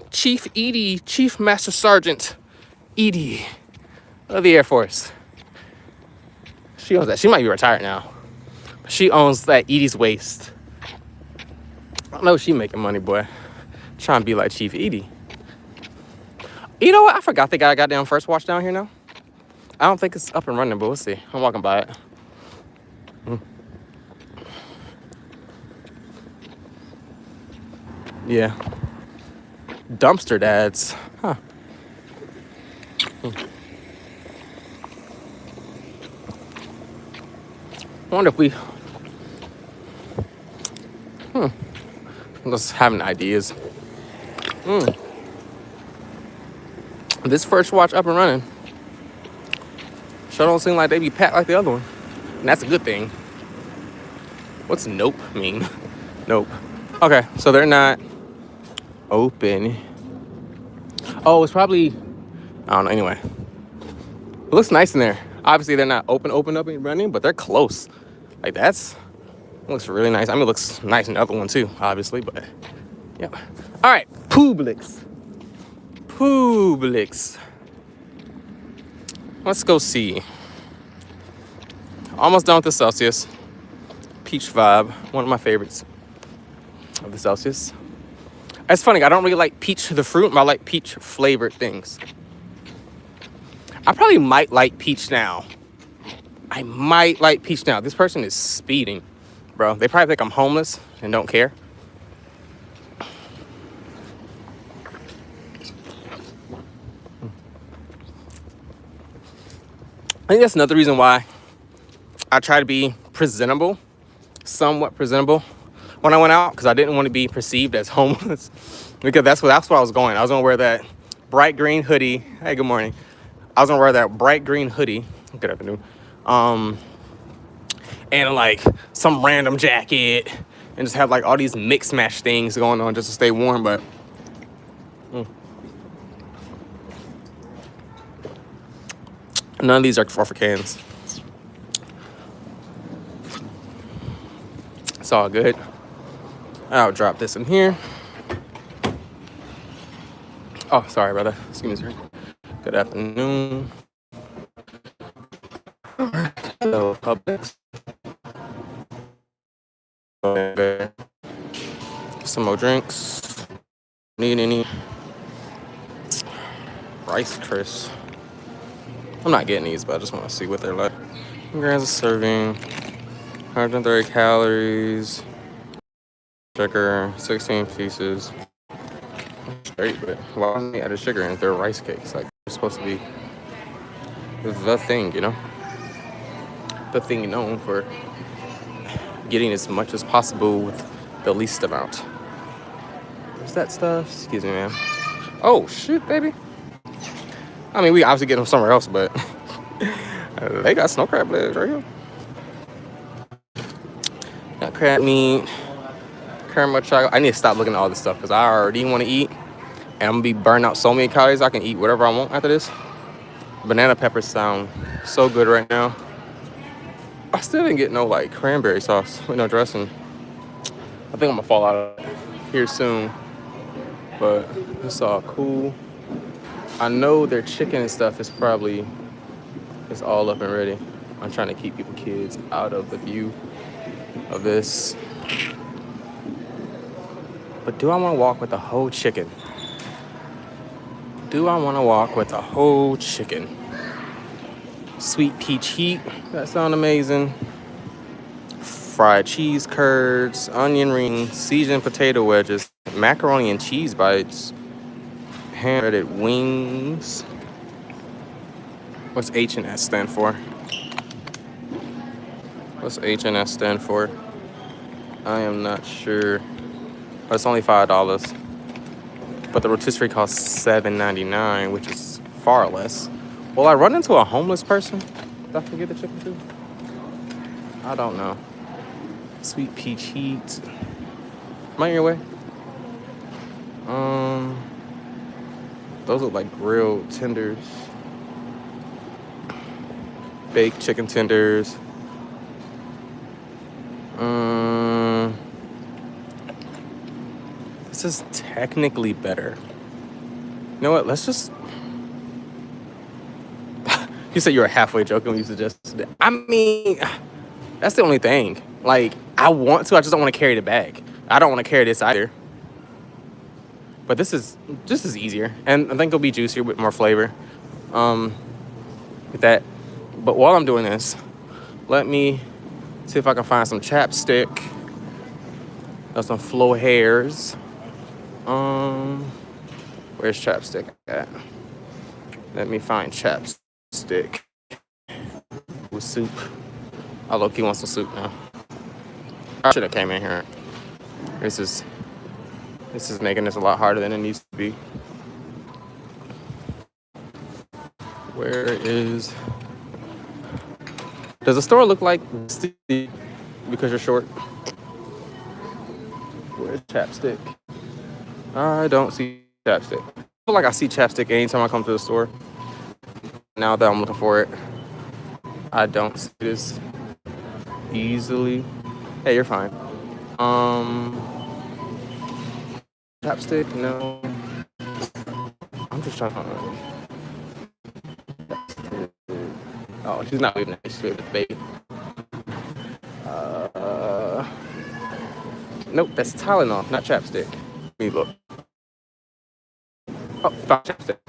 Chief Edie, Chief Master Sergeant Edie of the Air Force. She owns that. She might be retired now. She owns that Edie's Waste. I know she making money, boy. Trying to be like Chief Edie. You know what? I forgot they got a goddamn First Watch down here now. I don't think it's up and running, but we'll see. I'm walking by it. Yeah. Dumpster dads. Huh. I wonder if we... I'm just having ideas. This First Watch up and running. Sure don't seem like they be packed like the other one. And that's a good thing. What's nope mean? Nope. Okay, so they're not open. Oh, it's probably... I don't know, anyway. It looks nice in there. Obviously, they're not open up and running, but they're close. Like, it looks really nice. I mean, it looks nice in the other one, too, obviously, but, yeah. All right, Publix. Let's go see. Almost done with the Celsius. Peach Vibe, one of my favorites of the Celsius. It's funny, I don't really like peach the fruit, but I like peach flavored things. I probably might like peach now. This person is speeding, bro. They probably think I'm homeless and don't care. I think that's another reason why I try to be presentable, somewhat presentable when I went out, because I didn't want to be perceived as homeless. Because that's where I was going. I was gonna wear that bright green hoodie. Hey, good morning. I was gonna wear that bright green hoodie. Good afternoon. And like some random jacket, and just have like all these mix match things going on just to stay warm. But none of these are for cans. It's all good. I'll drop this in here. Oh, sorry, brother. Excuse me, sir. Good afternoon. Hello, Publix. Some more drinks. Need any Rice Crisps? I'm not getting these, but I just want to see what they're like. Grams a serving, 130 calories, sugar, 16 pieces. Straight, but why don't they add sugar in their rice cakes? Like, they're supposed to be the thing, you know? The thing known for getting as much as possible with the least amount. Is that stuff? Excuse me, man. Oh, shit, baby. I mean, we obviously get them somewhere else, but they got snow crab legs right here. Got crab meat, caramel chocolate. I need to stop looking at all this stuff because I already want to eat. And I'm going to be burning out so many calories, I can eat whatever I want after this. Banana peppers sound so good right now. I still didn't get no, like, cranberry sauce with no dressing. I think I'm going to fall out of it here soon. But it's all cool. I know their chicken and stuff is probably, it's all up and ready. I'm trying to keep people, kids, out of the view of this. But do I want to walk with the whole chicken? Do I want to walk with a whole chicken? Sweet peach heat, that sounds amazing. Fried cheese curds, onion rings, seasoned potato wedges, macaroni and cheese bites, hand-breaded wings. What's H&S stand for? What's H&S stand for? I am not sure. But it's only $5. But the rotisserie costs $7.99, which is far less. Will I run into a homeless person if I forget the chicken too? I don't know. Sweet peach heat. Am I on your way? Those look like grilled tenders. Baked chicken tenders. This is technically better. You know what? Let's just. You said you were halfway joking when you suggested it. I mean, that's the only thing. Like, I want to, I just don't want to carry the bag. I don't want to carry this either. But this is easier. And I think it'll be juicier with more flavor. With that. But while I'm doing this, let me see if I can find some chapstick. Or some flow hairs. Where's chapstick at? Let me find chapstick with soup. I low-key want some soup now. I should have came in here. This is making this a lot harder than it needs to be. Where is? Does the store look like because you're short? Where's chapstick? I don't see chapstick. I feel like I see chapstick anytime I come to the store. Now that I'm looking for it, I don't see this easily. Hey, you're fine. Chapstick, no. I'm just trying to. Oh, she's not waving at me. She's waving at the baby. Nope, that's Tylenol, not chapstick. Let me look. Oh, found chapstick.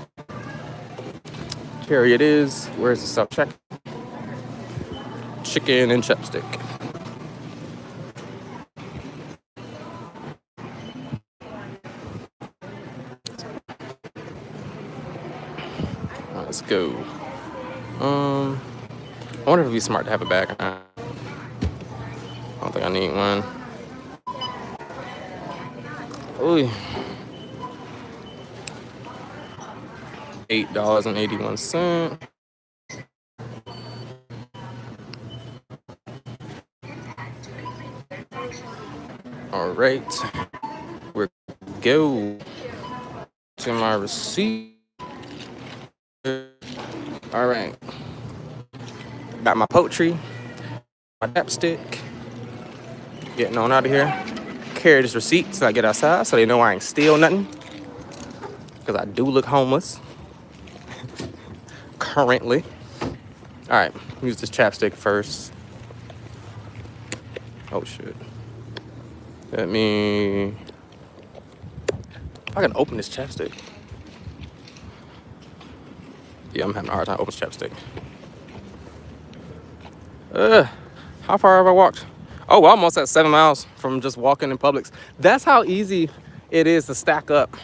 Here it is. Where's the self-check? Chicken and chapstick. Let's go. I wonder if it'd be smart to have a bag or not. I don't think I need one. Ooh. $8.81. All right, we're go to my receipt. All right, got my poultry, my chapstick. Getting on out of here. carry this receipt till I get outside so they know I ain't steal nothing. Because I do look homeless. Currently. Alright, use this chapstick first. Oh shit. Let me... If I can open this chapstick. Yeah, I'm having a hard time opening chapstick. How far have I walked? Oh, we're almost at 7 miles from just walking in Publix. That's how easy it is to stack up.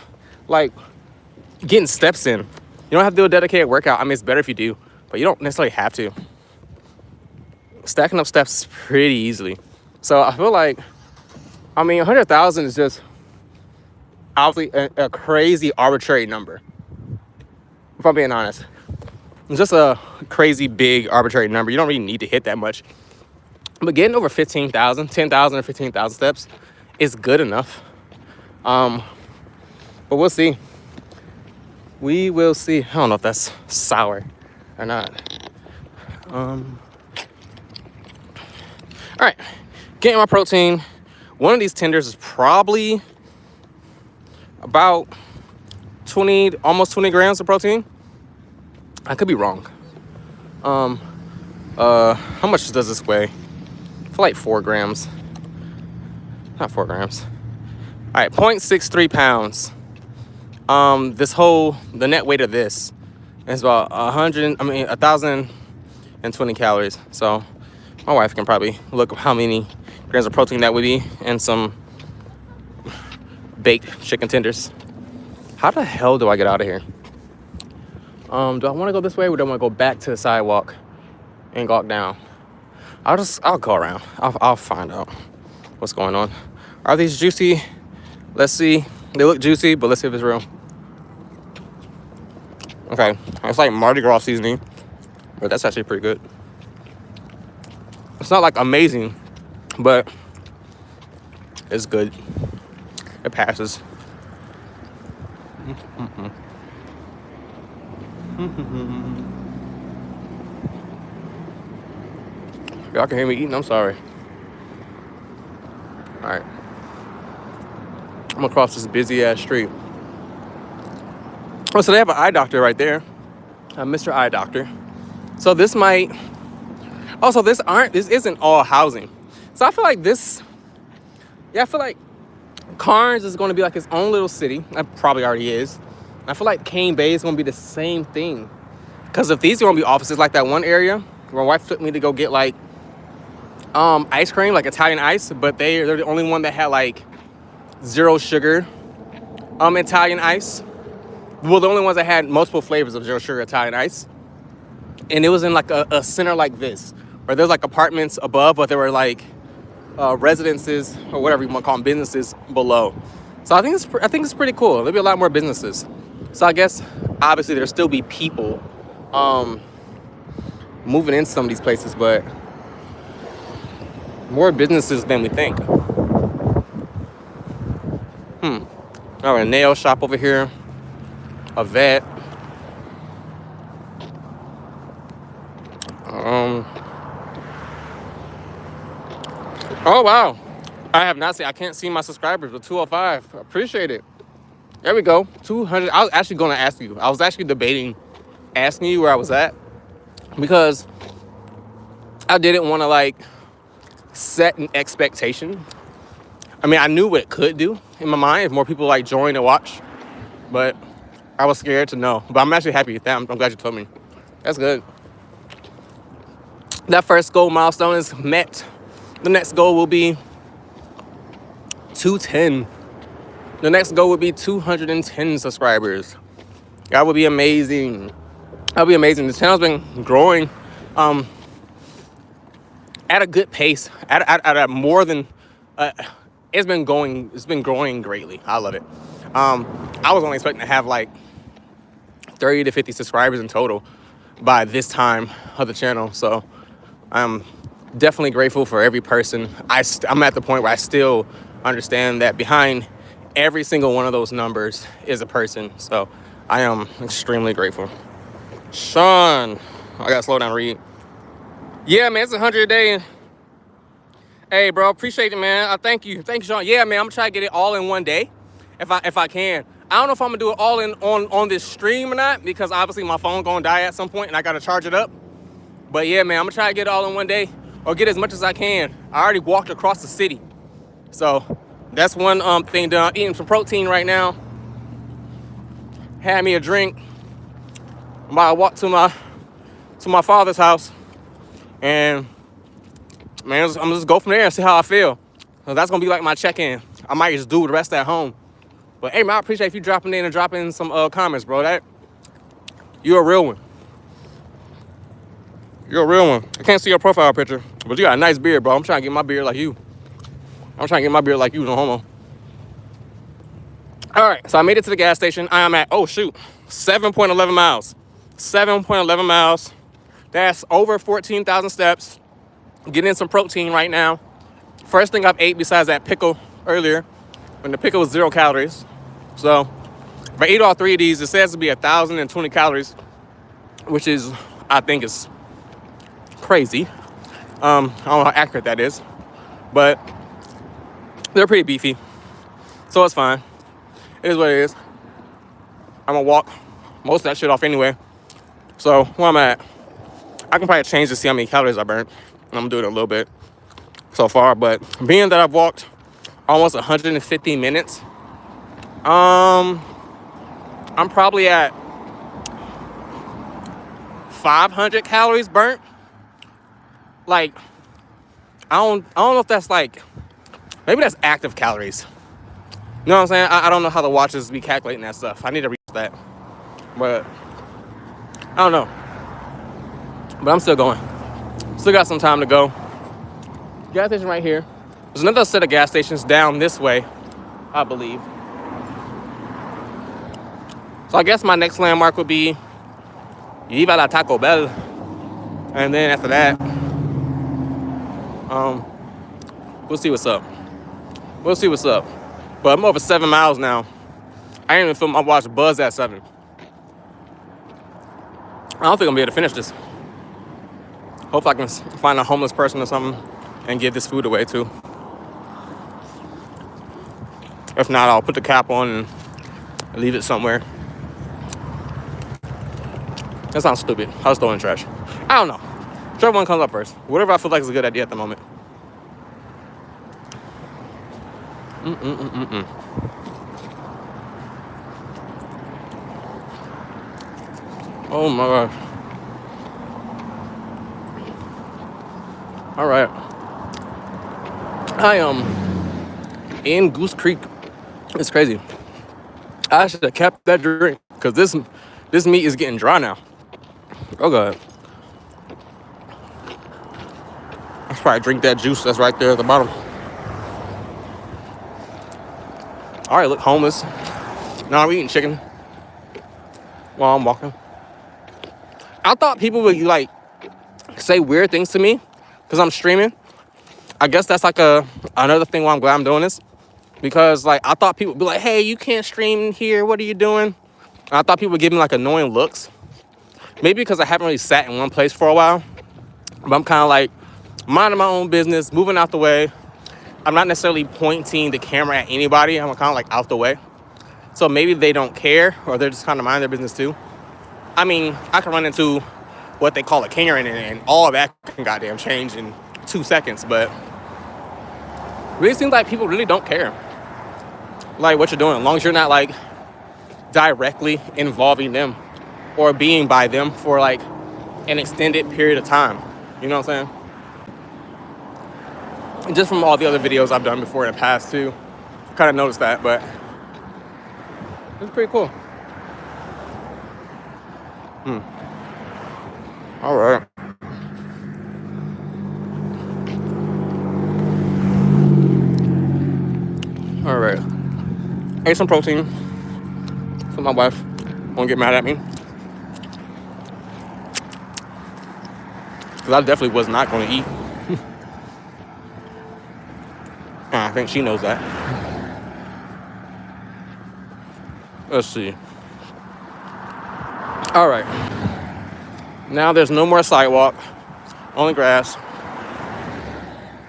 Like, getting steps in. You don't have to do a dedicated workout. I mean, it's better if you do, but you don't necessarily have to. Stacking up steps pretty easily. So I feel like, I mean, 100,000 is just obviously a crazy arbitrary number. If I'm being honest. It's just a crazy big arbitrary number. You don't really need to hit that much. But getting over 15,000, 10,000 or 15,000 steps is good enough. But we'll see. We will see. I don't know if that's sour or not. All right, getting my protein. One of these tenders is probably about 20, almost 20 grams of protein. I could be wrong. How much does this weigh? For like 4 grams. Not 4 grams. All right, 0.63 pounds. The net weight of this is about 1,020 calories. So my wife can probably look up how many grams of protein that would be and some baked chicken tenders. How the hell do I get out of here? Do I want to go this way or do I want to go back to the sidewalk and walk down? I'll go around. I'll find out what's going on. Are these juicy? Let's see. They look juicy, but let's see if it's real. Okay, it's like Mardi Gras seasoning, but that's actually pretty good. It's not like amazing, but it's good. It passes. Y'all can hear me eating, I'm sorry. All right. I'm gonna cross this busy ass street. Oh, so they have an eye doctor right there. Mr. Eye Doctor. So this might, also this isn't all housing. So I feel like I feel like Karns is gonna be like its own little city. It probably already is. I feel like Cane Bay is gonna be the same thing. Cause if these are gonna be offices like that one area, where my wife took me to go get like ice cream, like Italian ice, but they're the only one that had like 0 sugar Italian ice. Well, the only ones that had multiple flavors of 0 sugar Italian ice. And it was in like a center like this, where there's like apartments above, but there were like residences or whatever you want to call them, businesses below. So I think it's pretty cool. There'll be a lot more businesses. So I guess obviously there'll still be people moving into some of these places, but more businesses than we think. All right, a nail shop over here, a vet. Oh wow, I have not seen. I can't see my subscribers with 205. Appreciate it. There we go, 200. I was actually going to ask you. I was actually debating asking you where I was at because I didn't want to like set an expectation. I mean, I knew what it could do in my mind if more people like join and watch, but I was scared to know. But I'm actually happy with that. I'm glad you told me. That's good. That first goal milestone is met. The next goal will be 210. The next goal would be 210 subscribers. That would be amazing. That would be amazing. The channel's been growing at a good pace. At a more than it's been growing greatly. I love it. I was only expecting to have like 30 to 50 subscribers in total by this time of the channel. So I'm definitely grateful for every person. I'm at the point where I still understand that behind every single one of those numbers is a person. So I am extremely grateful. Sean, I gotta slow down and read. Yeah, man, it's 100 a day. Hey, bro, appreciate it, man. Thank you, Sean. Yeah, man, I'm gonna try to get it all in one day, if I can. I don't know if I'm gonna do it all in on this stream or not, because obviously my phone gonna die at some point and I gotta charge it up. But yeah, man, I'm gonna try to get it all in one day or get as much as I can. I already walked across the city, so that's one thing done. I'm eating some protein right now. Had me a drink. I'm about to walk to my father's house, and man, I'm just go from there and see how I feel. So that's gonna be like my check-in. I might just do the rest at home. But hey, man, I appreciate if you dropping in and dropping some comments, bro. That you're a real one. You're a real one. I can't see your profile picture, but you got a nice beard, bro. I'm trying to get my beard like you. I'm trying to get my beard like you, no homo. All right, so I made it to the gas station. I am at, oh shoot, 7.11 miles. 7.11 miles. That's over 14,000 steps. Getting some protein right now. First thing I've ate besides that pickle earlier, when the pickle was 0 calories. So if I eat all 3 of these, it says to be 1,020 calories, which is, I think is crazy. I don't know how accurate that is, but they're pretty beefy, so it's fine. It is what it is. I'm gonna walk most of that shit off anyway. So where I'm at, I can probably change to see how many calories I burnt. I'm gonna do it a little bit so far, but being that I've walked almost 150 minutes, I'm probably at 500 calories burnt. Like, I don't know if that's like, maybe that's active calories. You know what I'm saying? I don't know how the watches be calculating that stuff. I need to reach that, but I don't know. But I'm still going. Still got some time to go. Gas station right here. There's another set of gas stations down this way, I believe. So I guess my next landmark would be Viva la Taco Bell. And then after that, we'll see what's up. We'll see what's up. But I'm over 7 miles now. I didn't even feel my watch buzz at 7. I don't think I'm gonna be able to finish this. Hopefully I can find a homeless person or something and give this food away too. If not, I'll put the cap on and leave it somewhere. That sounds stupid. I'll just throw it in the trash. I don't know. Whichever one comes up first. Whatever I feel like is a good idea at the moment. Oh my gosh. All right. I am in Goose Creek. It's crazy. I should have kept that drink because this meat is getting dry now. Oh god. I should probably drink that juice that's right there at the bottom. All right, look, homeless. Now I'm eating chicken while I'm walking. I thought people would like say weird things to me because I'm streaming. I guess that's like another thing why I'm glad I'm doing this. Because like I thought people would be like, hey, you can't stream here, what are you doing? And I thought people would give me like annoying looks. Maybe because I haven't really sat in one place for a while. But I'm kind of like minding my own business, moving out the way. I'm not necessarily pointing the camera at anybody. I'm kind of like out the way. So maybe they don't care or they're just kind of mind their business too. I mean, I can run into what they call a Karen and all that can goddamn change in 2 seconds, but it really seems like people really don't care. Like what you're doing, as long as you're not like directly involving them or being by them for like an extended period of time. You know what I'm saying? And just from all the other videos I've done before in the past too, kind of noticed that, but it's pretty cool. All right. All right. Ate some protein. So my wife won't get mad at me. Because I definitely was not going to eat. And I think she knows that. Let's see. All right. Now there's no more sidewalk, only grass.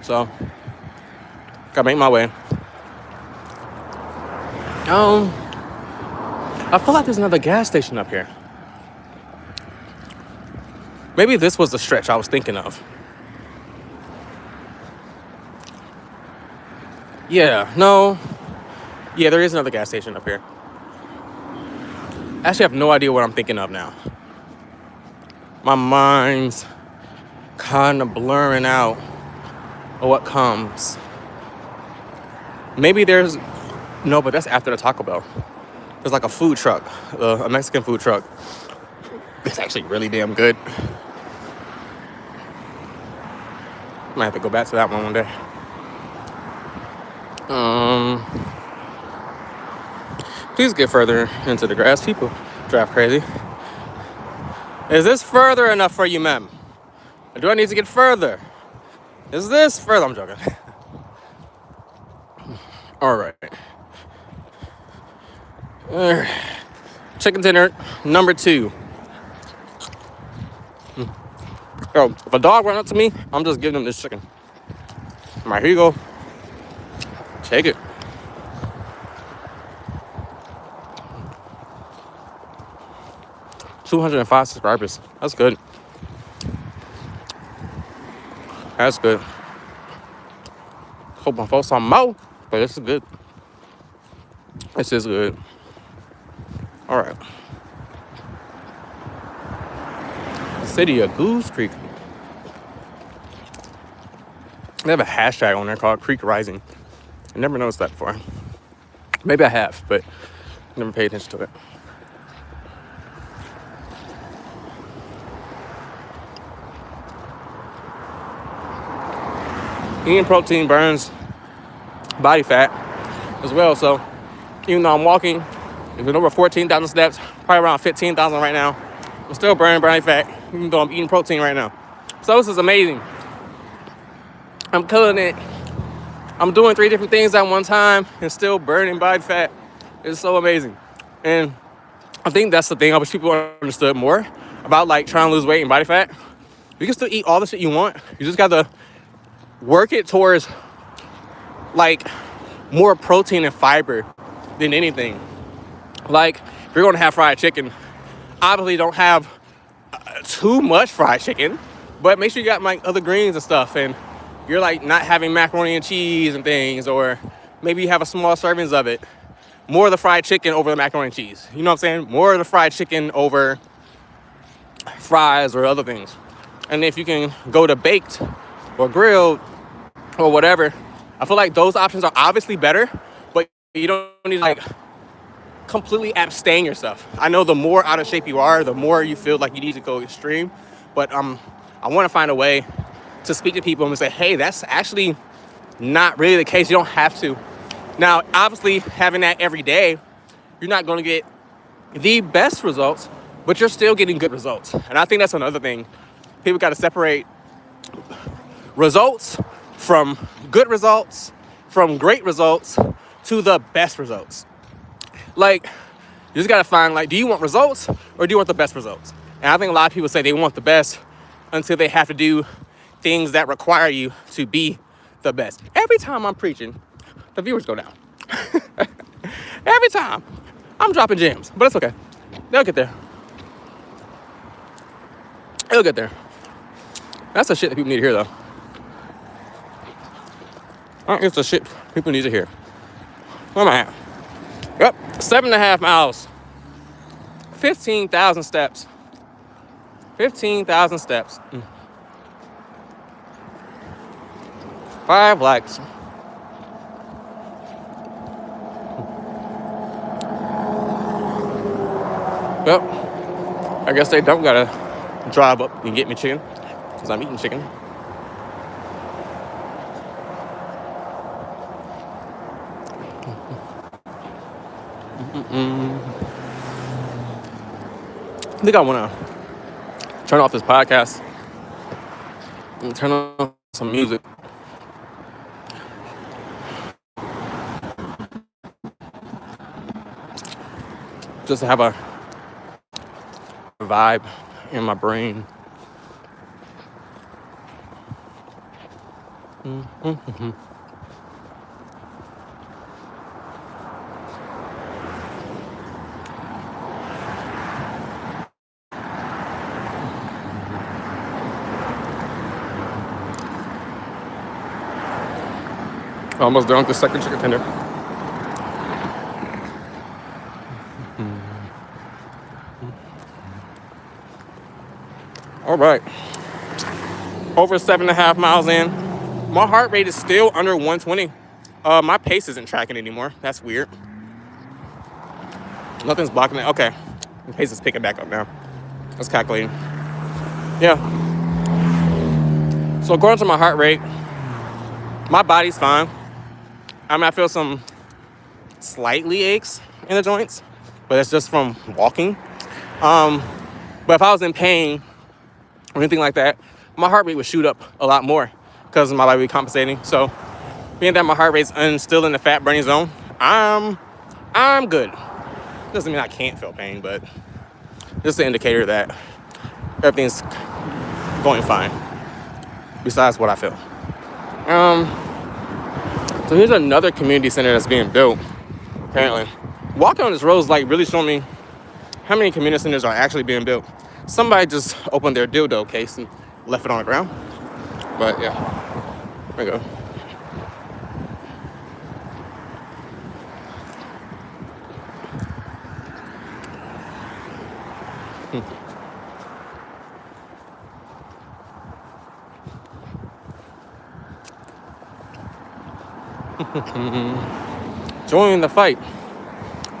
So Gotta make my way. I feel like there's another gas station up here. Maybe this was the stretch I was thinking of. Yeah, no. Yeah, there is another gas station up here. I actually have no idea what I'm thinking of now. My mind's kind of blurring out of what comes. Maybe there's... No, but that's after the Taco Bell. There's like a food truck, a Mexican food truck. It's actually really damn good. Might have to go back to that one day. Please get further into the grass. People drive crazy. Is this further enough for you, ma'am? Or do I need to get further? Is this further? I'm joking. All right. Chicken dinner number 2. Yo, if a dog run up to me, I'm just giving him this chicken. All right, here you go. Take it. $205 subscribers. That's good. That's good. Hope I post some more, but this is good. This is good. All right. The city of Goose Creek. They have a hashtag on there called Creek Rising. I never noticed that before. Maybe I have, but never paid attention to it. Eating protein burns body fat as well. So even though I'm walking, it's been over 14,000 steps, probably around 15,000 right now, I'm still burning body fat, even though I'm eating protein right now. So this is amazing. I'm killing it. I'm doing 3 different things at one time and still burning body fat. It's so amazing. And I think that's the thing I wish people understood more about, like trying to lose weight and body fat. You can still eat all the shit you want. You just got to work it towards like more protein and fiber than anything. Like if you're going to have fried chicken, obviously don't have too much fried chicken, but make sure you got like other greens and stuff, and you're like not having macaroni and cheese and things, or maybe you have a small servings of it. More of the fried chicken over the macaroni and cheese. You know what I'm saying? More of the fried chicken over fries or other things. And if you can go to baked or grilled or whatever, I feel like those options are obviously better, but you don't need to like completely abstain yourself. I know the more out of shape you are, the more you feel like you need to go extreme, but I want to find a way to speak to people and say, hey, that's actually not really the case. You don't have to. Now, obviously, having that every day, you're not going to get the best results, but you're still getting good results. And I think that's another thing. People got to separate results from good results, from great results to the best results. Like, you just got to find, like, do you want results or do you want the best results? And I think a lot of people say they want the best until they have to do things that require you to be the best. Every time I'm preaching, the viewers go down. Every time. I'm dropping gems, but it's okay. They'll get there. They'll get there. That's the shit that people need to hear, though. It's the shit people need to hear. Where am I at? Yep, 7.5 miles. 15,000 steps. 15,000 steps. 5 likes. Well, I guess they don't gotta drive up and get me chicken, because I'm eating chicken. I think I want to turn off this podcast and turn on some music. Just to have a vibe in my brain. Almost done with the second chicken tender. All right. Over 7.5 miles in. My heart rate is still under 120. My pace isn't tracking anymore. That's weird. Nothing's blocking it. Okay. The pace is picking back up now. Let's calculate. Yeah. So according to my heart rate, my body's fine. I mean, I feel some slightly aches in the joints, but it's just from walking. But if I was in pain or anything like that, my heart rate would shoot up a lot more because my body would be compensating. So being that my heart rate's still in the fat burning zone, I'm good. Doesn't mean I can't feel pain, but just an indicator that everything's going fine. Besides what I feel. So here's another community center that's being built. Apparently, walking on this road is like really showing me how many community centers are actually being built. Somebody just opened their dildo case and left it on the ground. But yeah, there we go. Join the fight.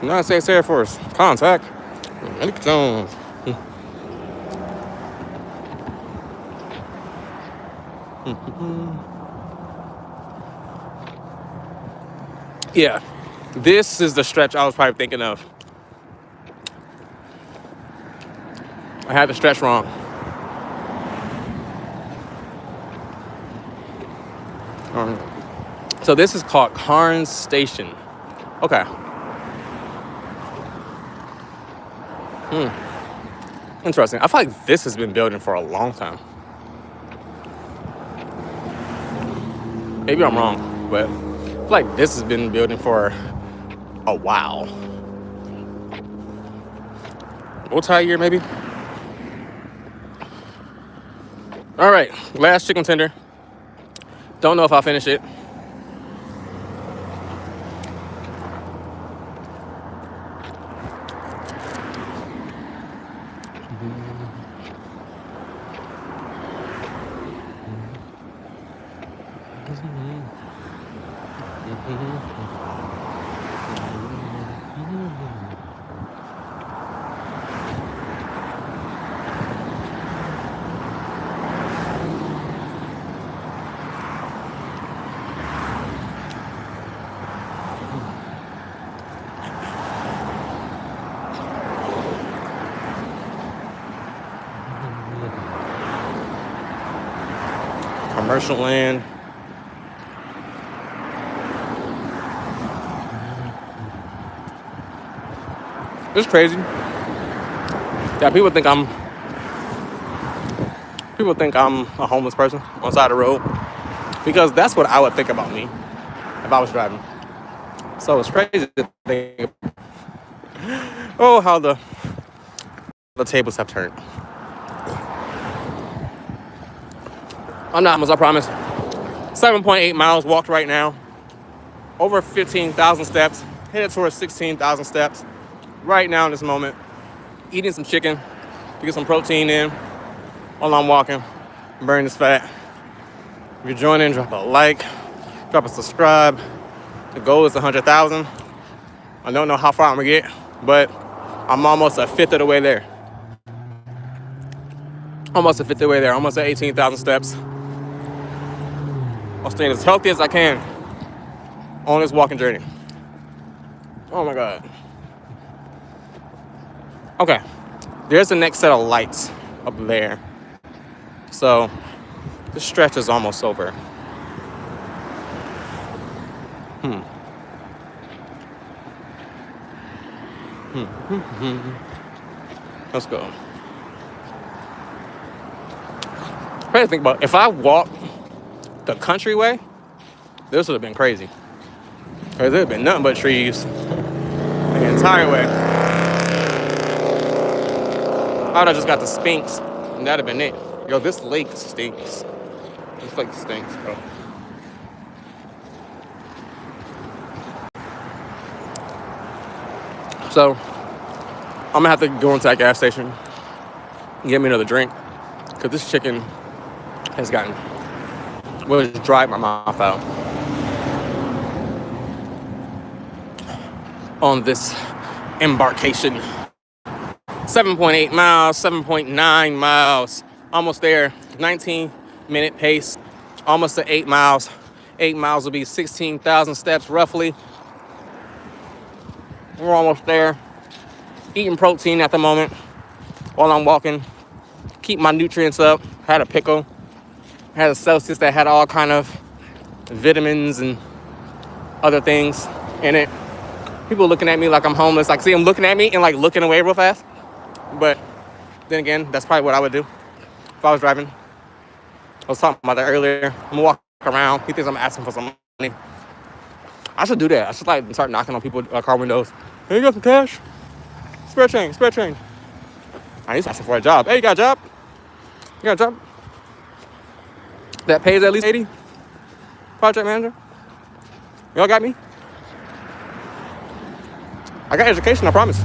United States Air Force. Contact Nick Jones. Yeah, this is the stretch I was probably thinking of. I had the stretch wrong. So this is called Carnes Station. Okay. Interesting. I feel like this has been building for a long time. Maybe I'm wrong, but I feel like this has been building for a while. Multi-year, maybe? All right, last chicken tender. Don't know if I'll finish it. Commercial land. It's crazy that people think I'm a homeless person on the side of the road, because that's what I would think about me if I was driving. So it's crazy to think, oh, how the tables have turned. I'm not homeless, I promise. 7.8 miles walked right now. Over 15,000 steps. Headed towards 16,000 steps right now in this moment. Eating some chicken to get some protein in while I'm walking. Burning this fat. If you're joining, drop a like. Drop a subscribe. The goal is 100,000. I don't know how far I'm gonna get, but I'm almost a fifth of the way there. Almost a fifth of the way there. Almost at 18,000 steps. I'll stay as healthy as I can on this walking journey. Oh my God. Okay, there's the next set of lights up there. So the stretch is almost over. Let's go. I had to think about, if I walked the country way, this would have been crazy. Because there would have been nothing but trees the entire way. I would have just got the Sphinx, and that'd have been it. Yo, this lake stinks. This lake stinks, bro. So I'm gonna have to go into that gas station and get me another drink because this chicken has gotten, well, it's dried my mouth out on this embarkation. 7.8 miles, 7.9 miles, almost there. 19-minute pace, almost to 8 miles. 8 miles will be 16,000 steps roughly. We're almost there. Eating protein at the moment while I'm walking. Keep my nutrients up. Had a pickle. Had a Celsius that had all kind of vitamins and other things in it. People looking at me like I'm homeless. Like, see them looking at me and like looking away real fast. But then again, that's probably what I would do if I was driving. I was talking about that earlier. I'm gonna walk around. He thinks I'm asking for some money. I should do that. I should like start knocking on people's car windows. Hey, you got some cash? Spare change, spare change. I need to ask for a job. Hey, you got a job? You got a job? That pays at least 80? Project manager? Y'all got me? I got education, I promise.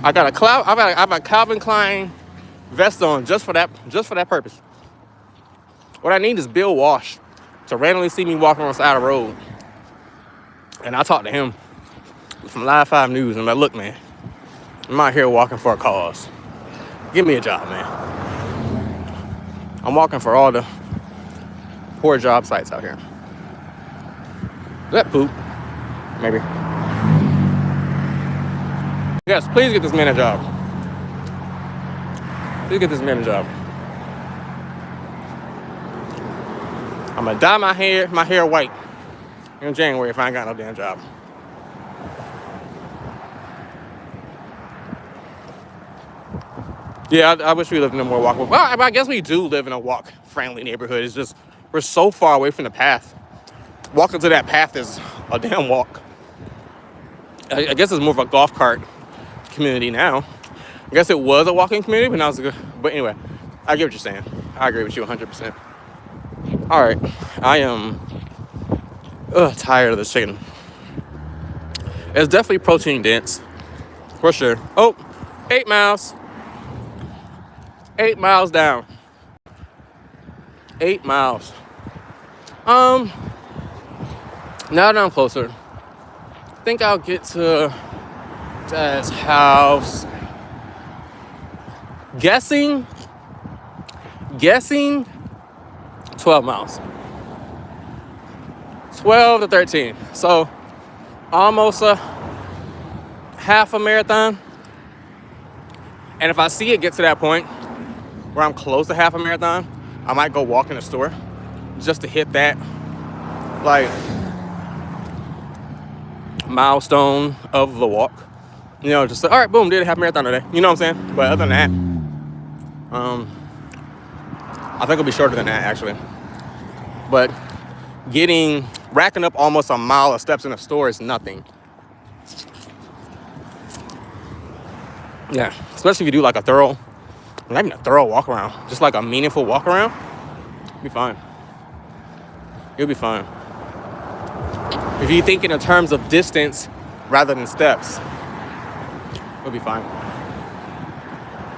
I got a Calvin Klein vest on just for that purpose. What I need is Bill Walsh to randomly see me walking on the side of the road. And I talk to him from Live 5 News. And I'm like, look, man, I'm out here walking for a cause. Give me a job, man. I'm walking for all the poor job sites out here. Is that poop? Maybe. Yes, please get this man a job. Please get this man a job. I'm gonna dye my hair white in January if I ain't got no damn job. Yeah, I wish we lived in a more walkable. Well, I guess we do live in a walk-friendly neighborhood. It's just we're so far away from the path. Walking to that path is a damn walk. I guess it's more of a golf cart community now. I guess it was a walking community, but now it's a good. But anyway, I get what you're saying. I agree with you 100%. All right, I am tired of this chicken. It's definitely protein dense, for sure. Oh, 8 miles. 8 miles down. 8 miles. Now that I'm closer, I think I'll get to Dad's house. Guessing 12 miles. 12 to 13. So almost a half a marathon. And if I see it get to that point where I'm close to half a marathon, I might go walk in the store just to hit that like milestone of the walk. You know, just like, all right, boom, did a half marathon today. You know what I'm saying? But other than that, I think it'll be shorter than that actually. But racking up almost a mile of steps in a store is nothing. Yeah, especially if you do like not even a thorough walk around, just like a meaningful walk around, you'll be fine. You'll be fine. If you think in terms of distance rather than steps, you'll be fine.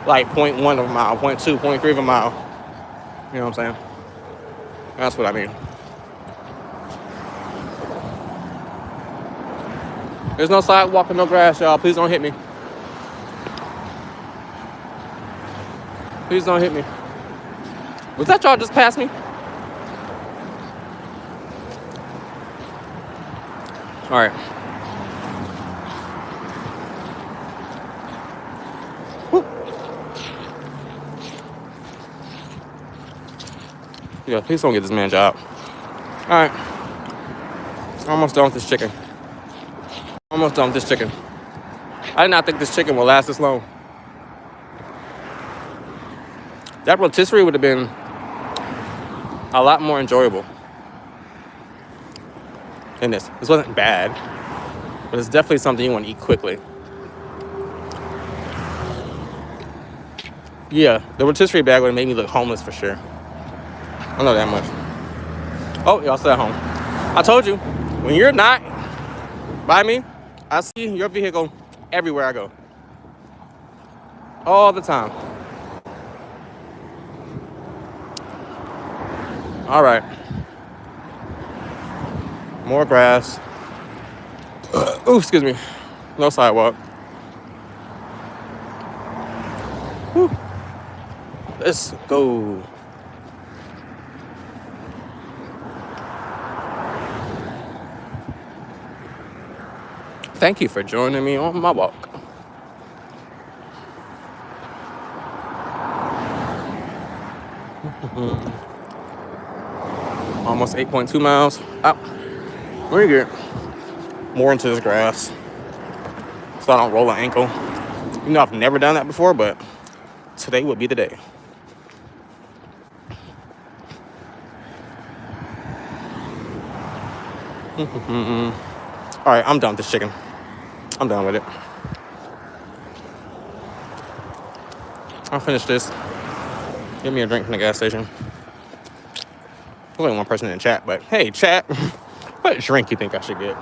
Like 0.1 of a mile, 0.2, 0.3 of a mile. You know what I'm saying? That's what I mean. There's no sidewalk and no grass, y'all. Please don't hit me. Please don't hit me. Was that y'all just past me? All right. Woo. Yeah, please don't get this man a job. All right. Almost done with this chicken. Almost done with this chicken. I did not think this chicken would last this long. That rotisserie would have been a lot more enjoyable than this. This wasn't bad, but it's definitely something you want to eat quickly. Yeah, the rotisserie bag would have made me look homeless for sure. I know that much. Oh, y'all stay at home. I told you, when you're not By me, I see your vehicle everywhere I go. All the time. All right. More grass. Ooh, excuse me. No sidewalk. Whew. Let's go. Thank you for joining me on my walk. Almost 8.2 miles. Oh, we're good. More into this grass so I don't roll an ankle. You know, I've never done that before, but today would be the day. All right, I'm done with this chicken. I'm done with it. I'll finish this. Give me a drink from the gas station. There's only one person in the chat, but hey, chat, what drink you think I should get?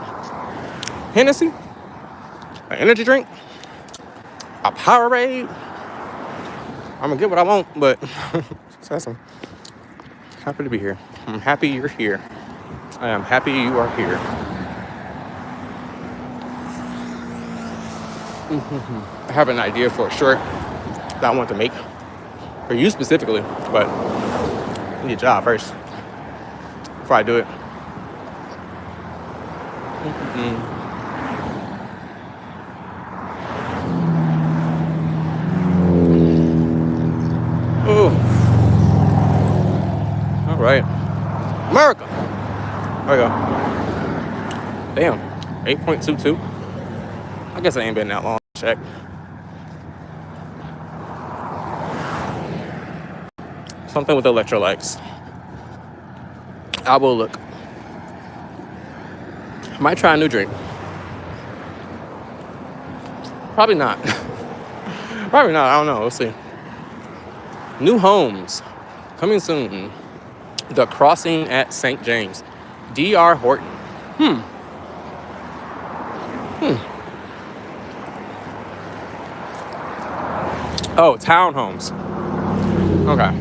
Hennessy? An energy drink? A Powerade? I'm gonna get what I want, but I'm happy to be here. I'm happy you're here. I am happy you are here. I have an idea for a shirt that I want to make for you specifically, but I need a job first before I do it. Ooh. All right. America. There we go. Damn. 8.22. I guess I ain't been that long. Check. Something with electrolytes. I will look. Might try a new drink. Probably not. Probably not. I don't know. We'll see. New homes coming soon. The Crossing at St. James. D.R. Horton. Oh, townhomes. Okay.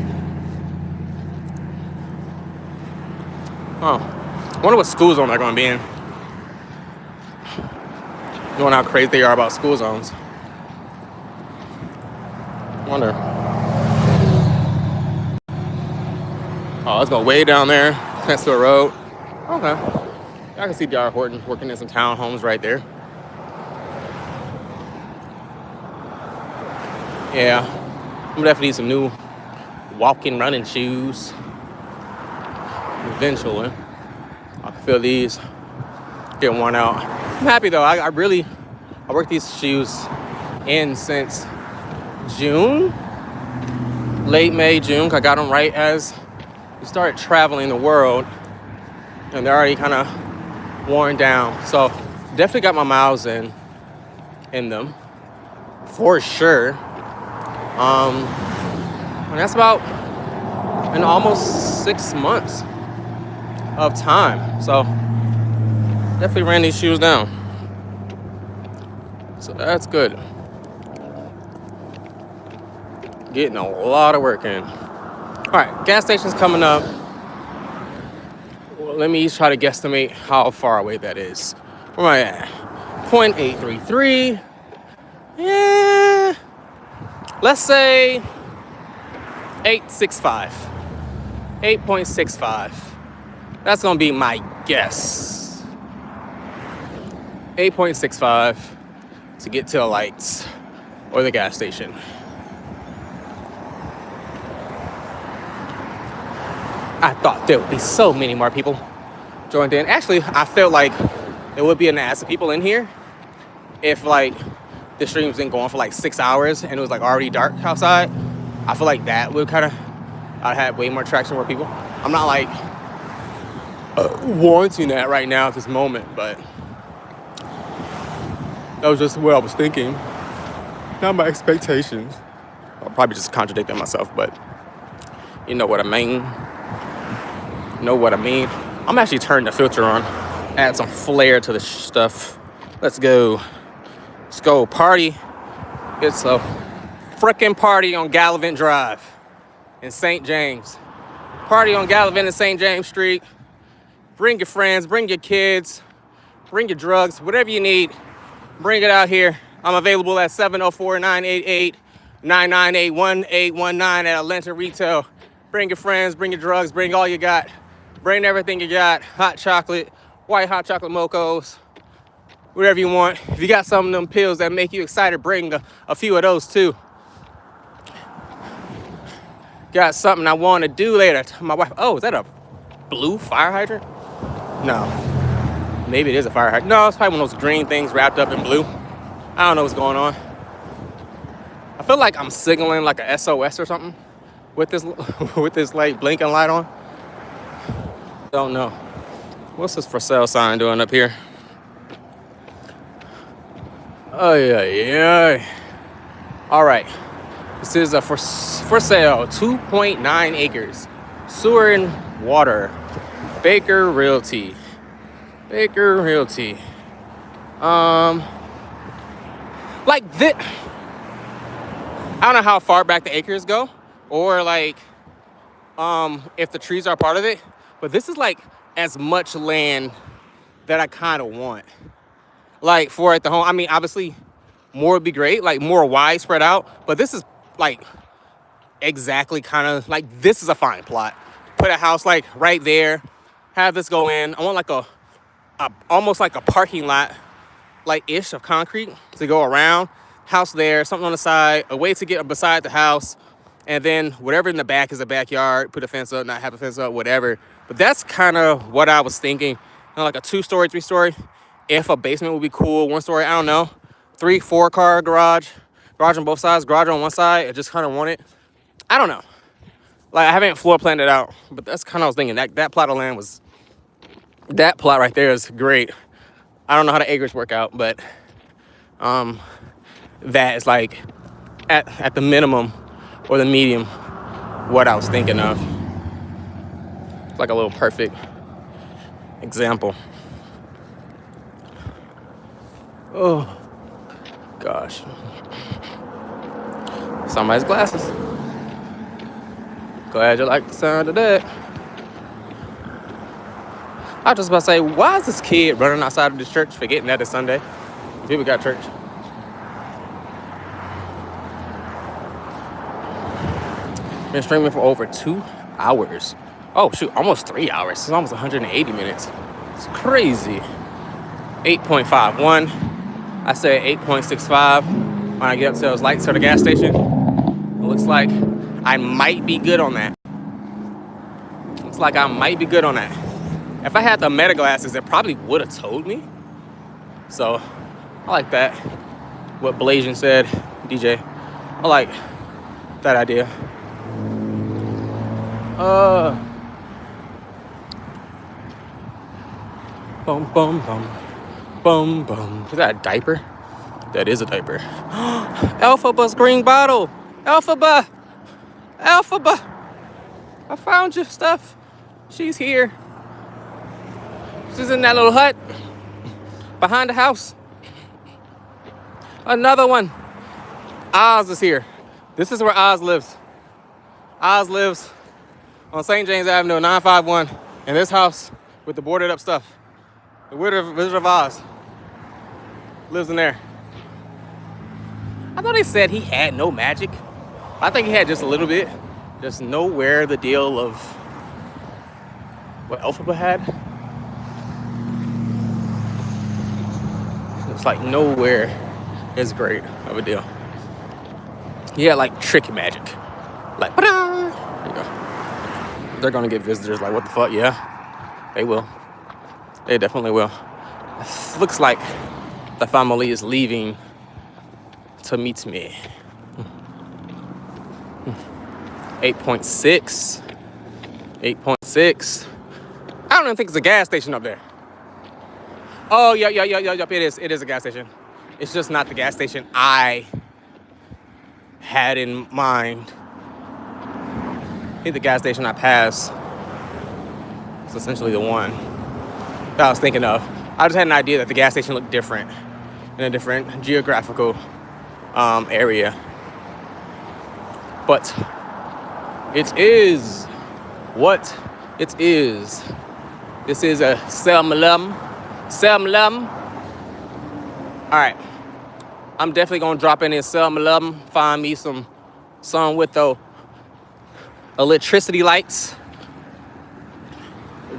Oh. I wonder what school zone they're going to be in. Knowing how crazy they are about school zones. Wonder. Oh, let's go way down there next to a road. Okay. I can see D.R. Horton working in some townhomes right there. Yeah. I'm gonna definitely need some new walking, running shoes. Eventually. I can feel these getting worn out. I'm happy though. I worked these shoes in since June. Late May, June. I got them right as we started traveling the world. And they're already kind of worn down. So definitely got my miles in them. For sure. And that's about in almost 6 months of time. So definitely ran these shoes down. So that's good. Getting a lot of work in. All right, gas station's coming up. Well, let me try to guesstimate how far away that is. Where am I at? 0.833. Yeah. Let's say 8.65. 8.65. That's gonna be my guess. 8.65 to get to the lights or the gas station. I thought there would be so many more people joined in. Actually, I felt like there would be an ass of people in here if like the stream's been going for like 6 hours and it was like already dark outside. I feel like that would kind of, I'd have way more traction with people. I'm not like wanting that right now at this moment, but that was just what I was thinking. Not my expectations. I'll probably just contradicting myself, but you know what I mean. I'm actually turning the filter on, add some flair to the stuff. Let's go. Let's go party. It's a frickin' party on Gallivant Drive in St. James. Party on Gallivant and St. James Street. Bring your friends, bring your kids, bring your drugs, whatever you need. Bring it out here. I'm available at 704-988-9981-819 at Atlanta Retail. Bring your friends, bring your drugs, bring all you got. Bring everything you got. Hot chocolate, white hot chocolate mocos, whatever you want. If you got some of them pills that make you excited, bring a few of those too. Got something I want to do later. My wife, oh, is that a blue fire hydrant? No. Maybe it is a fire hydrant. No, it's probably one of those green things wrapped up in blue. I don't know what's going on. I feel like I'm signaling like a SOS or something with this with this like blinking light on. Don't know. What's this for sale sign doing up here? Oh yeah. All right. This is a for sale 2.9 acres. Sewer and water. Baker Realty. Baker Realty. Like this. I don't know how far back the acres go, or like, if the trees are part of it. But this is like as much land that I kind of want. Like for at the home. I mean, obviously, more would be great. Like more wide spread out. But this is like exactly kind of like this is a fine plot. Put a house like right there. Have this go in. I want like a almost like a parking lot, like ish of concrete to go around. House there, something on the side, a way to get beside the house, and then whatever in the back is a backyard. Put a fence up, not have a fence up, whatever. But that's kind of what I was thinking. Like a 2-story, 3-story. If a basement would be cool, 1-story, I don't know. 3-4 car garage on both sides, garage on one side. I just kind of want it. I don't know. Like I haven't floor planned it out, but that's kind of what I was thinking. That plot of land was. That plot right there is great. I don't know how the acres work out, but that is like at the minimum or the medium what I was thinking of. It's like a little perfect example. Oh gosh. Somebody's glasses. Glad you like the sound of that. I was just about to say, why is this kid running outside of this church forgetting that it's Sunday? People got church. Been streaming for over 2 hours. Oh shoot, almost 3 hours. It's almost 180 minutes. It's crazy. 8.51. I said 8.65 when I get up to those lights to the gas station. It looks like I might be good on that. If I had the meta glasses, it probably would have told me. So, I like that. What Blasian said, DJ. I like that idea. Bum, bum, bum. Bum, bum. Is that a diaper? That is a diaper. Elphaba's green bottle. Elphaba. I found your stuff. She's here. She's in that little hut behind the house. Another one. Oz is here. This is where Oz lives. Oz lives on St. James Avenue, 951, in this house with the boarded up stuff. The Wizard of Oz lives in there. I thought they said he had no magic. I think he had just a little bit. Just nowhere the deal of what Elphaba had. It's like nowhere is great of a deal. He had like trick magic. Like, there you go. They're gonna get visitors like, what the fuck? Yeah, they will. They definitely will. It looks like the family is leaving to meet me. 8.6. 8.6. I don't even think it's a gas station up there. Oh, yeah. It is. It is a gas station. It's just not the gas station I had in mind. I think the gas station I passed is essentially the one that I was thinking of. I just had an idea that the gas station looked different in a different geographical area. But it is what it is. This is a Selma Lum. All right, I'm definitely gonna drop in Selma Lum, find me some with the electricity lights.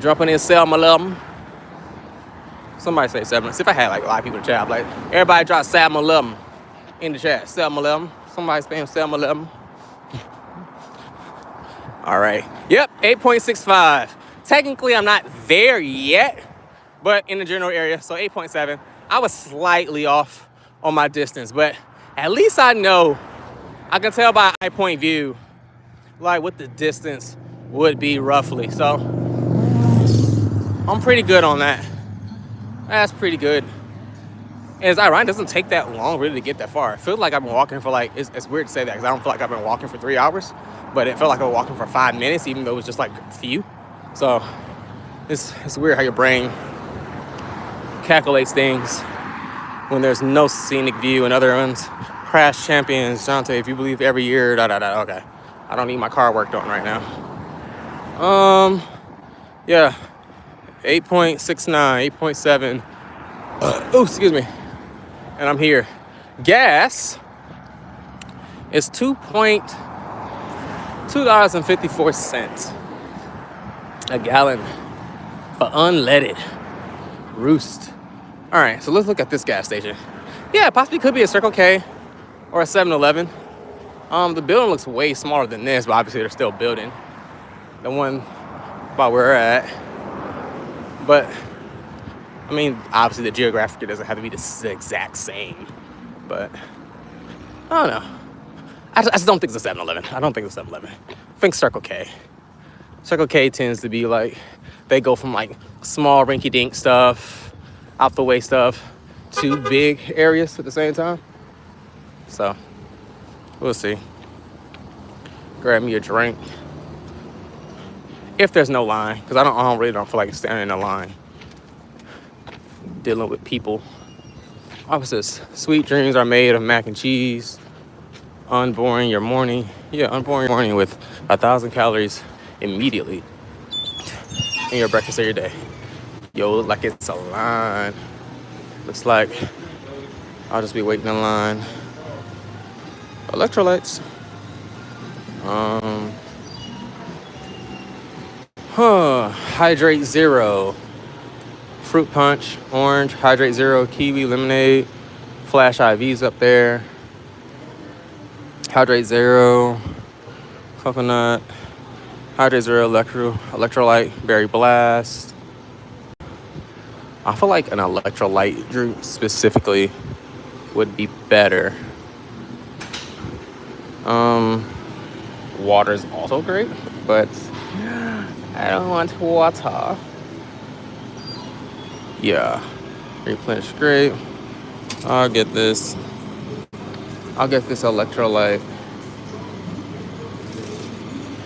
Dropping in Selma Lum. Somebody say Selma. See if I had like a lot of people in the chat, like everybody drop Selma Lum in the chat. Selma Lum. Somebody spam Selma Lum. All right. Yep, 8.65. Technically, I'm not there yet, but in the general area, so 8.7. I was slightly off on my distance, but at least I know, I can tell by eye point view, like what the distance would be roughly. So I'm pretty good on that. That's pretty good. And it's ironic, it doesn't take that long really to get that far. It feels like I've been walking for like, it's weird to say that because I don't feel like I've been walking for 3 hours, but it felt like I was walking for 5 minutes, even though it was just like a few. So it's weird how your brain calculates things when there's no scenic view and other ones. Crash champions, Jonte, if you believe every year, okay. I don't need my car worked on right now. Yeah, 8.69, 8.7. Oh, excuse me. And I'm here. Gas is $2.54 a gallon for unleaded. Roost. All right, so let's look at this gas station. Yeah, it possibly could be a Circle K or a 7-Eleven. The building looks way smaller than this, but obviously they're still building. The one by where we're at. But I mean, obviously the geographic doesn't have to be the exact same, but I don't know. I just don't think it's a 7-Eleven. I don't think it's a 7-Eleven. I think Circle K. Circle K tends to be like, they go from like small rinky-dink stuff, out the way stuff, to big areas at the same time. So, we'll see. Grab me a drink. If there's no line, because I really don't feel like standing in a line. Dealing with people. Opposites. Sweet dreams are made of mac and cheese. Unboring your morning. Yeah, unboring your morning with 1,000 calories immediately in your breakfast of your day. Yo, look like it's a line. Looks like I'll just be waiting in line. Electrolytes. Hydrate Zero. Fruit punch, orange, Hydrate Zero, kiwi, lemonade, flash IVs up there. Hydrate Zero, coconut, Hydrate Zero, electrolyte, berry blast. I feel like an electrolyte drink specifically would be better. Water's also great, but I don't want water. Yeah, replenish great. I'll get this electrolyte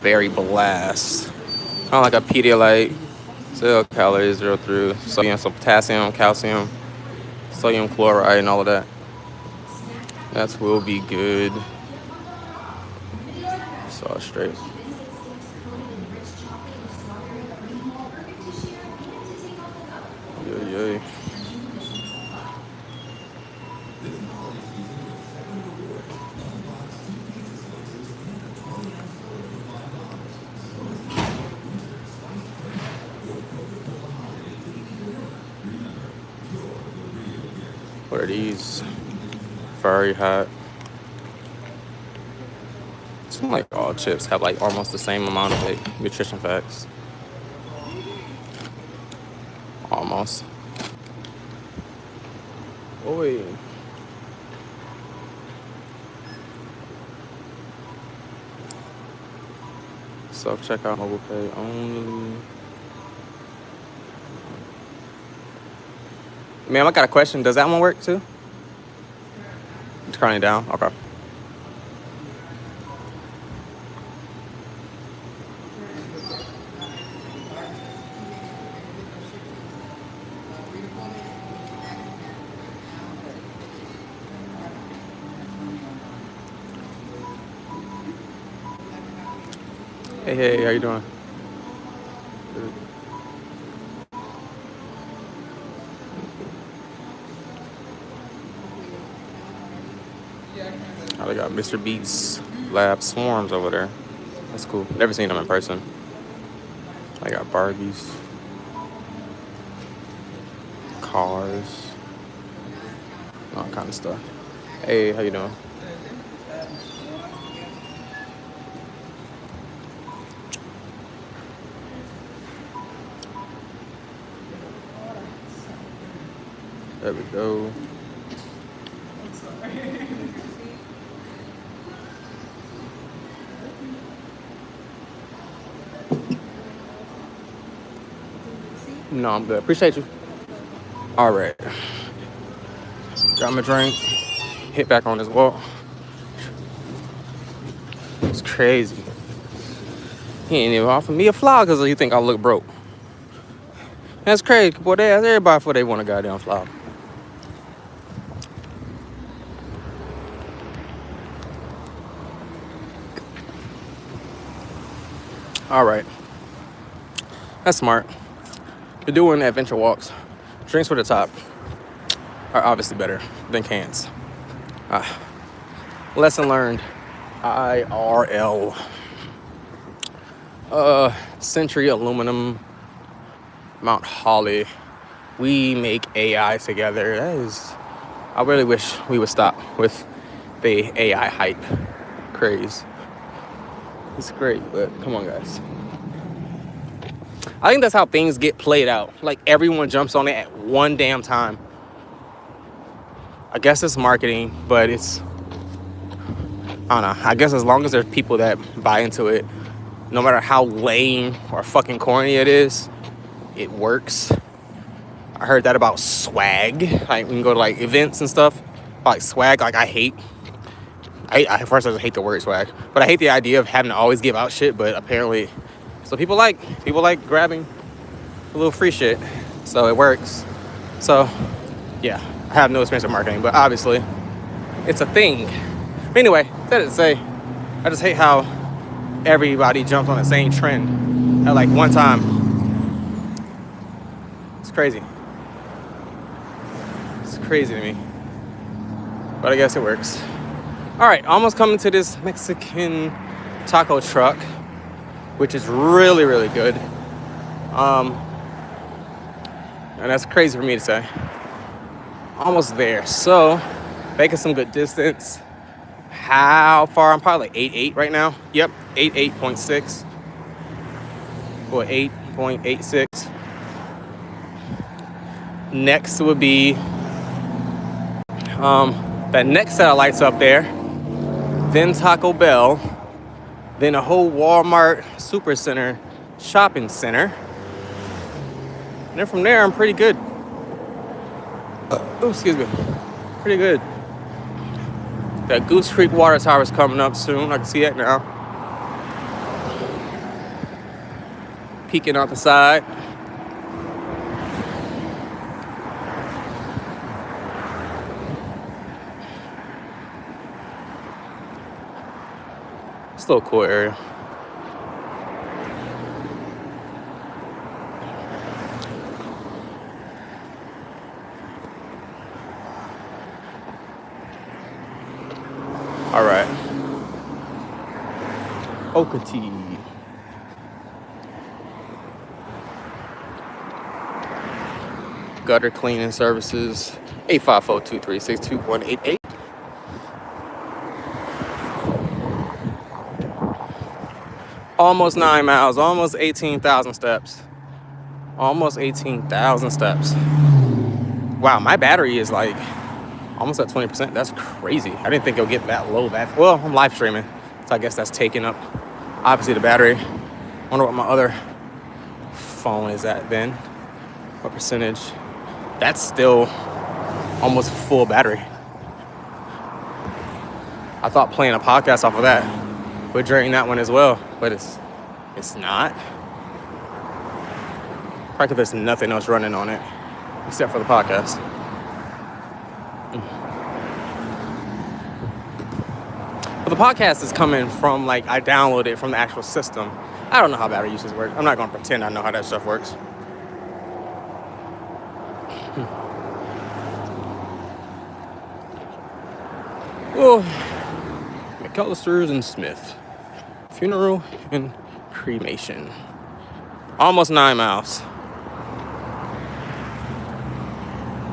berry blast. Kind of like a Pedialyte. 0 calories, 0 through. Sodium, some potassium, calcium, sodium chloride, and all of that. That will be good. Saw straight. Yay. What are these? Very hot. Seems like all chips have like almost the same amount of like nutrition facts. Almost. Oi. Self-checkout mobile pay only. Ma'am, I got a question. Does that one work too? It's currently down. Okay. Hey, how you doing? Oh, they got Mr. Beats Lab Swarms over there. That's cool. Never seen them in person. I got Barbies, cars, all kind of stuff. Hey, how you doing? There we go. No, I'm good. Appreciate you. All right. Got my drink. Hit back on this wall. It's crazy. He ain't even offer me a flower because he think I look broke. That's crazy. Boy, they ask everybody before they want a goddamn flower. All right. That's smart. You're doing adventure walks. Drinks for the top are obviously better than cans. Lesson learned. IRL. Century Aluminum, Mount Holly. We make AI together. That is, I really wish we would stop with the AI hype craze. It's great, but come on, guys. I think that's how things get played out. Like everyone jumps on it at one damn time. I guess it's marketing, but it's, I don't know. I guess as long as there's people that buy into it, no matter how lame or fucking corny it is, it works. I heard that about swag. Like we can go to like events and stuff. Like swag, like I first I just hate the word swag, but I hate the idea of having to always give out shit. But apparently, so people like grabbing a little free shit, so it works. So yeah, I have no experience with marketing, but obviously it's a thing. But anyway, that to say, I just hate how everybody jumps on the same trend at like one time. It's crazy. It's crazy to me, but I guess it works. All right, almost coming to this Mexican taco truck, which is really, really good. And that's crazy for me to say. Almost there. So, making some good distance. How far? I'm probably like 8.8 right now. Yep, 8.6 or 8.86. Next would be that next set of lights up there. Then Taco Bell. Then a whole Walmart Supercenter shopping center. And then from there, I'm pretty good. Oh, excuse me. Pretty good. That Goose Creek Water Tower is coming up soon. I can see it now. Peeking out the side. It's a little cool area. All right. Okatee. Gutter cleaning services. 854-236-2188. Almost 9 miles. Almost 18,000 steps. Almost 18,000 steps. Wow, my battery is like almost at 20%. That's crazy. I didn't think it would get that low. Well, I'm live streaming, so I guess that's taking up obviously the battery. I wonder what my other phone is at then. What percentage? That's still almost full battery. I thought playing a podcast off of that would drain that one as well, but it's not. Probably because there's nothing else running on it except for the podcast. But the podcast is coming from, like, I downloaded it from the actual system. I don't know how battery uses work. I'm not gonna pretend I know how that stuff works. Oh, McAllister's and Smith. Funeral and cremation. Almost 9 miles.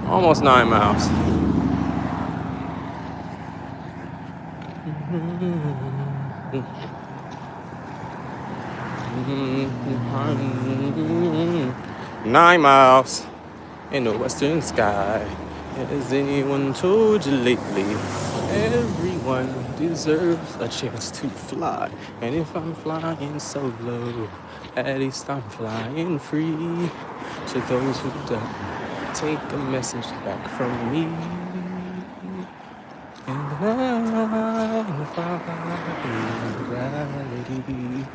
Almost 9 miles. Nine miles in the western sky. Has anyone told you lately? Everyone deserves a chance to fly. And if I'm flying solo, at least I'm flying free. To those who don't, take a message back from me. And I'm flying gravity.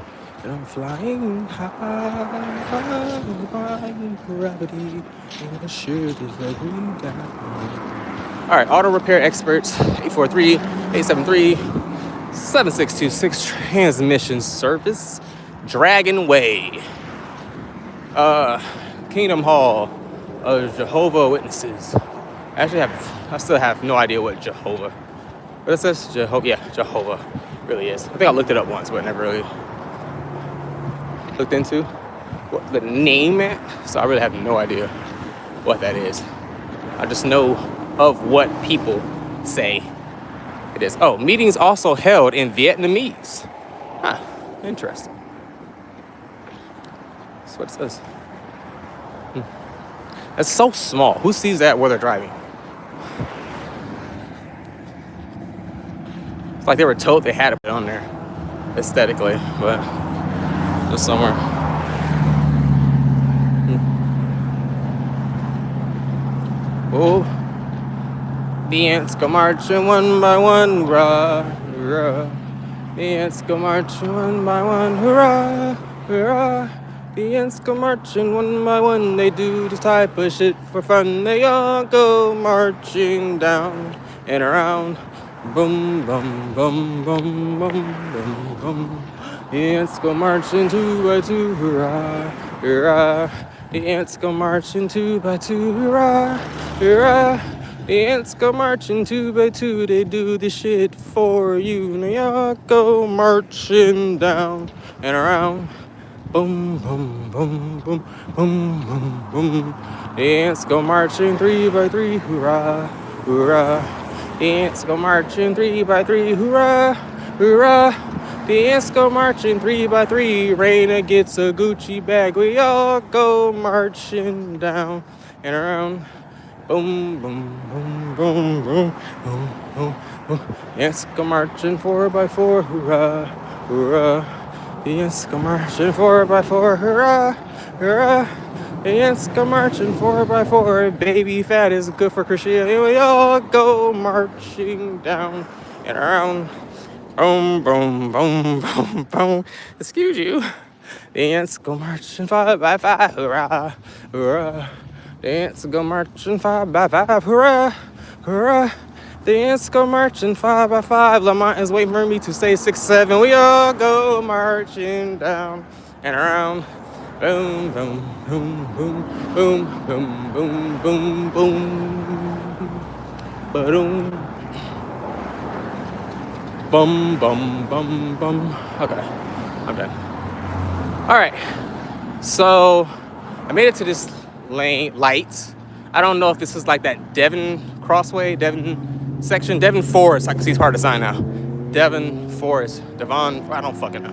And I'm flying high, flying gravity. And the shirt is let me down. All right, auto repair experts, 843-873-7626, transmission service, Dragon Way, Kingdom Hall of Jehovah Witnesses. Actually, I still have no idea what Jehovah. But it says Jehovah. Yeah, Jehovah really is. I think I looked it up once, but never really looked into what the name meant. So I really have no idea what that is. I just know of what people say it is. Oh, meetings also held in Vietnamese. Huh, interesting. That's what it says. It's so small. Who sees that where they're driving? It's like they were told they had to put it on there aesthetically, but just somewhere. Oh, the ants go marching one by one, hurrah, hurrah. The ants go marching one by one, hurrah, hurrah. The ants go marching one by one. They do this type of shit for fun. They all go marching down and around. Boom, boom, boom, boom, boom, boom, boom. The ants go marching 2 by 2, hurrah, hurrah. The ants go marching 2 by 2, hurrah, hurrah. The ants go marching 2 by 2. They do this shit for you. And they all go marching down and around. Boom, boom, boom, boom, boom, boom, boom. The ants go marching 3 by 3, hurrah, hurrah. The ants go marching 3 by 3, hurrah, hurrah. The ants go marching 3 by 3. Raina gets a Gucci bag. We all go marching down and around. Boom, boom, boom, boom, boom, boom, boom, boom. The ants go marching 4 by 4, hurrah, hurrah. The ants go marching 4 by 4, hurrah, hurrah. The ants go marching 4 by 4. Baby fat is good for Christianity. We all go marching down and around. Boom, boom, boom, boom, boom. Excuse you. The ants go marching 5 by 5, hurrah, hurrah. The ants go marching 5 by 5, hurrah, hurrah. The ants go marching 5 by 5. Lamont is waiting for me to say 6, 7. We all go marching down and around. Boom, boom, boom, boom, boom, boom, boom, boom, boom. Ba-doom. Bum, bum, bum, bum. Okay, I'm done. All right, so I made it to this light. I don't know if this is like that Devon Crossway, Devon section, Devon Forest. I can see it's part of the sign now. Devon Forest, Devon, I don't fucking know.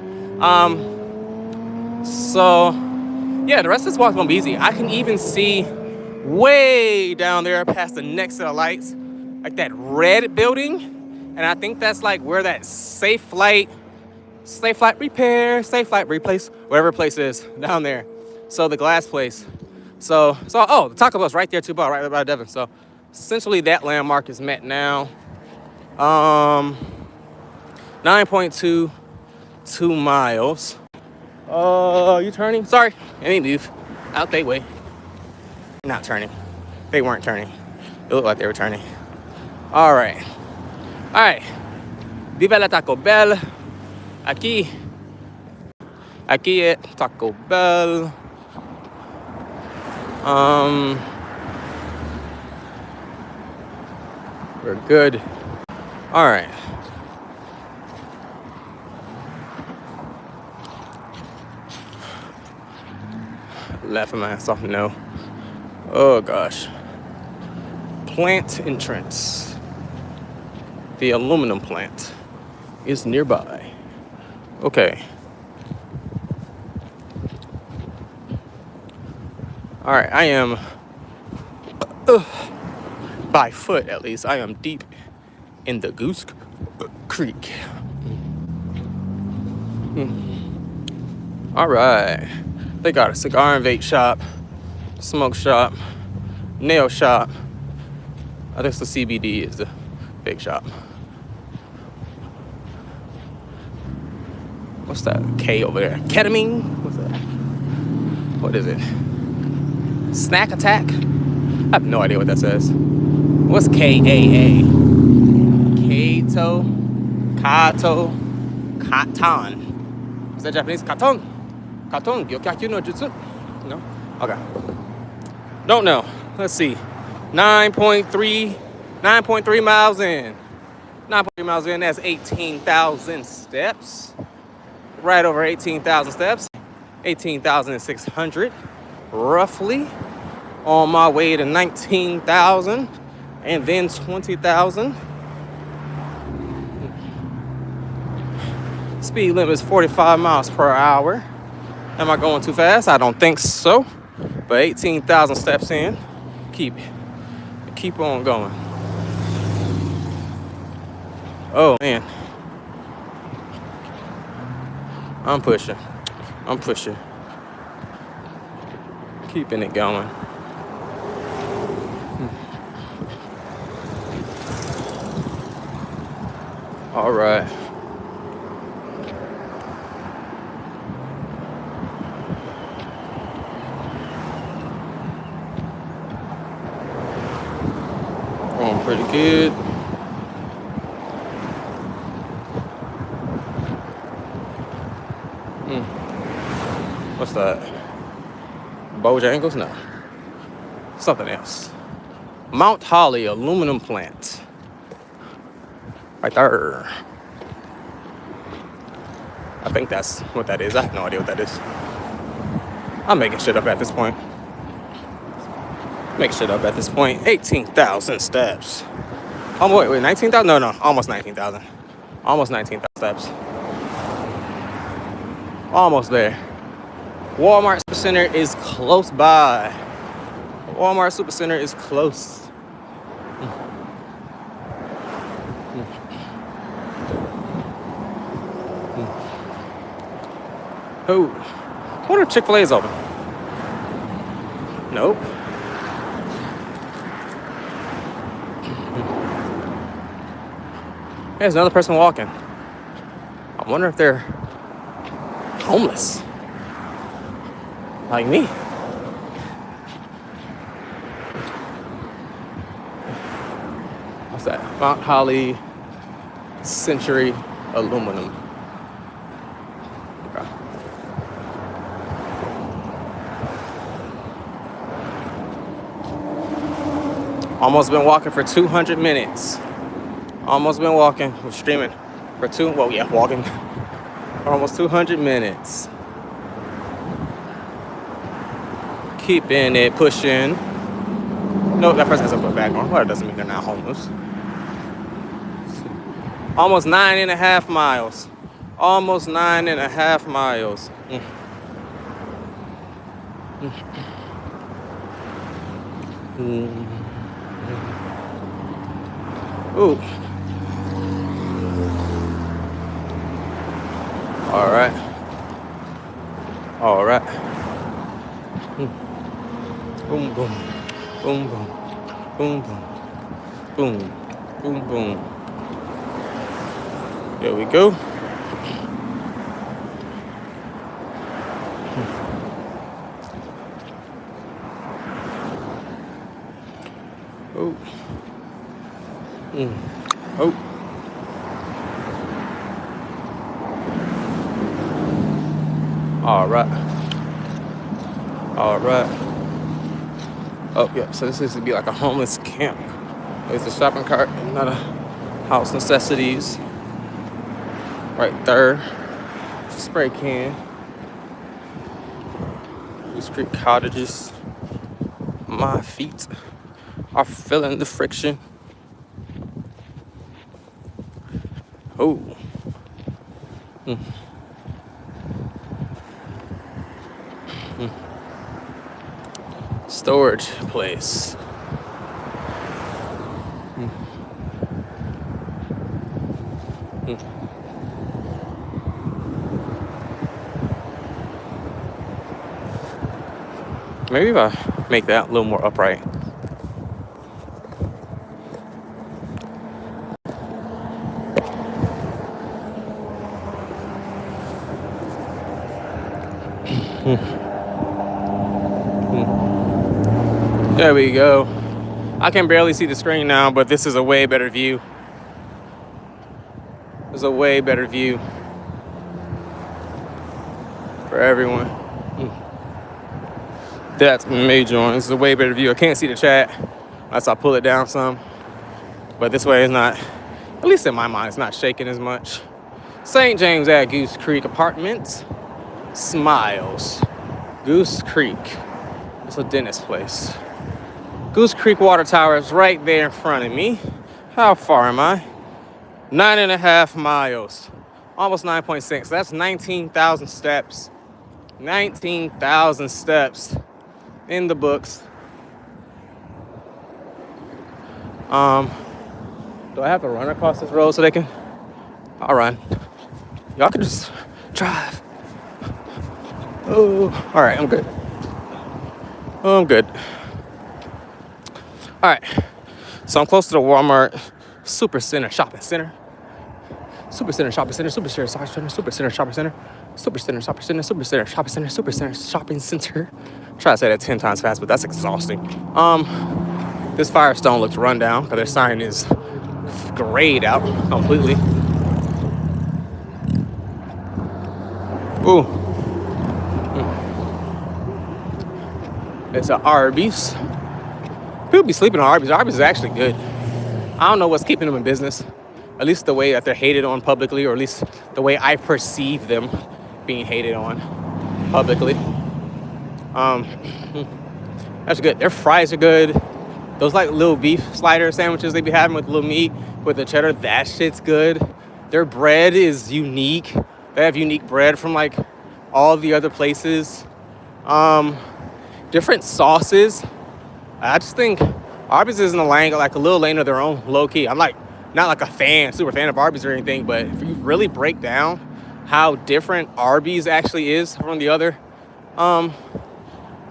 So yeah, the rest of this walk's gonna be easy. I can even see way down there past the next set of lights, like that red building. And I think that's like where that Safe Flight Repair, Safe Flight Replace, whatever place is down there. So the glass place. So oh, the Taco Bell's right there too, right by Devon. So essentially that landmark is met now. 9.22 miles. You turning? Sorry, I didn't move. Out they way. Not turning. They weren't turning. It looked like they were turning. All right. Viva la Taco Bell. Aquí Aquí at Taco Bell. We're good. All right. Laughing my ass off. No. Oh gosh. Plant entrance. The aluminum plant is nearby. Okay. All right. I am, by foot at least, I am deep in the Goose Creek. All right. They got a cigar and vape shop, smoke shop, nail shop. I think the CBD is the vape shop. What's that K over there? Ketamine? What's that? What is it? Snack attack? I have no idea what that says. What's KAA? Kato? Kato? Katan. Is that Japanese? Katon? Katon? Gyokyaku no Jutsu? No? Okay. Don't know. Let's see. 9.3 miles in. 9.3 miles in, that's 18,000 steps. Right over 18,000 steps. 18,600 roughly. On my way to 19,000 and then 20,000. Speed limit is 45 miles per hour. Am I going too fast? I don't think so. But 18,000 steps in. Keep on going. Oh man. I'm pushing. Keeping it going. All right. Going pretty good. What's that? Bojangles? No. Something else. Mount Holly aluminum plant. Right there. I think that's what that is. I have no idea what that is. I'm making shit up at this point. 18,000 steps. Oh, wait, 19,000? No, almost 19,000. Almost 19,000 steps. Almost there. Walmart Supercenter is close by. Walmart Supercenter is close. Oh, I wonder if Chick-fil-A is open. Nope. There's another person walking. I wonder if they're homeless. Like me. What's that? Mount Holly Century Aluminum. Okay. Almost been walking for 200 minutes. We're streaming for walking for almost 200 minutes. Keeping it pushing. No, that person has a foot back on. Well, it doesn't mean they're not homeless. Almost 9.5 miles. Almost 9.5 miles. Ooh. All right. Boom, boom. Boom, boom. Boom, boom. Boom. Boom, boom. There we go. Oh. Oh. All right. All right. Oh, yeah. So this used to be like a homeless camp. There's a shopping cart, not a house necessities. Right there. Spray can. Goose Creek cottages. My feet are feeling the friction. Oh. Storage place. Maybe if I make that a little more upright. There we go. I can barely see the screen now, but this is a way better view. It's a way better view for everyone. That's major one. This is a way better view. I can't see the chat unless I pull it down some. But this way is not, at least in my mind, it's not shaking as much. St. James at Goose Creek Apartments. Smiles. Goose Creek. It's a dentist place. Goose Creek Water Tower is right there in front of me. How far am I? 9.5 miles. Almost 9.6. That's 19,000 steps. 19,000 steps in the books. Do I have to run across this road so they can? I'll run. Y'all can just drive. Oh, all right, I'm good. Oh, I'm good. All right, so I'm close to the Walmart Super Center Shopping Center. Super Center Shopping Center, Super Center Shopping Center, Super Center Shopping Center, Super Center Shopping Center, Super Center Shopping Center, Super Center Shopping Center. Try to say that 10 times fast, but that's exhausting. This Firestone looks run down because their sign is grayed out completely. Ooh. It's an Arby's. People be sleeping on Arby's. Arby's is actually good. I don't know what's keeping them in business. At least the way that they're hated on publicly, or at least the way I perceive them being hated on publicly. That's good. Their fries are good. Those like little beef slider sandwiches they be having with little meat with the cheddar, that shit's good. Their bread is unique. They have unique bread from like all the other places. Different sauces. I just think Arby's is in a lane, like a little lane of their own, low key. I'm like not like a super fan of Arby's or anything, but if you really break down how different Arby's actually is from the other, I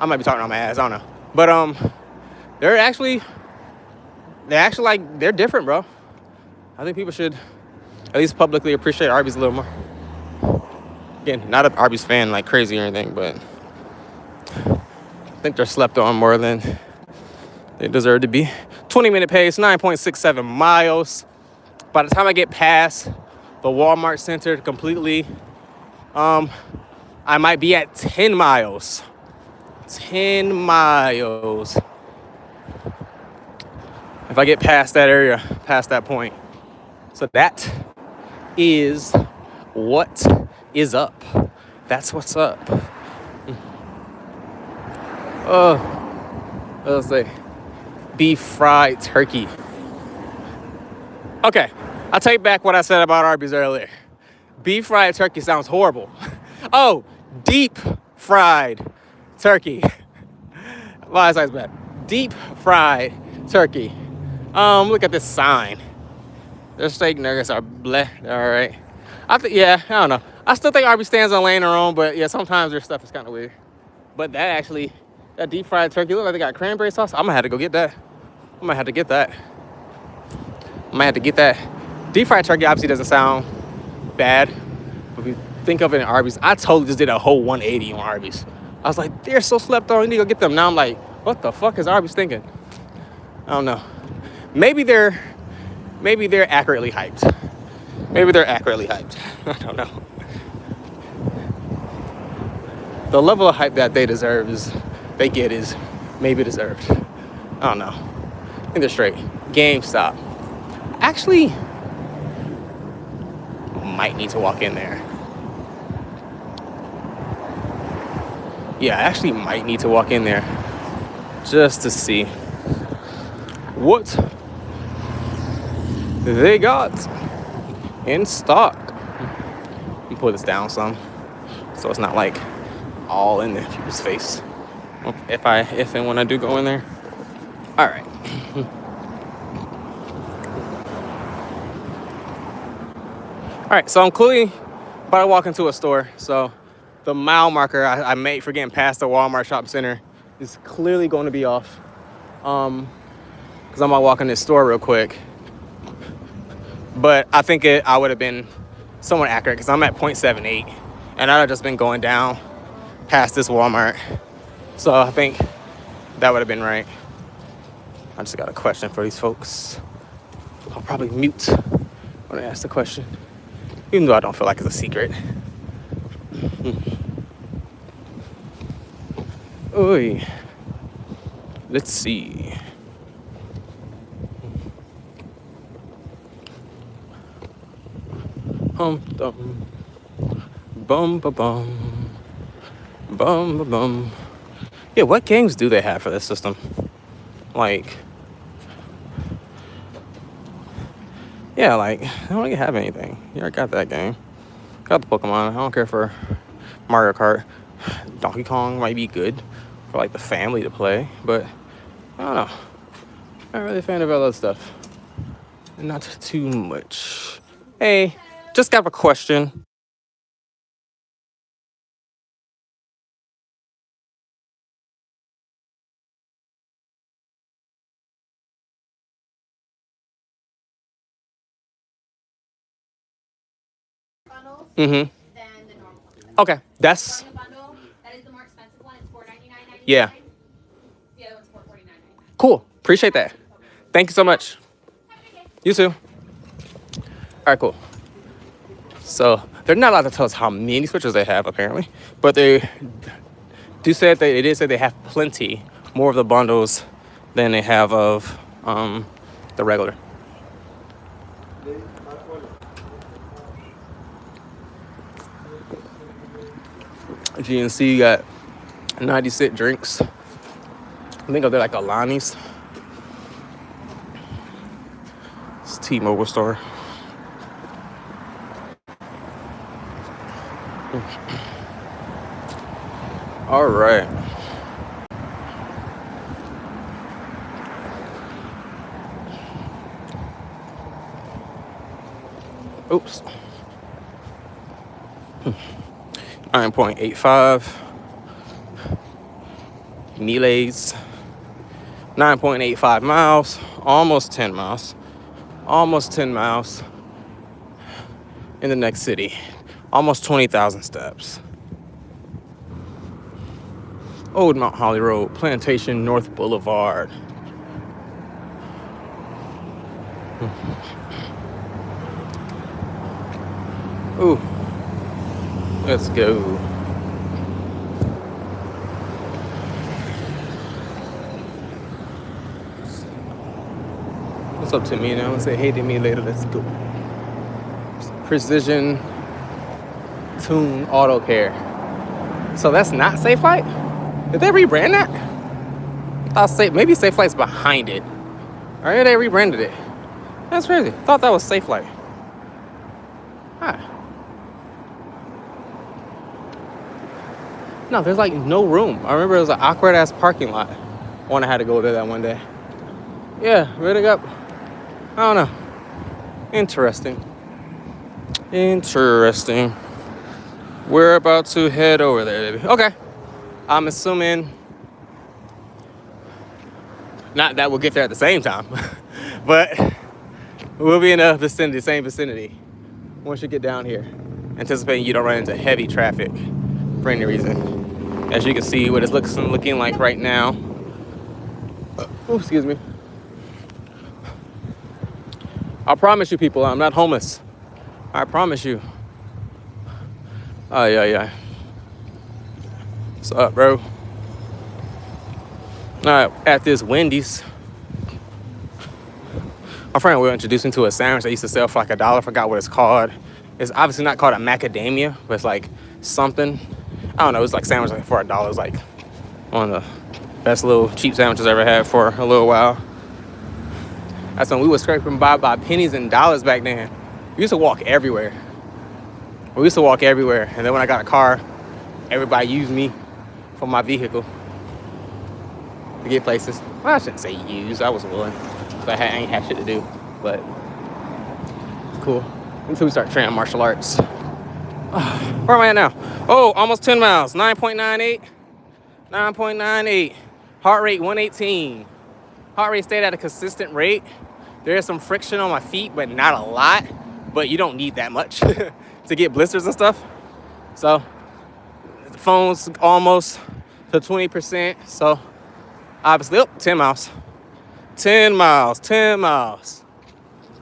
might be talking on my ass, I don't know. But they're actually like, they're different, bro. I think people should at least publicly appreciate Arby's a little more. Again, not an Arby's fan like crazy or anything, but I think they're slept on more than they deserve to be. 20-minute pace, 9.67 miles. By the time I get past the Walmart Center completely, I might be at 10 miles. 10 miles. If I get past that area, past that point. So that is what is up. That's what's up. Let's say beef fried turkey. Okay, I'll take back what I said about Arby's earlier. Beef fried turkey sounds horrible. Oh, deep fried turkey. Last size bad. Deep fried turkey. Look at this sign. Their steak nuggets are bleh. All right. I don't know. I still think Arby's stands on laying their own, but yeah, sometimes their stuff is kind of weird. But that deep fried turkey, look like they got cranberry sauce. I'm gonna have to go get that. I might have to get that. Deep fried turkey obviously doesn't sound bad, but if you think of it in Arby's, I totally just did a whole 180 on Arby's. I was like, they're so slept on, you need to go get them. Now I'm like, what the fuck is Arby's thinking? I don't know. Maybe they're accurately hyped. I don't know. the level of hype that they deserve is maybe deserved. I don't know. I think they're straight. GameStop. Actually, might need to walk in there. Yeah, I actually might need to walk in there just to see what they got in stock. Let me pull this down some so it's not like all in the people's face if and when I do go in there. All right. All right, so I'm clearly about to walk into a store. So the mile marker I made for getting past the Walmart shopping center is clearly going to be off. Because I'm gonna walk in this store real quick. But I think I would have been somewhat accurate because I'm at 0.78 and I'd have just been going down past this Walmart. So I think that would have been right. I just got a question for these folks. I'll probably mute when I ask the question, even though I don't feel like it's a secret. Oy. Let's see. Dum. Bum ba bum. Bum ba bum. Yeah, what games do they have for this system? Like, yeah, like, I don't really have anything. Yeah, I got that game. Got the Pokemon. I don't care for Mario Kart. Donkey Kong might be good for like the family to play, but I don't know. Not really a fan of all that stuff. Not too much. Hey, just got a question. Mm-hmm. Than the normal one. Okay, that's. Bundle, that is the more expensive one. It's $499.99. Yeah. The other one's $449.99. Cool. Appreciate that. Thank you so much. Have a good day. You too. All right, cool. So they're not allowed to tell us how many switches they have, apparently, but they do say that they did say they have plenty more of the bundles than they have of the regular. GNC got 90-cent drinks. I think they're like Alani's. It's T-Mobile store. All right. Oops. 9.85. Miles. 9.85 miles. Almost 10 miles. Almost 10 miles in the next city. Almost 20,000 steps. Old Mount Holly Road, Plantation North Boulevard. Ooh. Let's go. What's up to me now? Say hey to me later. Let's go. Precision Tune Auto Care. So that's not Safe Flight? Did they rebrand that? I thought maybe Safe Flight's behind it. Or maybe they rebranded it. That's crazy. Thought that was Safe Flight. Huh. No, there's like no room. I remember it was an awkward ass parking lot when I had to go to that one day. Yeah, rating up. I don't know. Interesting. Interesting. We're about to head over there, baby. Okay. I'm assuming not that we'll get there at the same time, but we'll be in the vicinity, same vicinity once you get down here. Anticipating you don't run into heavy traffic for any reason. As you can see, what it's looking like right now. Oh, excuse me. I promise you, people, I'm not homeless. I promise you. Oh, yeah. What's up, bro? All right, at this Wendy's. My friend will introduce me to a sandwich they used to sell for like $1. I forgot what it's called. It's obviously not called a macadamia, but it's like something. I don't know. It's like sandwich like for $1. It's like one of the best little cheap sandwiches I ever had for a little while. That's when we were scraping by pennies and dollars back then. We used to walk everywhere. We used to walk everywhere. And then when I got a car, everybody used me for my vehicle to get places. Well, I shouldn't say use. I was willing. I ain't had shit to do, but it's cool. Until we start training martial arts. Where am I at now? Oh, almost 10 miles. 9.98. 9.98. Heart rate 118. Heart rate stayed at a consistent rate. There is some friction on my feet, but not a lot. But you don't need that much to get blisters and stuff. So the phone's almost to 20%. So obviously, 10 miles. 10 miles, 10 miles.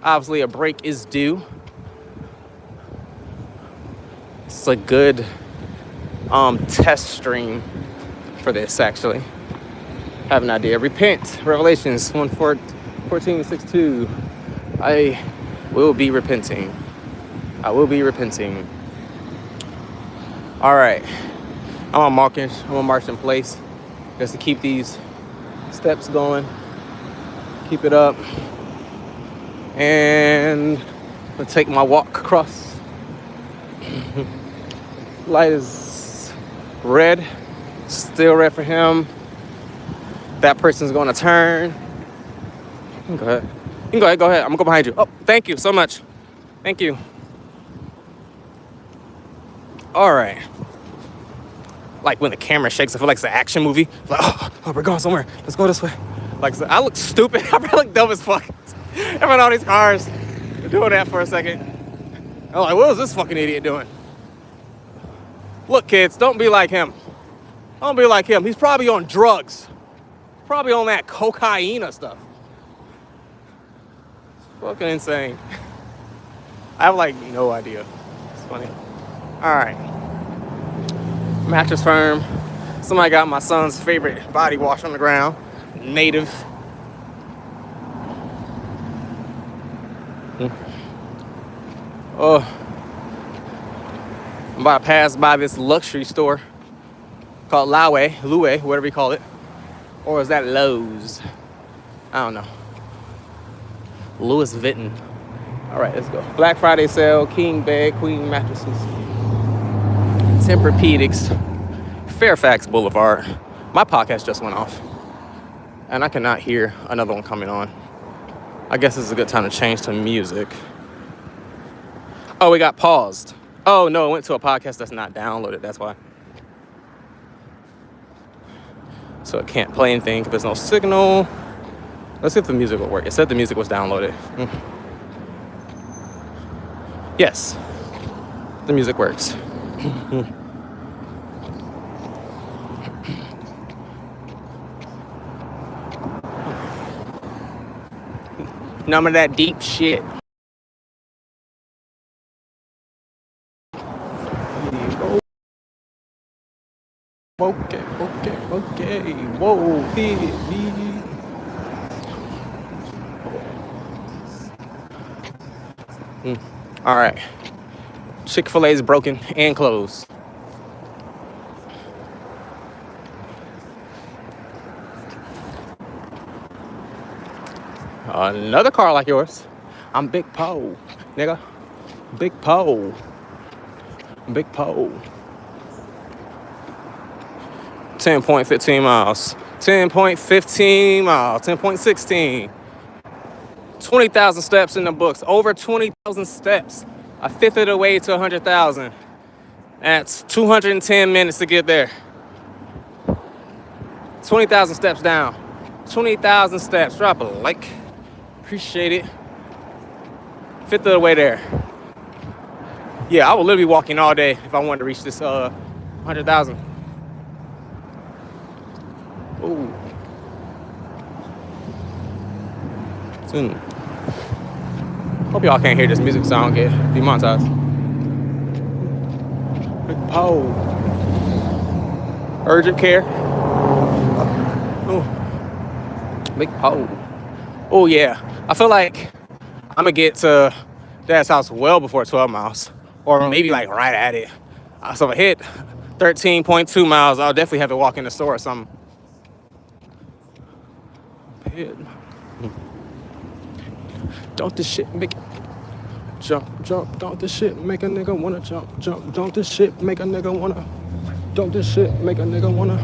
Obviously, a break is due. It's a good test stream for this, actually. I have an idea. Repent. Revelations 1:14-6:2. I will be repenting. I will be repenting. All right. I'm gonna march in place just to keep these steps going. Keep it up. And I'm gonna take my walk across. Light is red. Still red for him. That person's gonna turn. You can go ahead. You can go ahead. I'm gonna go behind you. Oh, thank you so much. Thank you. All right. Like when the camera shakes, I feel like it's an action movie. Like, oh, we're going somewhere. Let's go this way. Like, so I look stupid. I probably look dumb as fuck. Having all these cars doing that for a second. I'm like, what is this fucking idiot doing? Look, kids, don't be like him. Don't be like him. He's probably on drugs. Probably on that cocaine or stuff. It's fucking insane. I have like no idea. It's funny. All right. Mattress Firm. Somebody got my son's favorite body wash on the ground. Native. Oh, I'm about to pass by this luxury store called Lue, whatever you call it. Or is that Lowe's? I don't know. Louis Vuitton. All right, let's go. Black Friday sale, king bed, queen mattresses, Tempur-Pedics, Fairfax Boulevard. My podcast just went off, and I cannot hear another one coming on. I guess this is a good time to change to music. Oh, we got paused. Oh, no, it went to a podcast that's not downloaded. That's why. So it can't play anything because there's no signal. Let's see if the music will work. It said the music was downloaded. Yes, the music works. None of that deep shit. Okay. Whoa, All right. Chick-fil-A is broken and closed. Another car like yours. I'm Big Poe, nigga. Big Poe. Big Poe. 10.15 miles. 10.15 miles. 10.16. 20,000 steps in the books. Over 20,000 steps. A fifth of the way to 100,000. That's 210 minutes to get there. 20,000 steps down. 20,000 steps. Drop a like. Appreciate it. Fifth of the way there. Yeah, I would literally be walking all day if I wanted to reach this 100,000. Ooh. Soon. Hope y'all can't hear this music so I don't get demonetized. Big Poe. Urgent care. Oh, big pole. Oh yeah. I feel like I'm gonna get to Dad's house well before 12 miles, or maybe like right at it. So if I hit 13.2 miles, I'll definitely have to walk in the store or something. Don't this shit make jump, jump? Don't this shit make a nigga wanna jump, jump? Don't this shit make a nigga wanna? Don't this shit make a nigga wanna?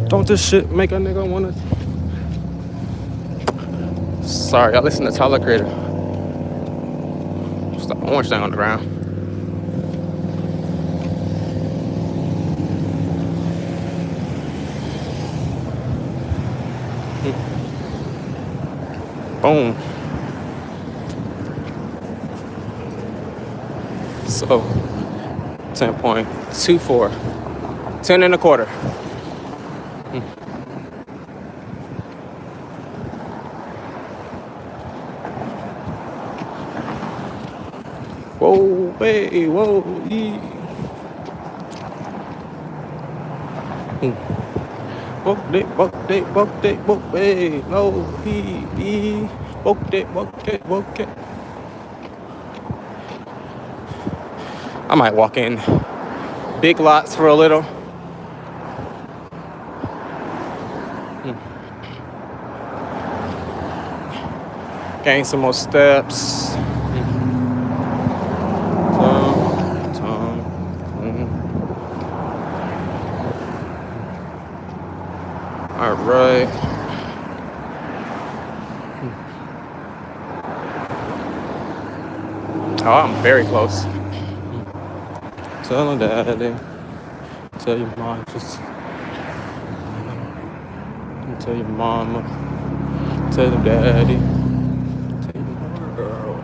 Don't this shit make a nigga wanna? Sorry, I listen to Tyler Creator. Just the orange thing on the ground. Boom. So 10.24. 10 and a quarter. Whoa, hey, whoa, ee. Walk it, hey, no, he, walk it. I might walk in Big Lots for a little. Gain some more steps. All right. Oh, I'm very close. Tell him daddy. Tell your mom just. Tell your mama. Tell them daddy. Tell your girl.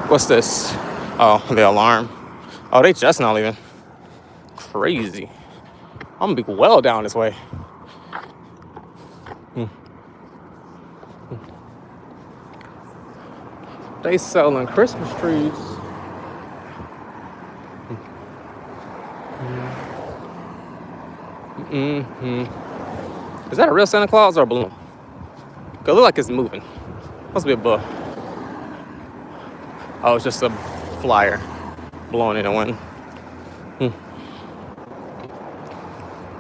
What's this? Oh, the alarm. Oh, they just not leaving. Crazy. I'm gonna be well down this way. They selling Christmas trees. Is that a real Santa Claus or a balloon? Cause it look like it's moving. Must be a bug. Oh, it's just a flyer blowing in the wind.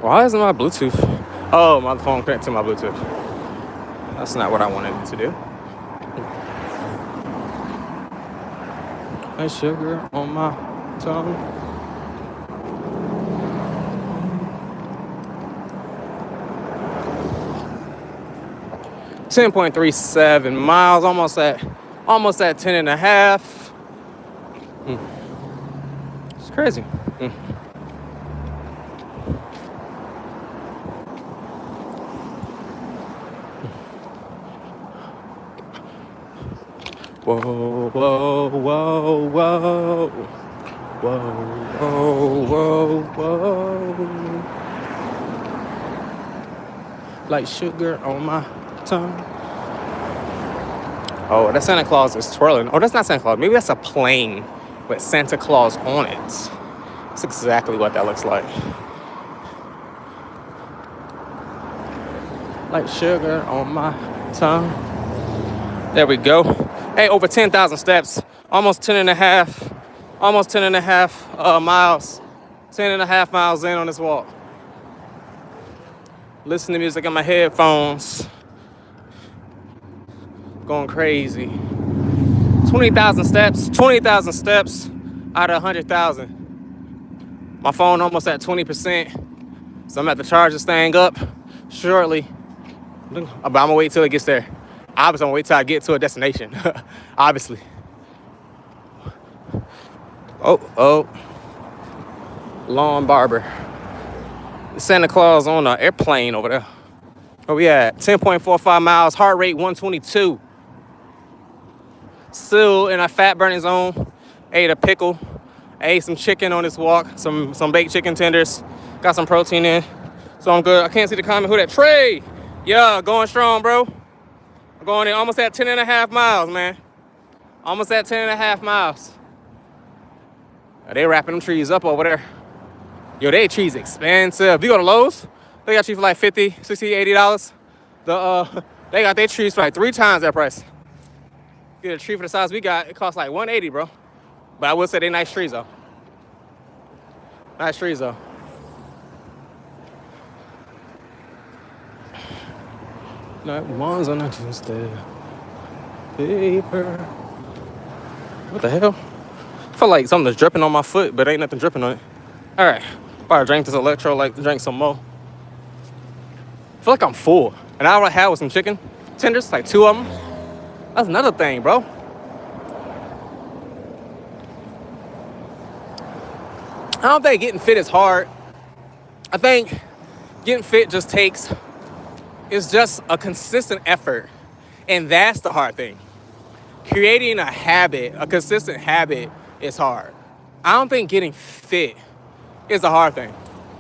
Why isn't my Bluetooth? Oh, my phone connected to my Bluetooth. That's not what I wanted it to do. Hey, sugar on my tongue. $10.37 miles, almost at 10 and a half. It's crazy. Whoa, whoa, whoa, whoa. Whoa, whoa, whoa, whoa. Like sugar on my tongue. Oh, that Santa Claus is twirling. Oh, that's not Santa Claus. Maybe that's a plane with Santa Claus on it. That's exactly what that looks like. Like sugar on my tongue. There we go. Hey, over 10,000 steps. Almost 10 and a half miles. 10 and a half miles in on this walk. Listen to music on my headphones. Going crazy. 20,000 steps. 20,000 steps out of 100,000. My phone almost at 20%. So I'm at to charge this thing up shortly. But I'm gonna wait till it gets there. Obviously, I'm gonna wait till I get to a destination. Obviously. Oh. Lawn barber. Santa Claus on an airplane over there. Where we at? 10.45 miles, heart rate 122. Still in a fat burning zone. Ate a pickle. Ate some chicken on this walk. Some baked chicken tenders. Got some protein in. So I'm good. I can't see the comment. Who that? Trey! Yeah, going strong, bro. I'm going in almost at 10.5 miles, man. Almost at 10.5 miles. They wrapping them trees up over there. Yo, they trees expensive. If you go to Lowe's, they got trees for like $50, $60, $80. They got their trees for like 3 times that price. Get a tree for the size we got, it costs like $180, bro. But I will say they nice trees though. Nice trees though. Like ones on a Tuesday. Paper. What the hell? I feel like something's dripping on my foot, but ain't nothing dripping on it. All right, about to drink this electrolyte, drink some more. I feel like I'm full. And all I had was some chicken tenders, like 2 of them. That's another thing, bro. I don't think getting fit is hard. I think getting fit just takes, it's just a consistent effort. And that's the hard thing. Creating a habit, a consistent habit, is hard. I don't think getting fit is the hard thing.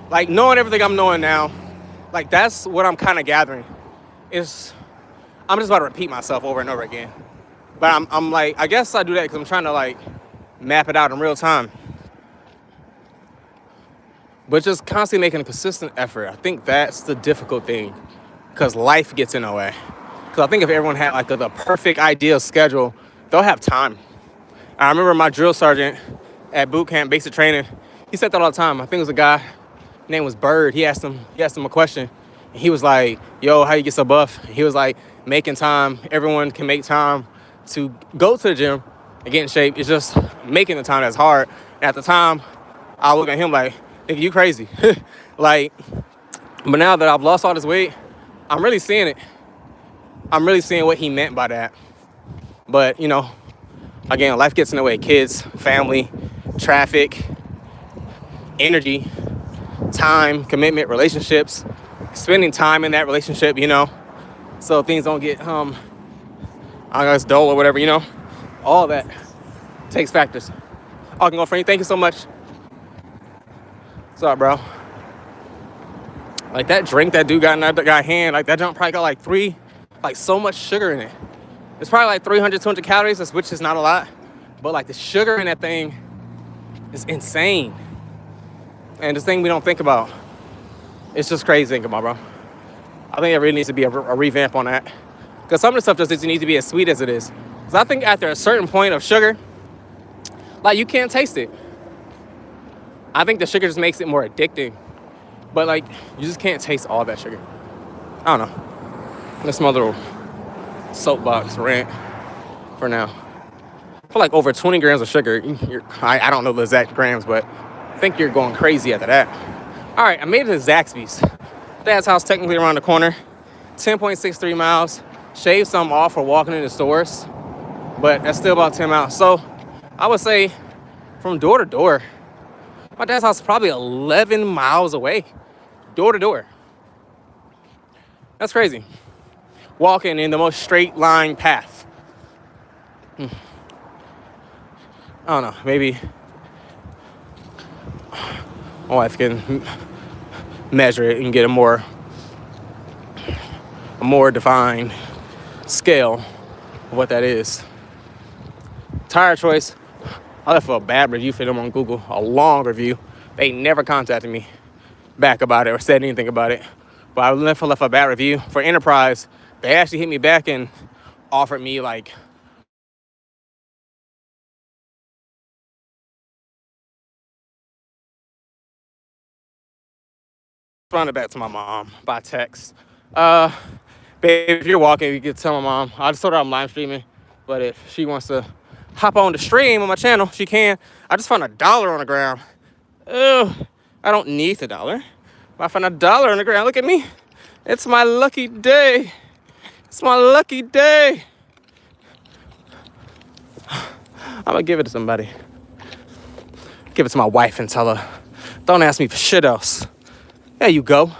Like knowing everything I'm knowing now, like that's what I'm kind of gathering. I'm just about to repeat myself over and over again. But I'm like, I guess I do that because I'm trying to like map it out in real time. But just constantly making a consistent effort. I think that's the difficult thing because life gets in the way. Because I think if everyone had like the perfect ideal schedule, they'll have time. I remember my drill sergeant at boot camp, basic training, he said that all the time. I think it was a guy, his name was Bird. He asked him a question. And he was like, yo, how you get so buff? And he was like, making time. Everyone can make time to go to the gym and get in shape. It's just making the time that's hard. And at the time, I look at him like, nigga, you crazy. Like, but now that I've lost all this weight, I'm really seeing it. I'm really seeing what he meant by that. But, you know, again, life gets in the way. Kids, family, traffic, energy, time, commitment, relationships, spending time in that relationship, you know, so things don't get, I guess, dull or whatever, you know. All that takes factors. I can go for you. Thank you so much. What's up, bro? Like that drink that dude got in that guy's hand, like that junk probably got like so much sugar in it. It's probably like 300, 200 calories, which is not a lot. But like the sugar in that thing is insane. And this thing we don't think about, it's just crazy thinking about, bro. I think there really needs to be a revamp on that. Because some of the stuff just doesn't need to be as sweet as it is. Because I think after a certain point of sugar, like you can't taste it. I think the sugar just makes it more addicting. But like, you just can't taste all that sugar. I don't know. That's my little soapbox rant for now. I feel like over 20 grams of sugar, I don't know the exact grams, but I think you're going crazy after that. All right, I made it to Zaxby's. Dad's house technically around the corner. 10.63 miles. Shaved some off for walking in the stores, but that's still about 10 miles. So I would say from door to door, my dad's house is probably 11 miles away, door to door. That's crazy. Walking in the most straight line path. I don't know, maybe my wife can measure it and get a more defined scale of what that is. Tire choice, I left a bad review for them on Google, a long review. They never contacted me back about it or said anything about it. But I left a bad review for Enterprise. They actually hit me back and offered me like responded back to my mom by text. Babe, if you're walking, you can tell my mom. I just told her I'm live streaming, but if she wants to hop on the stream on my channel, she can. I just found $1 on the ground. Ugh, I don't need the dollar. But I found $1 on the ground. Look at me. It's my lucky day. It's my lucky day. I'm gonna give it to somebody. Give it to my wife and tell her, don't ask me for shit else. There you go.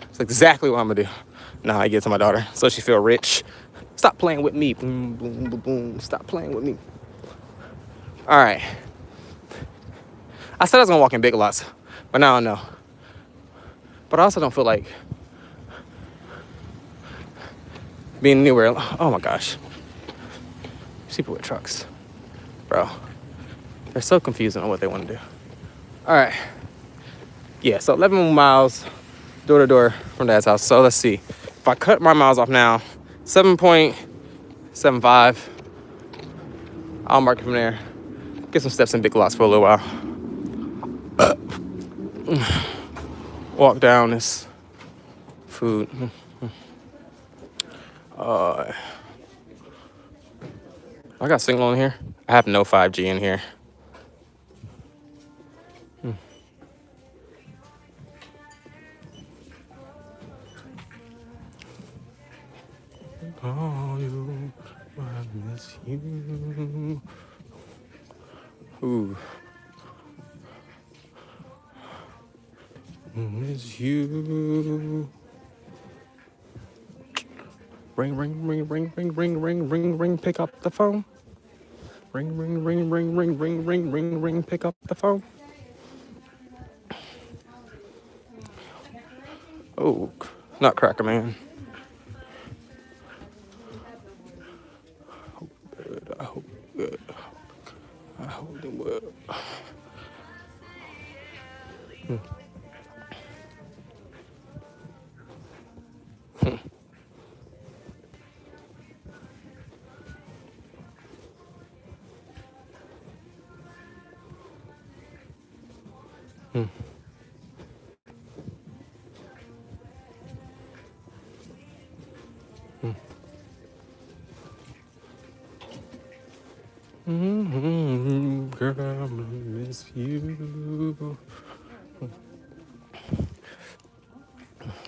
It's exactly what I'm gonna do. Now I give it to my daughter so she feel rich. Stop playing with me. Boom, boom, boom, boom. Stop playing with me. All right. I said I was gonna walk in Big Lots, but now I know. But I also don't feel like being anywhere. Oh my gosh. People with trucks. Bro. They're so confusing on what they want to do. All right. Yeah, so 11 miles door to door from Dad's house. So let's see. If I cut my miles off now, 7.75. I'll mark it from there. Get some steps in Big Lots for a little while. Walk down this food. I got Signal in here. I have no 5G in here. Oh, you, I miss you. Ooh. Miss you. Ring, ring, ring, ring, ring, ring, ring, ring, ring, pick up the phone. Ring, ring, ring, ring, ring, ring, ring, ring, ring, pick up the phone. Oh, Nutcracker Man. I hope good. I hope it will. Girl, I miss you.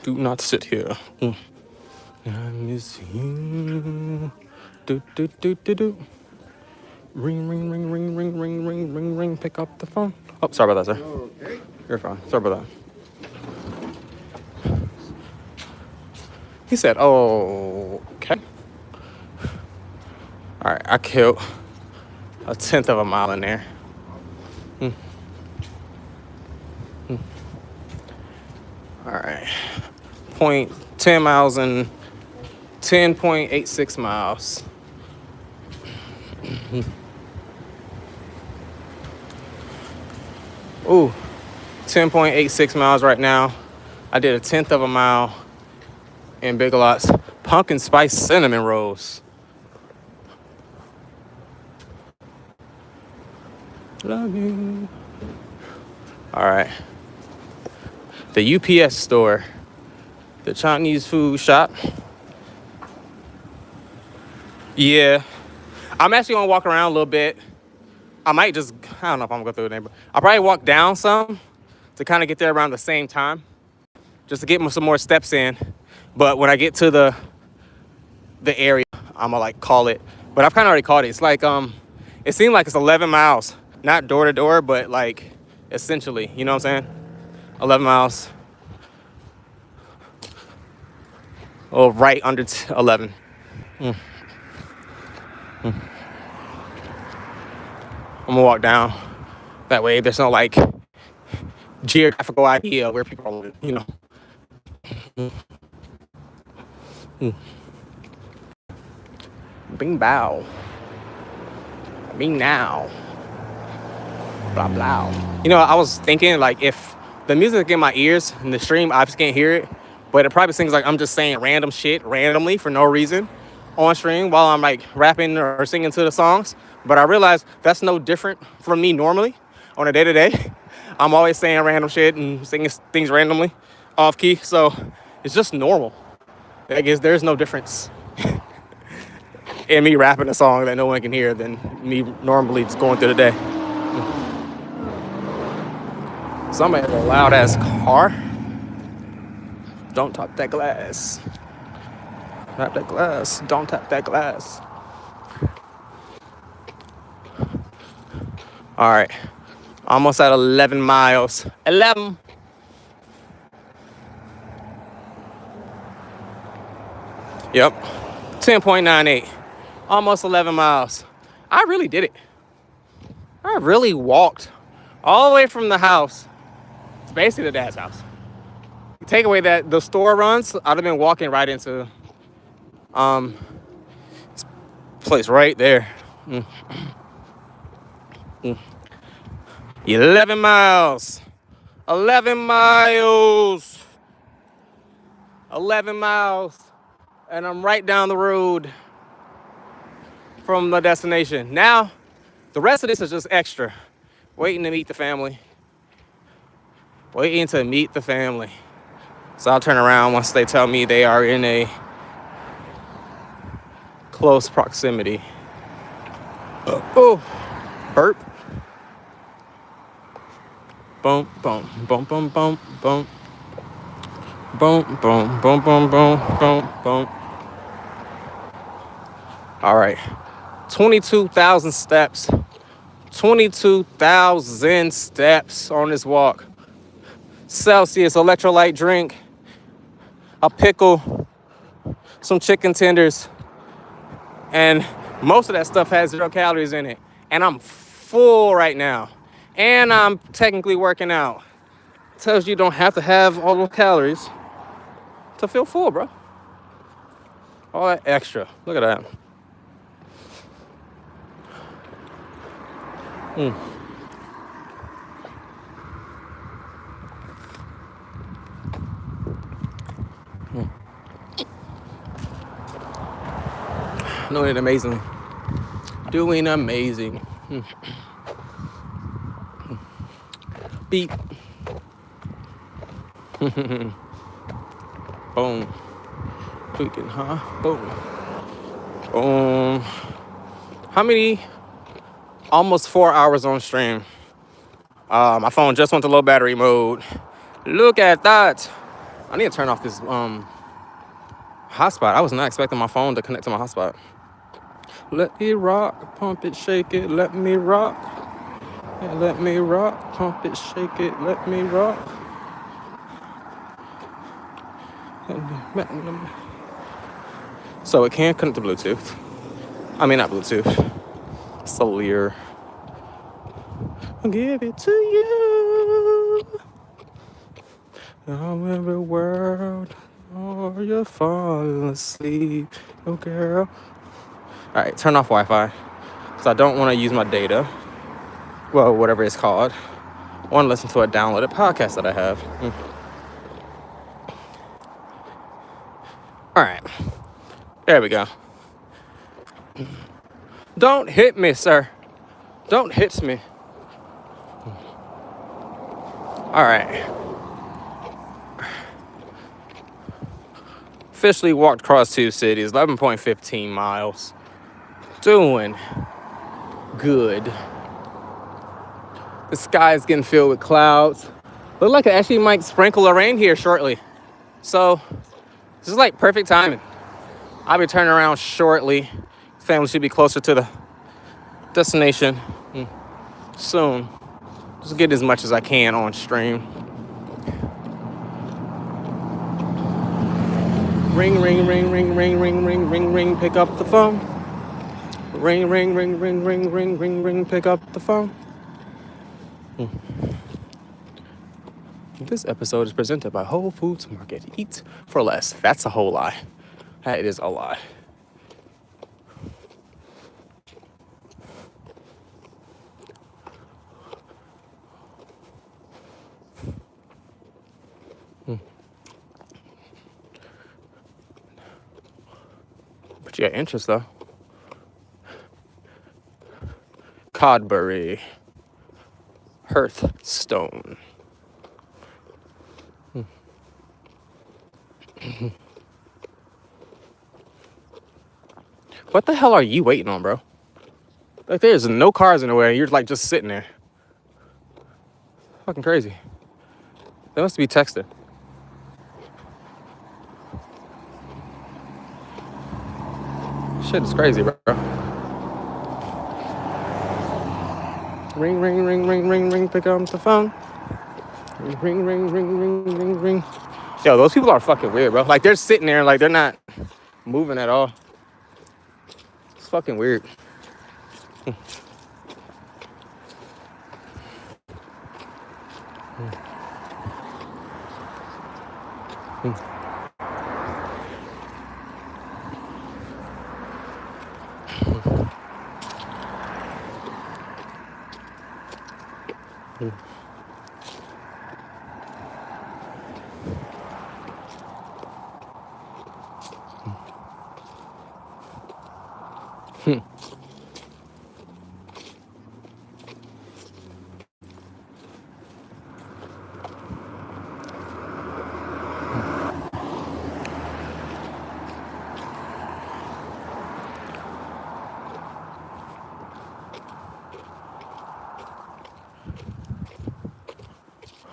Do not sit here. I miss you. Do do do do do. Ring ring ring ring ring ring ring ring ring. Pick up the phone. Oh, sorry about that, sir. Okay. You're fine. Sorry about that. He said, "Oh, okay." All right, I killed 1/10 of a mile in there. All right, 10 miles and 10.86 miles. Ooh, 10.86 miles right now. I did 1/10 of a mile in Big Lots. Pumpkin spice cinnamon rolls. Love you. All right. The UPS store, the Chinese food shop. Yeah, I'm actually gonna walk around a little bit. I might just, I don't know if I'm gonna go through the neighborhood. I'll probably walk down some to kind of get there around the same time, just to get some more steps in. But when I get to the area, I'm gonna like call it. But I've kind of already called it. It's like, it seemed like it's 11 miles, not door to door, but like essentially, you know what I'm saying? 11 miles. Oh, right under 11. I'm gonna walk down. That way there's no like geographical idea where people are, you know. Bing bow. Bing now. Blah blah. You know, I was thinking like if the music in my ears in the stream, I just can't hear it. But it probably seems like I'm just saying random shit randomly for no reason on stream while I'm like rapping or singing to the songs. But I realize that's no different from me normally on a day-to-day. I'm always saying random shit and singing things randomly off key. So it's just normal. I guess there's no difference in me rapping a song that no one can hear than me normally just going through the day. Somebody has a loud ass car. Don't tap that glass. Tap that glass. Don't tap that glass. All right. Almost at 11 miles. 11. Yep. 10.98. Almost 11 miles. I really did it. I really walked all the way from the house. It's basically the Dad's house. Take away that the store runs, I'd have been walking right into Place right there. 11 miles. 11 miles. 11 miles. And I'm right down the road from the destination. Now, the rest of this is just extra. Waiting to meet the family. Waiting to meet the family. So I'll turn around once they tell me they are in a close proximity. Oh, burp. Boom, boom, boom, boom, boom, boom. Boom, boom, boom, boom, boom, boom, boom. All right. 22,000 steps. 22,000 steps on this walk. Celsius electrolyte drink, a pickle, some chicken tenders, and most of that stuff has 0 calories in it. And I'm full right now. And I'm technically working out. Tells you don't have to have all those calories to feel full, bro. All that extra. Look at that. Doing amazing. Doing amazing. Beep. Boom. Tweaking, huh? Boom. Boom. How many? Almost 4 hours on stream. My phone just went to low battery mode. Look at that. I need to turn off this hotspot. I was not expecting my phone to connect to my hotspot. Let me rock, pump it, shake it, let me rock. Let me rock, pump it, shake it, let me rock. So it can connect to Bluetooth. I mean, not Bluetooth. Cellular. I'll give it to you. I'm in the world, or you're falling asleep, oh girl. All right, turn off Wi-Fi, because I don't want to use my data. Well, whatever it's called. I want to listen to a downloaded podcast that I have. All right, there we go. Don't hit me, sir. Don't hit me. All right. Officially walked across 2 cities, 11.15 miles. Doing good. The sky is getting filled with clouds. Look like it actually might sprinkle or rain here shortly. So this is like perfect timing. I'll be turning around shortly. Family should be closer to the destination soon. Just get as much as I can on stream. Ring, ring, ring, ring, ring, ring, ring, ring, ring, pick up the phone. Ring, ring, ring, ring, ring, ring, ring, ring, pick up the phone. This episode is presented by Whole Foods Market. Eat for less. That's a whole lie. That is a lie. But you got interest though. Codbury. Hearthstone. What the hell are you waiting on, bro? Like, there's no cars in the way. You're like just sitting there. Fucking crazy. They must be texting. Shit is crazy, bro. Ring, ring, ring, ring, ring, ring. Pick up the phone. Ring, ring, ring, ring, ring, ring. Yo, those people are fucking weird, bro. Like, they're sitting there, like, they're not moving at all. It's fucking weird.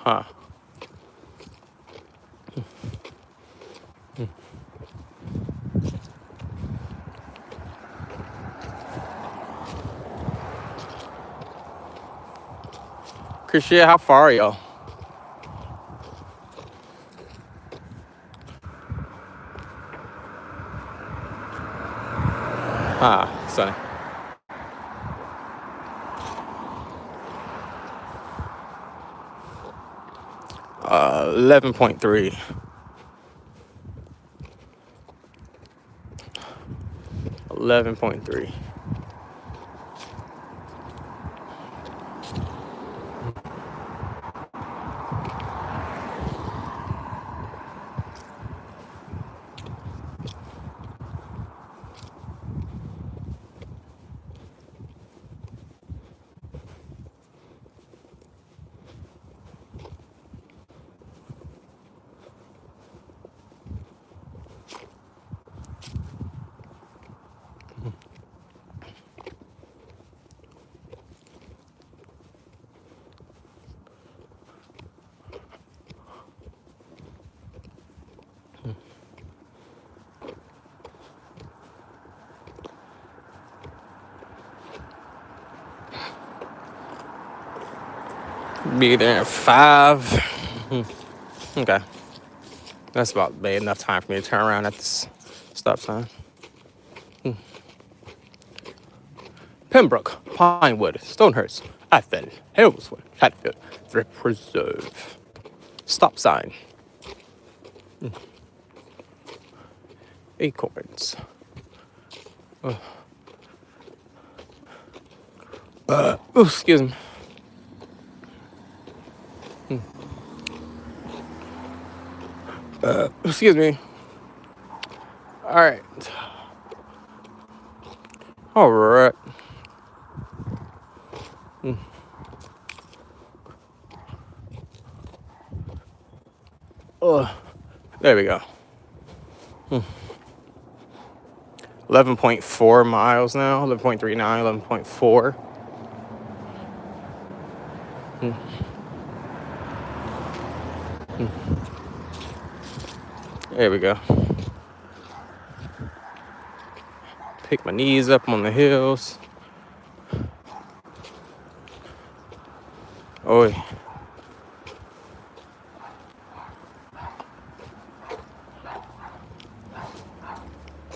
Huh. Christian, how far are y'all? Sunny. 11.3. 11.3. Be there at 5. Okay. That's about enough time for me to turn around at this stop sign. Pembroke, Pinewood, Stonehurst, Athen, Harrowswood, Chatfield, Thrift Preserve. Stop sign. Acorns. Excuse me. Excuse me. All right. All right. There we go. 11.4 miles now. 11.39, 11.4. There we go. Pick my knees up on the hills. Oh.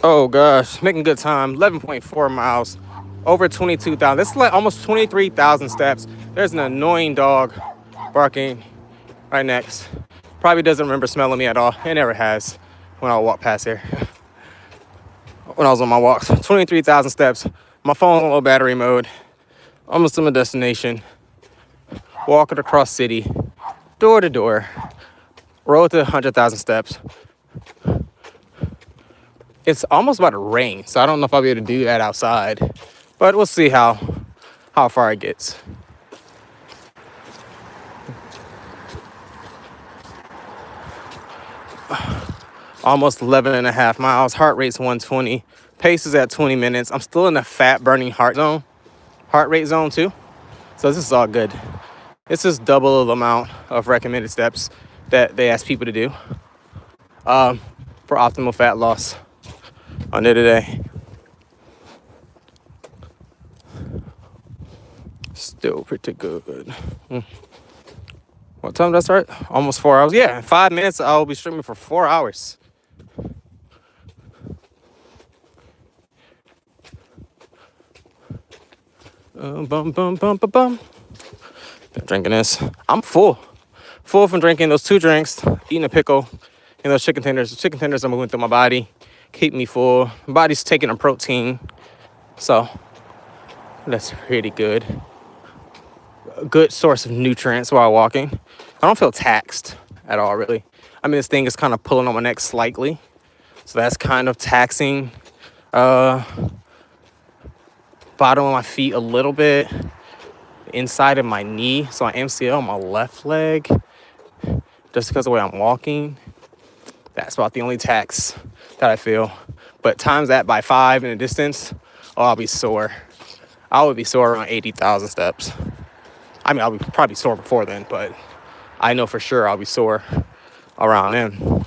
Oh gosh, making good time. 11.4 miles, over 22,000. This is like almost 23,000 steps. There's an annoying dog barking right next. Probably doesn't remember smelling me at all. It never has when I walk past here. When I was on my walks, 23,000 steps. My phone's on low battery mode. Almost to my destination. Walking across city, door to door. Road to 100,000 steps. It's almost about to rain, so I don't know if I'll be able to do that outside. But we'll see how far it gets. Almost 11 and a half miles. Heart rate's 120. Pace is at 20 minutes. I'm still in the fat burning heart rate zone too. So this is all good. This is double the amount of recommended steps that they ask people to do for optimal fat loss on day to day. Still pretty good. What time did I start? Almost 4 hours. Yeah, in 5 minutes I'll be streaming for 4 hours. Drinking this. I'm full from drinking those 2 drinks, eating a pickle, and those chicken tenders. The chicken tenders are moving through my body, keep me full. My body's taking a protein, so that's pretty good. A good source of nutrients while walking. I don't feel taxed at all, really. I mean, this thing is kind of pulling on my neck slightly, so that's kind of taxing bottom of my feet a little bit, inside of my knee, so my MCL on my left leg, just because of the way I'm walking. That's about the only tax that I feel. But times that by 5 in the distance, oh, I'll be sore. I would be sore around 80,000 steps. I mean, I'll be probably sore before then, but I know for sure I'll be sore around then.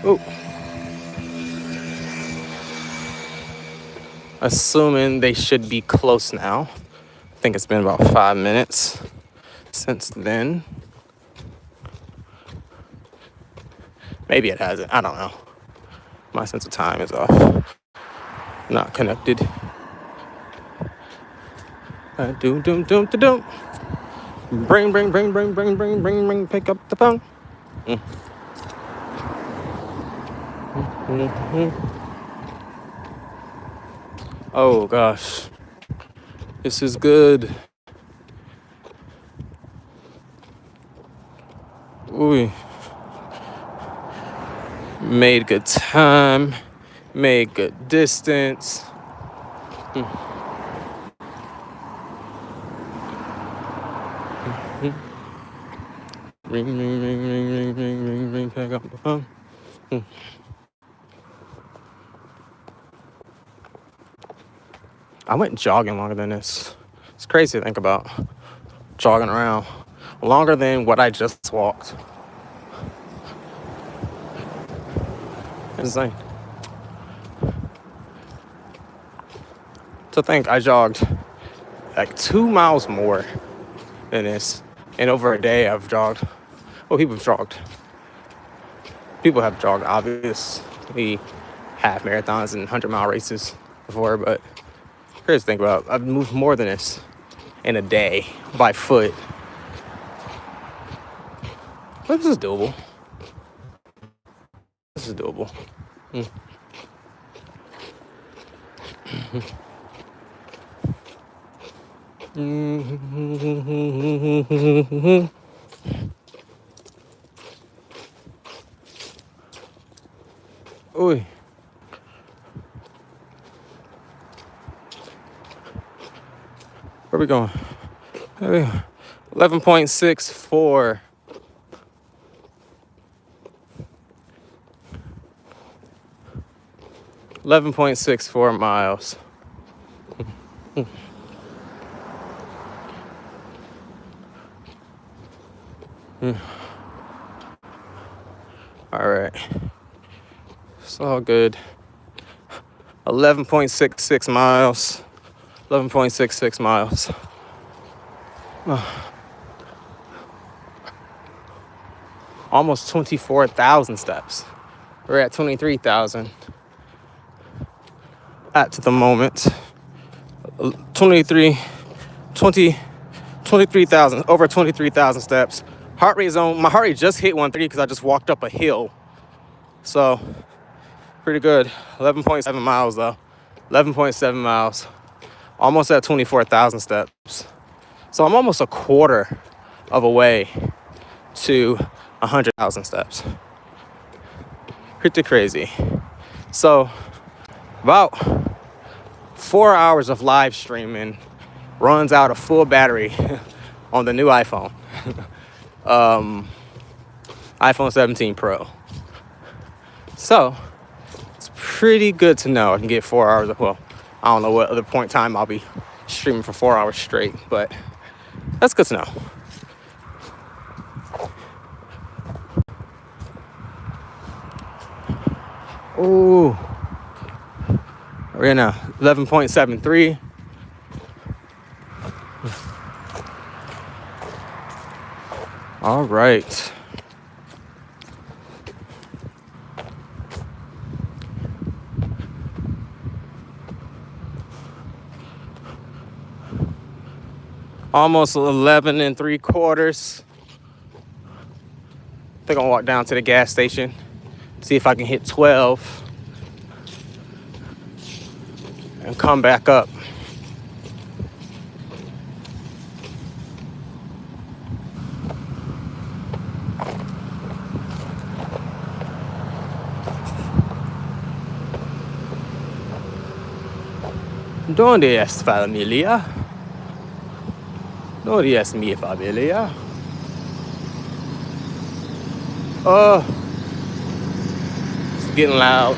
Ooh. Assuming they should be close now. I think it's been about 5 minutes since then. Maybe it hasn't. I don't know. My sense of time is off. Not connected. Doom, doom, doom, doom, doom. Bring, pick up the phone. Oh gosh. This is good. Ooh. Made good time. Made good distance. Ring, pick up the phone. I went jogging longer than this. It's crazy to think about. Jogging around longer than what I just walked. Insane. To think I jogged like 2 miles more than this. And over a day I've jogged. Well, people have jogged. People have jogged, obviously, half marathons and 100-mile races before, but crazy to think about. I've moved more than this in a day by foot. But this is doable. This is doable. Ooh. Where we going? 11.64. 11.64 miles. All right. It's all good. 11.66 miles. 11.66 miles. Almost 24,000 steps. We're at 23,000 at the moment. 23,000, over 23,000 steps. Heart rate zone, my heart rate just hit 130 because I just walked up a hill. So, pretty good. 11.7 miles though. 11.7 miles. Almost at 24,000 steps. So I'm almost a quarter of a way to 100,000 steps. Pretty crazy. So, about 4 hours of live streaming runs out a full battery on the new iPhone. iPhone 17 Pro. So, it's pretty good to know I can get 4 hours of, well, I don't know what other point in time I'll be streaming for 4 hours straight, but that's good to know. Ooh. We're in a 11.73. All right. Almost 11 3/4. I think I'll walk down to the gas station See if I can hit 12 and come back up. ¿Dónde es familia? ¿Dónde es mi familia? Oh, it's getting loud.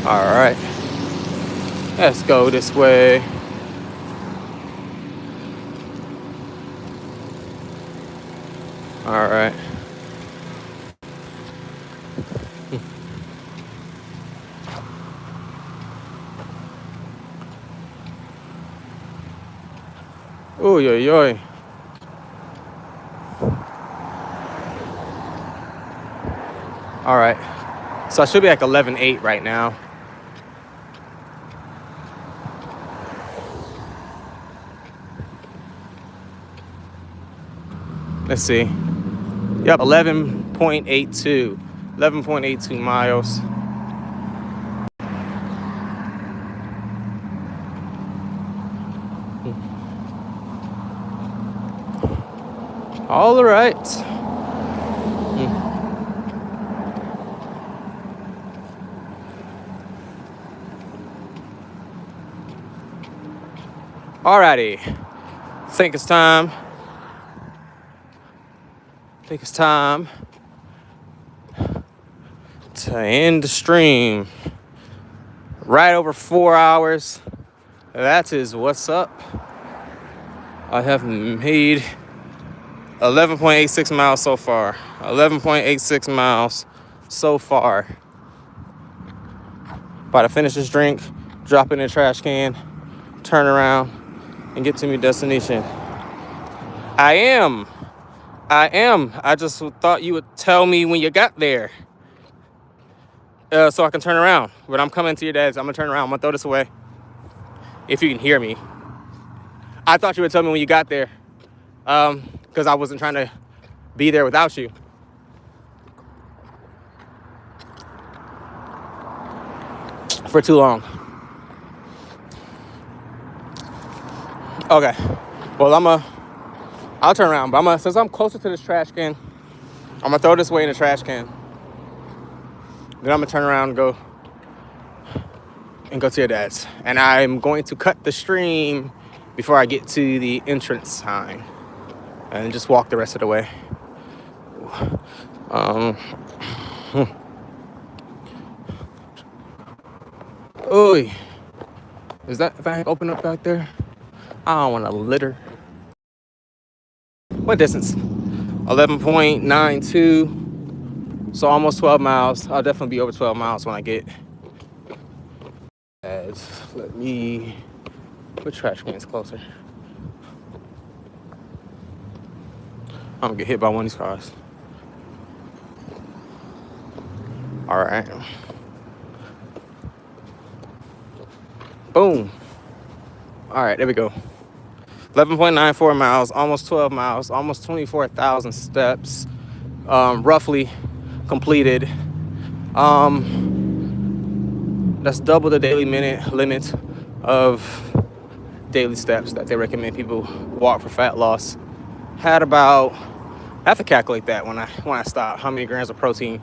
All right, let's go this way. All right. Oy, oy, oy. All right. So I should be like 11.8 right now. Let's see. Yep, 11.82. 11.82 miles. All right. Alrighty. Think it's time. Think it's time to end the stream. Right over 4 hours. That is what's up. I have made 11.86 miles so far. 11.86 miles so far. About to finish this drink, drop it in the trash can, turn around, and get to my destination. I am. I just thought you would tell me when you got there. So I can turn around. When I'm coming to your dad's, I'm gonna turn around. I'm gonna throw this away. If you can hear me. I thought you would tell me when you got there. Because I wasn't trying to be there without you. For too long. Okay. Well, I'll turn around, but since I'm closer to this trash can, I'm gonna throw this away in the trash can. Then I'm gonna turn around and go to your dad's. And I'm going to cut the stream before I get to the entrance sign. And just walk the rest of the way. Oy. Is that thing open up back there? I don't want to litter. What distance? 11.92. So almost 12 miles. I'll definitely be over 12 miles when I get. Let me. Which trash can is closer? I'm gonna get hit by one of these cars. All right. Boom. All right, there we go. 11.94 miles, almost 12 miles, almost 24,000 steps, roughly completed. That's double the daily limit of daily steps that they recommend people walk for fat loss. Had about, I have to calculate that when I stop, how many grams of protein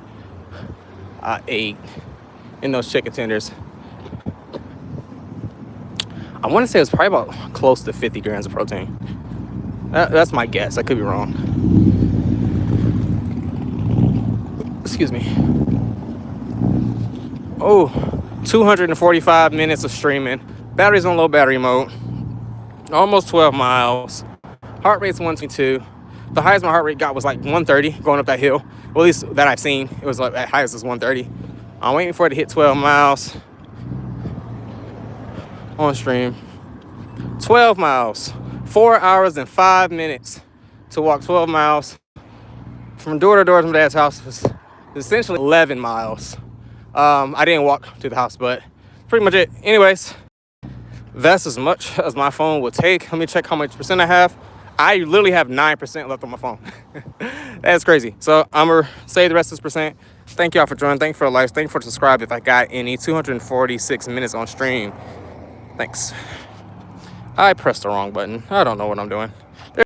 I ate in those chicken tenders. I want to say it's probably about close to 50 grams of protein. That's my guess. I could be wrong. Excuse me. Oh, 245 minutes of streaming. Battery's on low battery mode. Almost 12 miles. Heart rate's 122. The highest my heart rate got was like 130 going up that hill. Well, at least that I've seen. It was like at highest was 130. I'm waiting for it to hit 12 miles on stream. 12 miles. 4 hours and 5 minutes to walk 12 miles from door to door to my dad's house. Was essentially 11 miles. I didn't walk to the house, but pretty much it. Anyways, that's as much as my phone will take. Let me check how much percent I have. I literally have 9% left on my phone. That's crazy. So I'm gonna save the rest of this percent. Thank y'all for joining. Thank you for the likes. Thank you for subscribe if I got any. 246 minutes on stream. Thanks. I pressed the wrong button. I don't know what I'm doing.